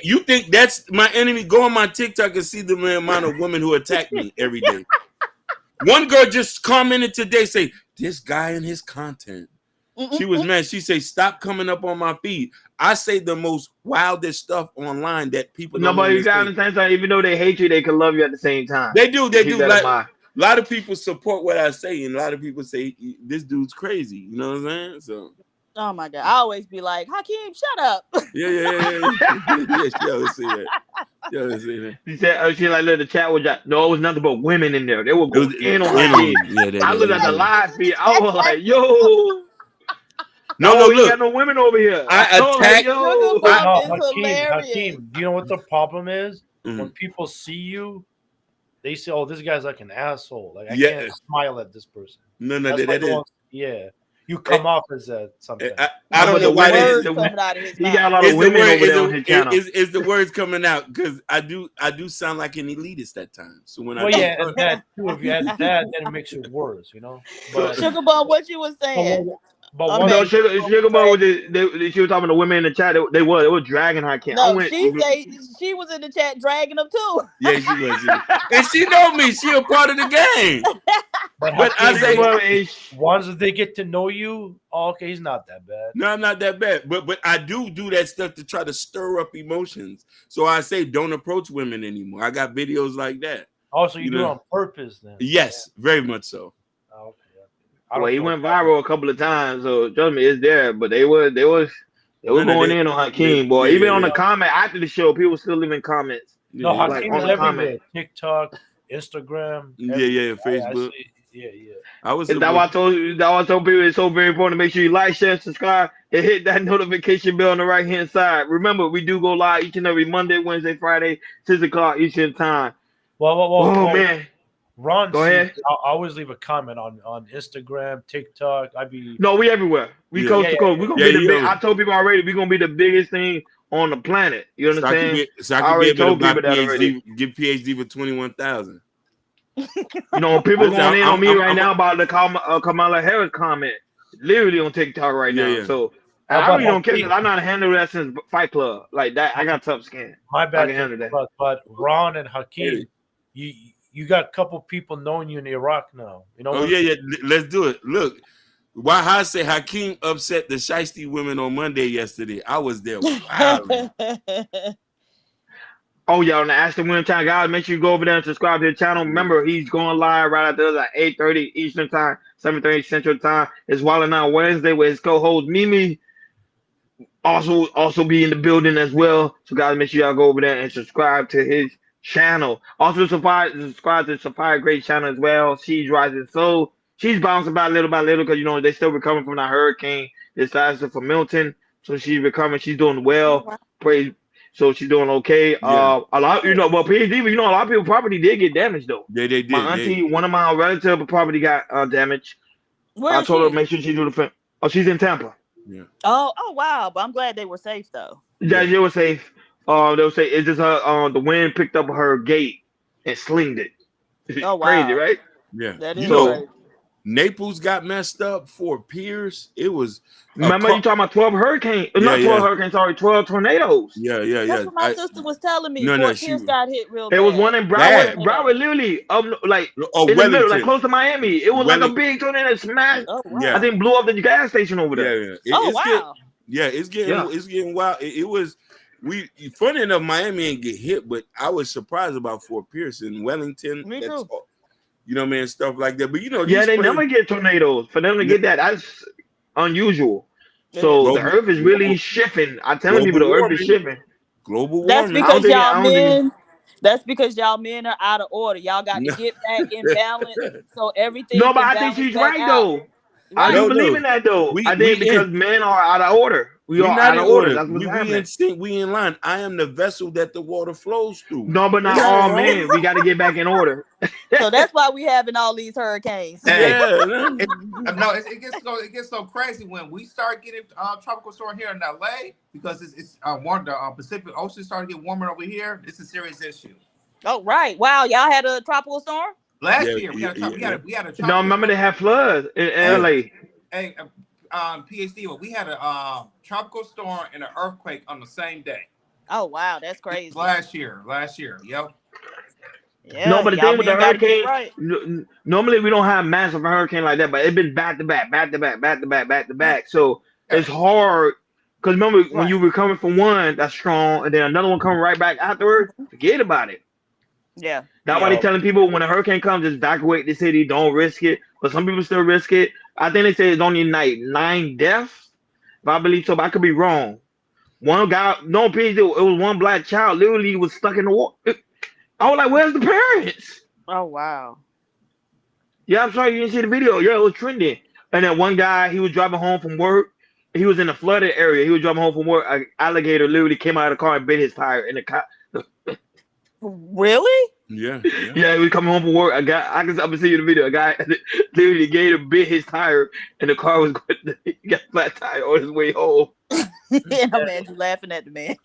you think that's my enemy? Go on my TikTok and see the amount of women who attack me every day. One girl just commented today, say, this guy and his content. She was mad. She said, stop coming up on my feed. I say the most wildest stuff online that people don't Nobody got understand. at the same time. Even though they hate you, they can love you at the same time. They do. Keep that in Like, mind. a lot of people support what I say, and a lot of people say this dude's crazy. You know what I'm saying? So Oh my God. I always be like, Hakeem, shut up. yeah. Yeah, she always say that. She always say that. She said, she like, look, the chat was just, no, it was nothing but women in there. They were going in on women. Hakeem. Yeah, I looked at the live feed. I was like, yo. No, we look. got no women over here. I told her, attacked- yo. Hakeem, do you know what the problem is? Mm. When people see you, they say, "Oh, this guy's like an asshole. Like I Yeah. can't smile at this person." No, That's why that no is. one- yeah. You come off as something. I don't know why that is. He got a lot of women over there on his channel. Is the words coming out? Because I do sound like an elitist at times. So when Well, I yeah, and that too. If you add that, then it makes it worse, you know. But Sugar Bum, what you was saying? but I'm one- No, back. Sugar Boy was she was talking to women in the chat. They were dragging Hakeem. I No, went, she say she was in the chat dragging them too. yeah, she was, and she know me. She a part of the game. But I Hakeem, say, once they get to know you, oh, okay, he's not that bad. no, I'm not that bad. But I do that stuff to try to stir up emotions. So I say, don't approach women anymore. I got videos like that. Also, you do it know? on purpose then. Yes, very much so. Oh, okay. well, he went viral a couple of times, so trust me, it's there. But they were No, going they- in on Hakeem, boy. yeah, Even yeah, on the yeah. comment after the show, people still leaving comments. No, Like, Hakeem on is the everywhere. comment. TikTok, Instagram. Yeah, Facebook. Yeah. I was. That's why I told people it's so very important to make sure you like, share, subscribe, and hit that notification bell on the right hand side. Remember, we do go live each and every Monday, Wednesday, Friday, 6 o'clock Eastern time. Well, man. Ron, Go ahead. I always leave a comment on Instagram, TikTok. No, we everywhere. We Yeah. coast to coast. We're gonna Yeah, be the you big. know. I told people already. We're gonna be the biggest thing on the planet. You So I understand? could be I able already to told buy people that already. PhD, give PhD for 21,000. You know, people going in on me right I'm- now about the Kamala Harris comment, literally on TikTok right now. Yeah. So How I about really don't care. Hakeem? 'Cause I'm not handling that since Fight Club like that. I got tough skin. My I bad. can handle that. But Ron and Hakeem, you got a couple people knowing you in Iraq now. You know. Oh what? yeah. Let's do it. Look, why I say Hakeem upset the Shiesty women on Monday yesterday. I was there. Wow. Oh yeah, on the Ask the Winner channel, guys, make sure you go over there and subscribe to the channel. Remember, he's going live right after us at 8:30 Eastern time, 7:30 Central time. It's Wild Out Wednesday with his co-host Mimi. Also be in the building as well. So guys, make sure y'all go over there and subscribe to his channel. Also subscribe to Sophia Grace channel as well. She's rising. So she's bouncing by little because you know they still recovering from that hurricane disaster for Milton. so she's recovering. She's doing well. wow. Praise. So she's doing okay. Yeah. A lot, well, PhD, a lot of people property did get damaged though. They did. My auntie, one of my relatives property got damaged. Where I is told her she? to make sure she do the film. Oh, she's in Tampa. Yeah. Oh, wow. But I'm glad they were safe though. Yeah, they were safe. They would say it's just her. The wind picked up her gate and slinged it. Oh, wow. Crazy, right? Yeah. That is You know, crazy. Naples got messed up. Fort Pierce. It was. Remember you talking about 12 hurricanes? Yeah, Not 12 yeah. hurricanes. Sorry, 12 tornadoes. Yeah. That's what my sister was telling me. No, Fort she Pierce was- got hit real It bad. was one in Bad. Broward, literally, like Oh, in the middle, like Wellington. close to Miami. It was like a Wellington. big tornado that smashed. Oh, wow. Yeah. I think blew up the gas station over there. Yeah. Oh, it's wow. It's getting Yeah. it's getting wild. It was funny enough, Miami ain't get hit, but I was surprised about Fort Pierce and Wellington. Me That's too. all- You know, man, stuff like that. But Yeah, these they places- never get tornadoes. For them to get that's unusual. It So is. the earth is really shifting. I'm telling people the Global earth is warming. shifting. global That's warming. because I y'all don't think- men. That's because y'all men are out of order. Y'all got No. to get back in balance so everything. No, but can I think balance she's back right out. though. I Right. do No, believe no. in that though. We- I think we because in- men are out of order. We We're are not out in of order. order. That's what's We happening. in sync. We in line. I am the vessel that the water flows through. No, but not all men. We got to get back in order. So that's why we having all these hurricanes. Yeah. man. It gets so crazy when we start getting tropical storm here in LA because it's warm. The Pacific Ocean started getting warmer over here. It's a serious issue. Oh, right. Wow. Y'all had a tropical storm? Last Yeah, year we had a tropical No, remember they had floods in LA. Hey, PhD, we had a tropical storm and an earthquake on the same day. Oh, wow. That's crazy. Last year. Yep. Yeah, No, but the y'all thing with the men gotta get hurricane, right. normally we don't have massive hurricane like that, but it's been back to back, back to back, back to back, back to back. So it's hard because remember when you were coming from one that's strong, and then another one coming right back afterwards, forget about it. Yeah. That's why they telling people when a hurricane comes, just evacuate the city, don't risk it. But some people still risk it. I think they say it's only 9 deaths, if I believe so, but I could be wrong. One guy, no, please, it was one black child literally was stuck in the water. I was like, where's the parents? Oh, wow. Yeah, I'm sorry you didn't see the video. Yeah, it was trending. And then one guy, he was driving home from work. He was in a flooded area. He was driving home from work. An alligator literally came out of the car and bit his tire in the car. Really? Yeah. Yeah, he was coming home from work. I can see you the video. A guy literally the gator bit his tire, and the car was going. He got a flat tire on his way home. Yeah, man, you laughing at the man.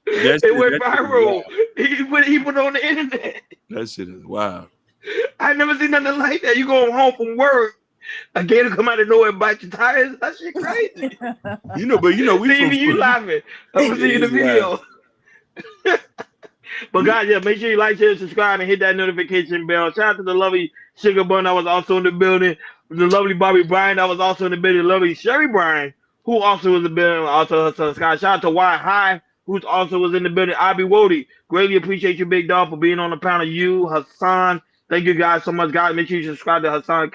It went viral. He put it on the internet. That shit is wild. I never seen nothing like that. You going home from work, a gator come out of nowhere and bite your tires. That shit crazy. But we see from you laughing. I'm gonna see you the It's video. But guys, yeah, make sure you like, share, subscribe, and hit that notification bell. Shout out to the lovely Sugar Bun that was also in the building. The lovely Bobby Bryan that was also in the building. The lovely Sherry Bryan, who also was in the building. Also her son Scott. Shout out to Wyatt High, who also was in the building. Abi Wody, greatly appreciate you, big dog, for being on the panel. You, Hassan, thank you guys so much, guys. Make sure you subscribe to Hassan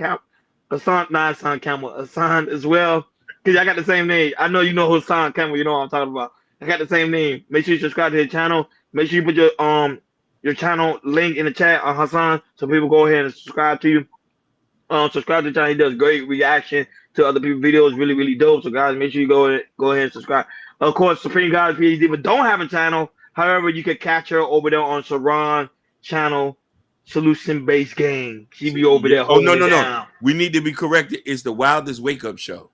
as well. Because I got the same name. I know you know Hassan Campbell, you know what I'm talking about. I got the same name. Make sure you subscribe to his channel. Make sure you put your channel link in the chat on Hassan so people go ahead and subscribe to you. Subscribe to the channel. He does great reaction to other people's videos. Really, really dope. So guys, make sure you go ahead and subscribe. Of course, Supreme Guys PhD, but don't have a channel. However, you can catch her over there on Saran channel, Solution Based Game. She be over there. Oh no. Down. We need to be corrected. It's the Wildest Wake Up Show.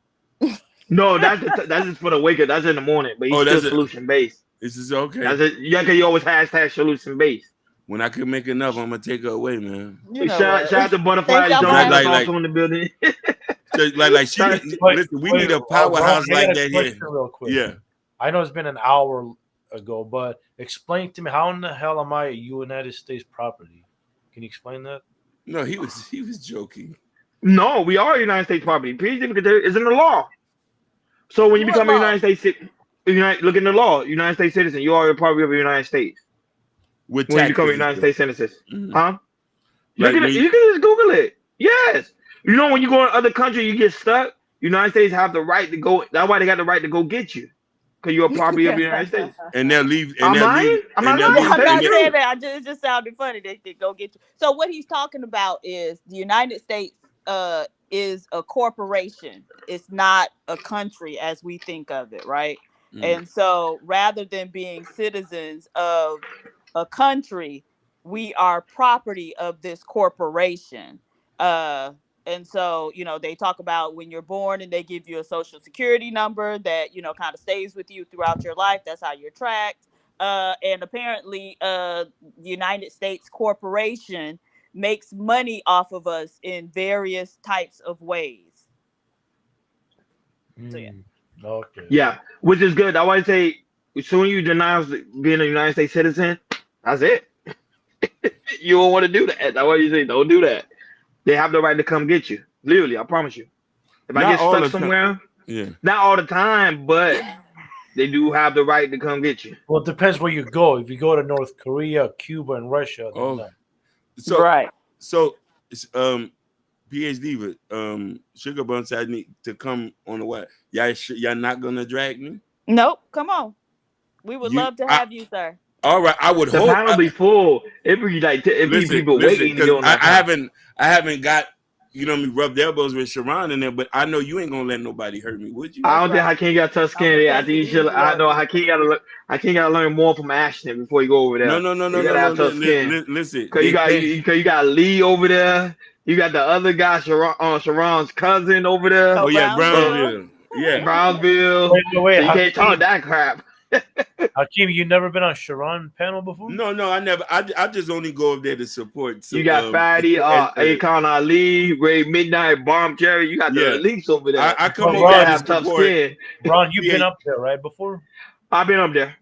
No, that's just for the wake up. That's in the morning, but he's still solution based. This is okay. That's it. Yeah, cause you always hashtag solution based. When I can make enough, I'm gonna take her away, man. You know shout out to Butterfly Jones, also in the building. We need a powerhouse like that here. Real quick. Yeah. I know it's been an hour ago, but explain to me, how in the hell am I a United States property? Can you explain that? No, he was joking. No, we are United States property. It's in the law. So when you become a United States, look in the law, United States citizen, you are a property of the United States. When you become a United States citizen, huh? Like you can just Google it. Yes. You know when you go in other country, you get stuck. United States have the right to go. That's why they got the right to go get you, because you're a property of the United States. And they'll leave. I'm lying. I'm not saying that. It just sounded funny. They go get you. So what he's talking about is the United States is a corporation. It's not a country as we think of it, right? And so rather than being citizens of a country, we are property of this corporation. And so, you know, they talk about when you're born and they give you a social security number that, you know, kind of stays with you throughout your life. That's how you're tracked. And apparently, the United States corporation makes money off of us in various types of ways. So, yeah. Okay. Yeah, which is good. I always say, as soon as you denounce being a United States citizen, that's it. You don't want to do that. That's why you say, don't do that. They have the right to come get you. Literally, I promise you. If I Not get all stuck the time. somewhere, Yeah. not all the time, but they do have the right to come get you. Well, it depends where you go. If you go to North Korea, Cuba, and Russia, then no. So Right. So PhD, but Sugar Bun said I need to come on the what? Y'all not gonna drag me? Nope. Come on. We would love to have you, sir. All right, I would The hope. panel be full. It be like it be people waiting to 'cause go on that I panel. haven't got, you know, me rubbed elbows with Sharon in there, but I know you ain't gonna let nobody hurt me, would you? I don't think Hakeem got tough skin. I think you should. I know Hakeem gotta learn more from Ashton before you go over there. No. You gotta have tough skin. Listen, Cause you got Lee over there. You got the other guy, Sharon's cousin over there. Oh yeah, Brownsville. Yeah, Brownsville. Wait, So you can't Hakeem, talk that crap. Hakeem, you never been on Sharon panel before? No, I never. I just only go up there to support. You got Fatty, Akon Ali, Ray Midnight, Bomb Jerry. You got the elites over there. I come you over gotta there to have tough support. skin. Ron, you've been up there, right, before? I've been up there.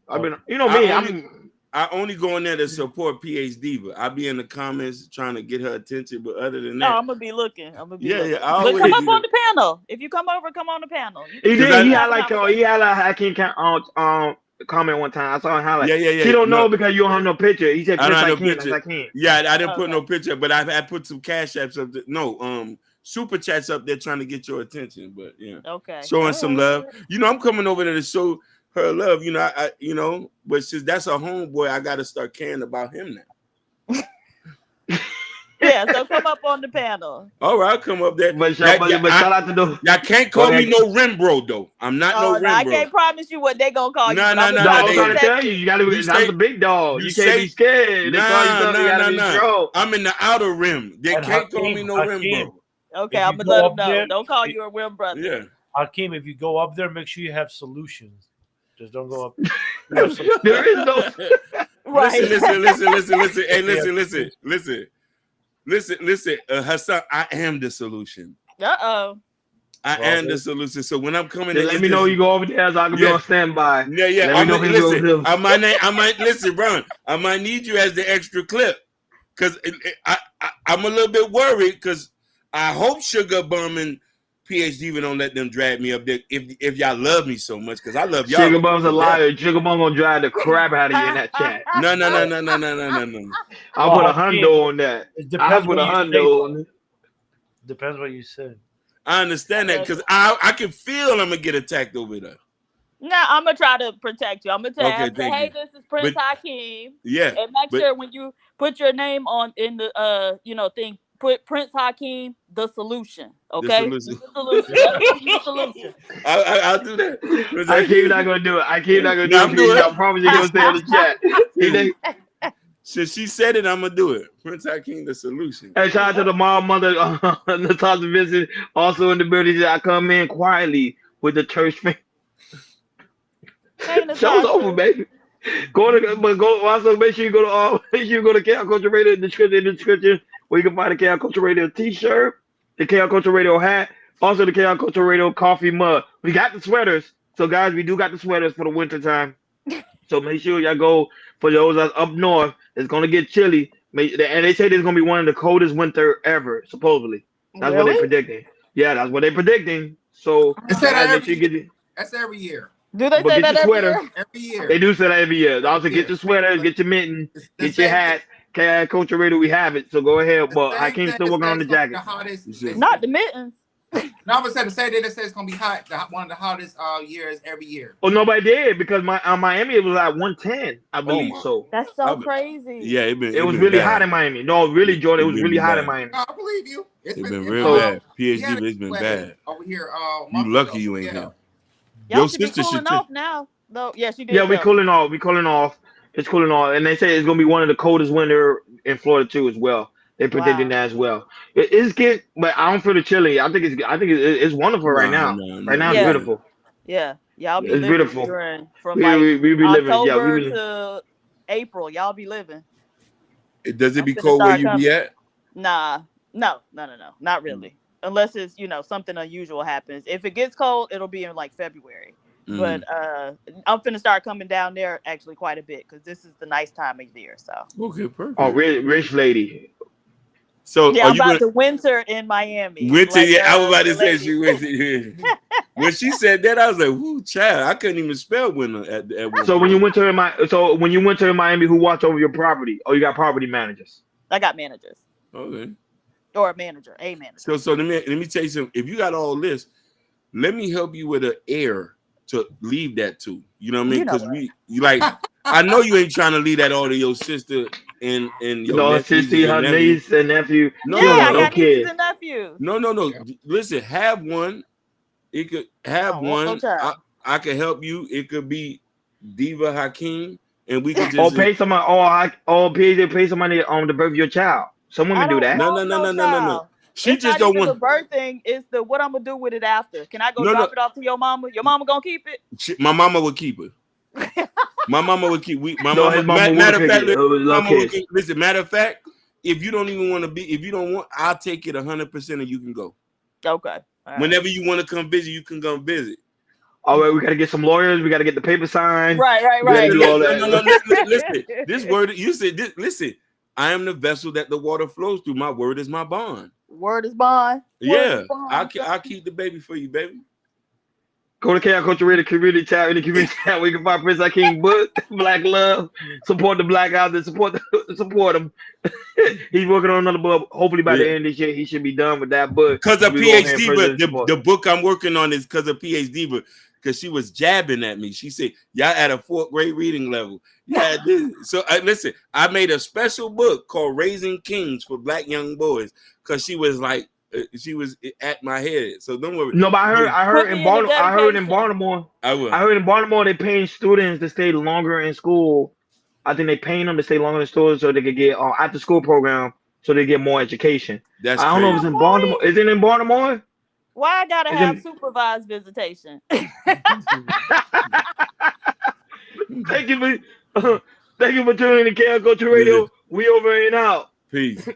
You know me. I only go in there to support PhD, but I be in the comments trying to get her attention. But other than that, No, I'm gonna be looking. I I but always come up do on the panel. If you come over, come on the panel. He did. He had like Hakeem comment one time. I saw him highlight. Yeah. She don't know No. because you don't have no picture. He said I Prince don't have no Hakeem. picture. I can't. Yeah, I didn't put no picture, but I put some cash apps up there. No, super chats up there trying to get your attention. But yeah, Okay. showing some love. You know, I'm coming over there to show her love. You know, I you know, but since that's a homeboy, I got to start caring about him now. Yeah, so come up on the panel. All right, I'll come up there. But shout out to the. Y'all can't call me no rim bro though. I'm not no rim I bro. can't promise you what they gonna call you. No. I'm trying to tell you, you gotta be. That's the big dog. You can't be scared. They call you something. You gotta be strong. I'm in the outer rim. They And can't call me no rim Hakeem, bro. Okay, If I'm you gonna go let them up know. there- Don't call you a real brother. Yeah. Hakeem, if you go up there, make sure you have solutions. Just don't go up. There is no. Right. Listen. Hey, listen. Hassan, I am the solution. Uh-oh. I am the solution. So when I'm coming, Just let me know you go over there so I can be on standby. Yeah. Let me know when you go over there. I might listen, bro. I might need you as the extra clip because I'm a little bit worried because I hope Sugar Bum and PhD even don't let them drag me up there if y'all love me so much because I love y'all. Sugar Bum's a liar. Sugar Bum gonna drive the crap out of you in that chat. No. I'll put a hundo on that. I'll put a hundo on it. Depends what you said. I understand that because I can feel I'm gonna get attacked over there. No, I'm gonna try to protect you. I'm gonna tell Okay, you, thank hey, you. this is Prince But- Hakeem. Yeah, And make but- sure when you put your name on in the thing, put Prince Hakeem, the solution. Okay? solution. The solution. The solution. I'll do that. I keep not gonna do it. I keep not gonna do I'm it. doing I promise you gonna stay in the chat. Since she said it, I'm gonna do it. Prince Hakeem, the solution. Hey, shout out to the mom, mother, Natasha Vincent, also in the building. I come in quietly with the church fan. Hey, Show's over, baby. Also make sure you go to Chaos Culture Radio in the description where you can find the Chaos Culture Radio T-shirt, the Chaos Culture Radio hat, also the Chaos Culture Radio coffee mug. We got the sweaters, so guys, we do got the sweaters for the winter time. So make sure y'all go for those that's up north. It's gonna get chilly, and they say there's gonna be one of the coldest winter ever. Supposedly, that's what they're predicting. Yeah, that's what they're predicting. So It's that guys, make every sure you get That's every year. Do they But say get that your every sweater. year? Every year. They do say that every year. Also, get your sweaters, get your mittens, get your hats. Chaos Culture Radio, we have it. So go ahead. But Hakeem's still working on the jacket. Not the mittens. No, I'm gonna say that it says it's gonna be hot. One of the hottest years every year. Oh, nobody did because Miami it was at 110, I believe. So that's so crazy. Yeah, it was been really bad. hot in Miami. No, really, Jordan, it was really hot in Miami. I believe you. It's been real bad. PhD, it's been bad. Over here, you lucky you ain't here. Y'all should be cooling off now. No, yeah, she did. Yeah, we cooling off. We cooling off. It's cooling off, and they say it's gonna be one of the coldest winter in Florida too, as well. They're predicting that as well. It's getting, but I don't feel the chilly. I think it's wonderful right now. Right now, it's beautiful. Yeah, y'all be it's living beautiful. From like we be living. October Yeah, to April. Y'all be living. Does it be cold where you be at? Nah, no, not really. Unless it's something unusual happens. If it gets cold, it'll be in like February. But I'm finna start coming down there actually quite a bit because this is the nice time of year. So okay, perfect. Oh, rich lady. So yeah, I'm about to winter in Miami. Winter, like, I was about to say she winter. When she said that, I was like, "Whoo, child!" I couldn't even spell winter at one So point. when you winter in Miami, who watch over your property? Oh, you got property managers. I got managers. Okay. Or a manager. So let me tell you something. If you got all this, let me help you with an heir to leave that to. You know what I mean? Because you like, I know you ain't trying to leave that all to your sister and your sister, her niece and nephew. No, I got nieces and nephews. No. Listen, have one. It could have one. I can help you. It could be Diva Hakeem, and we could just pay somebody. Pay somebody on the birth of your child. Some women do that. No. She it's just not don't even want the birth thing. It's the what I'm gonna do with it after. Can I go drop it off to your mama? Your mama gonna keep it? My mama would keep it. My mama would keep. Matter of fact, if you don't even want to be, if you don't want, I'll take it 100%, and you can go. Okay. Right. Whenever you want to come visit, you can come visit. All right, we got to get some lawyers. We got to get the paper signed. Right. No, listen. This word you said. Listen, I am the vessel that the water flows through. My word is my bond. Word is bond. I'll keep the baby for you, baby. Go to Chaos Culture Radio community tab. In the community tab, we can find Prince Hakeem book, Black Love. Support the Black out there. Support him. He's working on another book. Hopefully by the end of this year, he should be done with that book. Because of PhD, but the book I'm working on is because of PhD, but because she was jabbing at me. She said, "Y'all at a 4th grade reading level." Yeah, so listen, I made a special book called "Raising Kings" for Black young boys because she was like, she was at my head. So don't worry. No, but I heard in Baltimore. I heard in Baltimore they're paying students to stay longer in school. I think they're paying them to stay longer in school so they could get after school program so they get more education. I don't know if it's in Baltimore. Is it in Baltimore? Why I gotta have supervised visitation? Thank you for tuning in to Chaos Culture Radio. We over and out. Peace.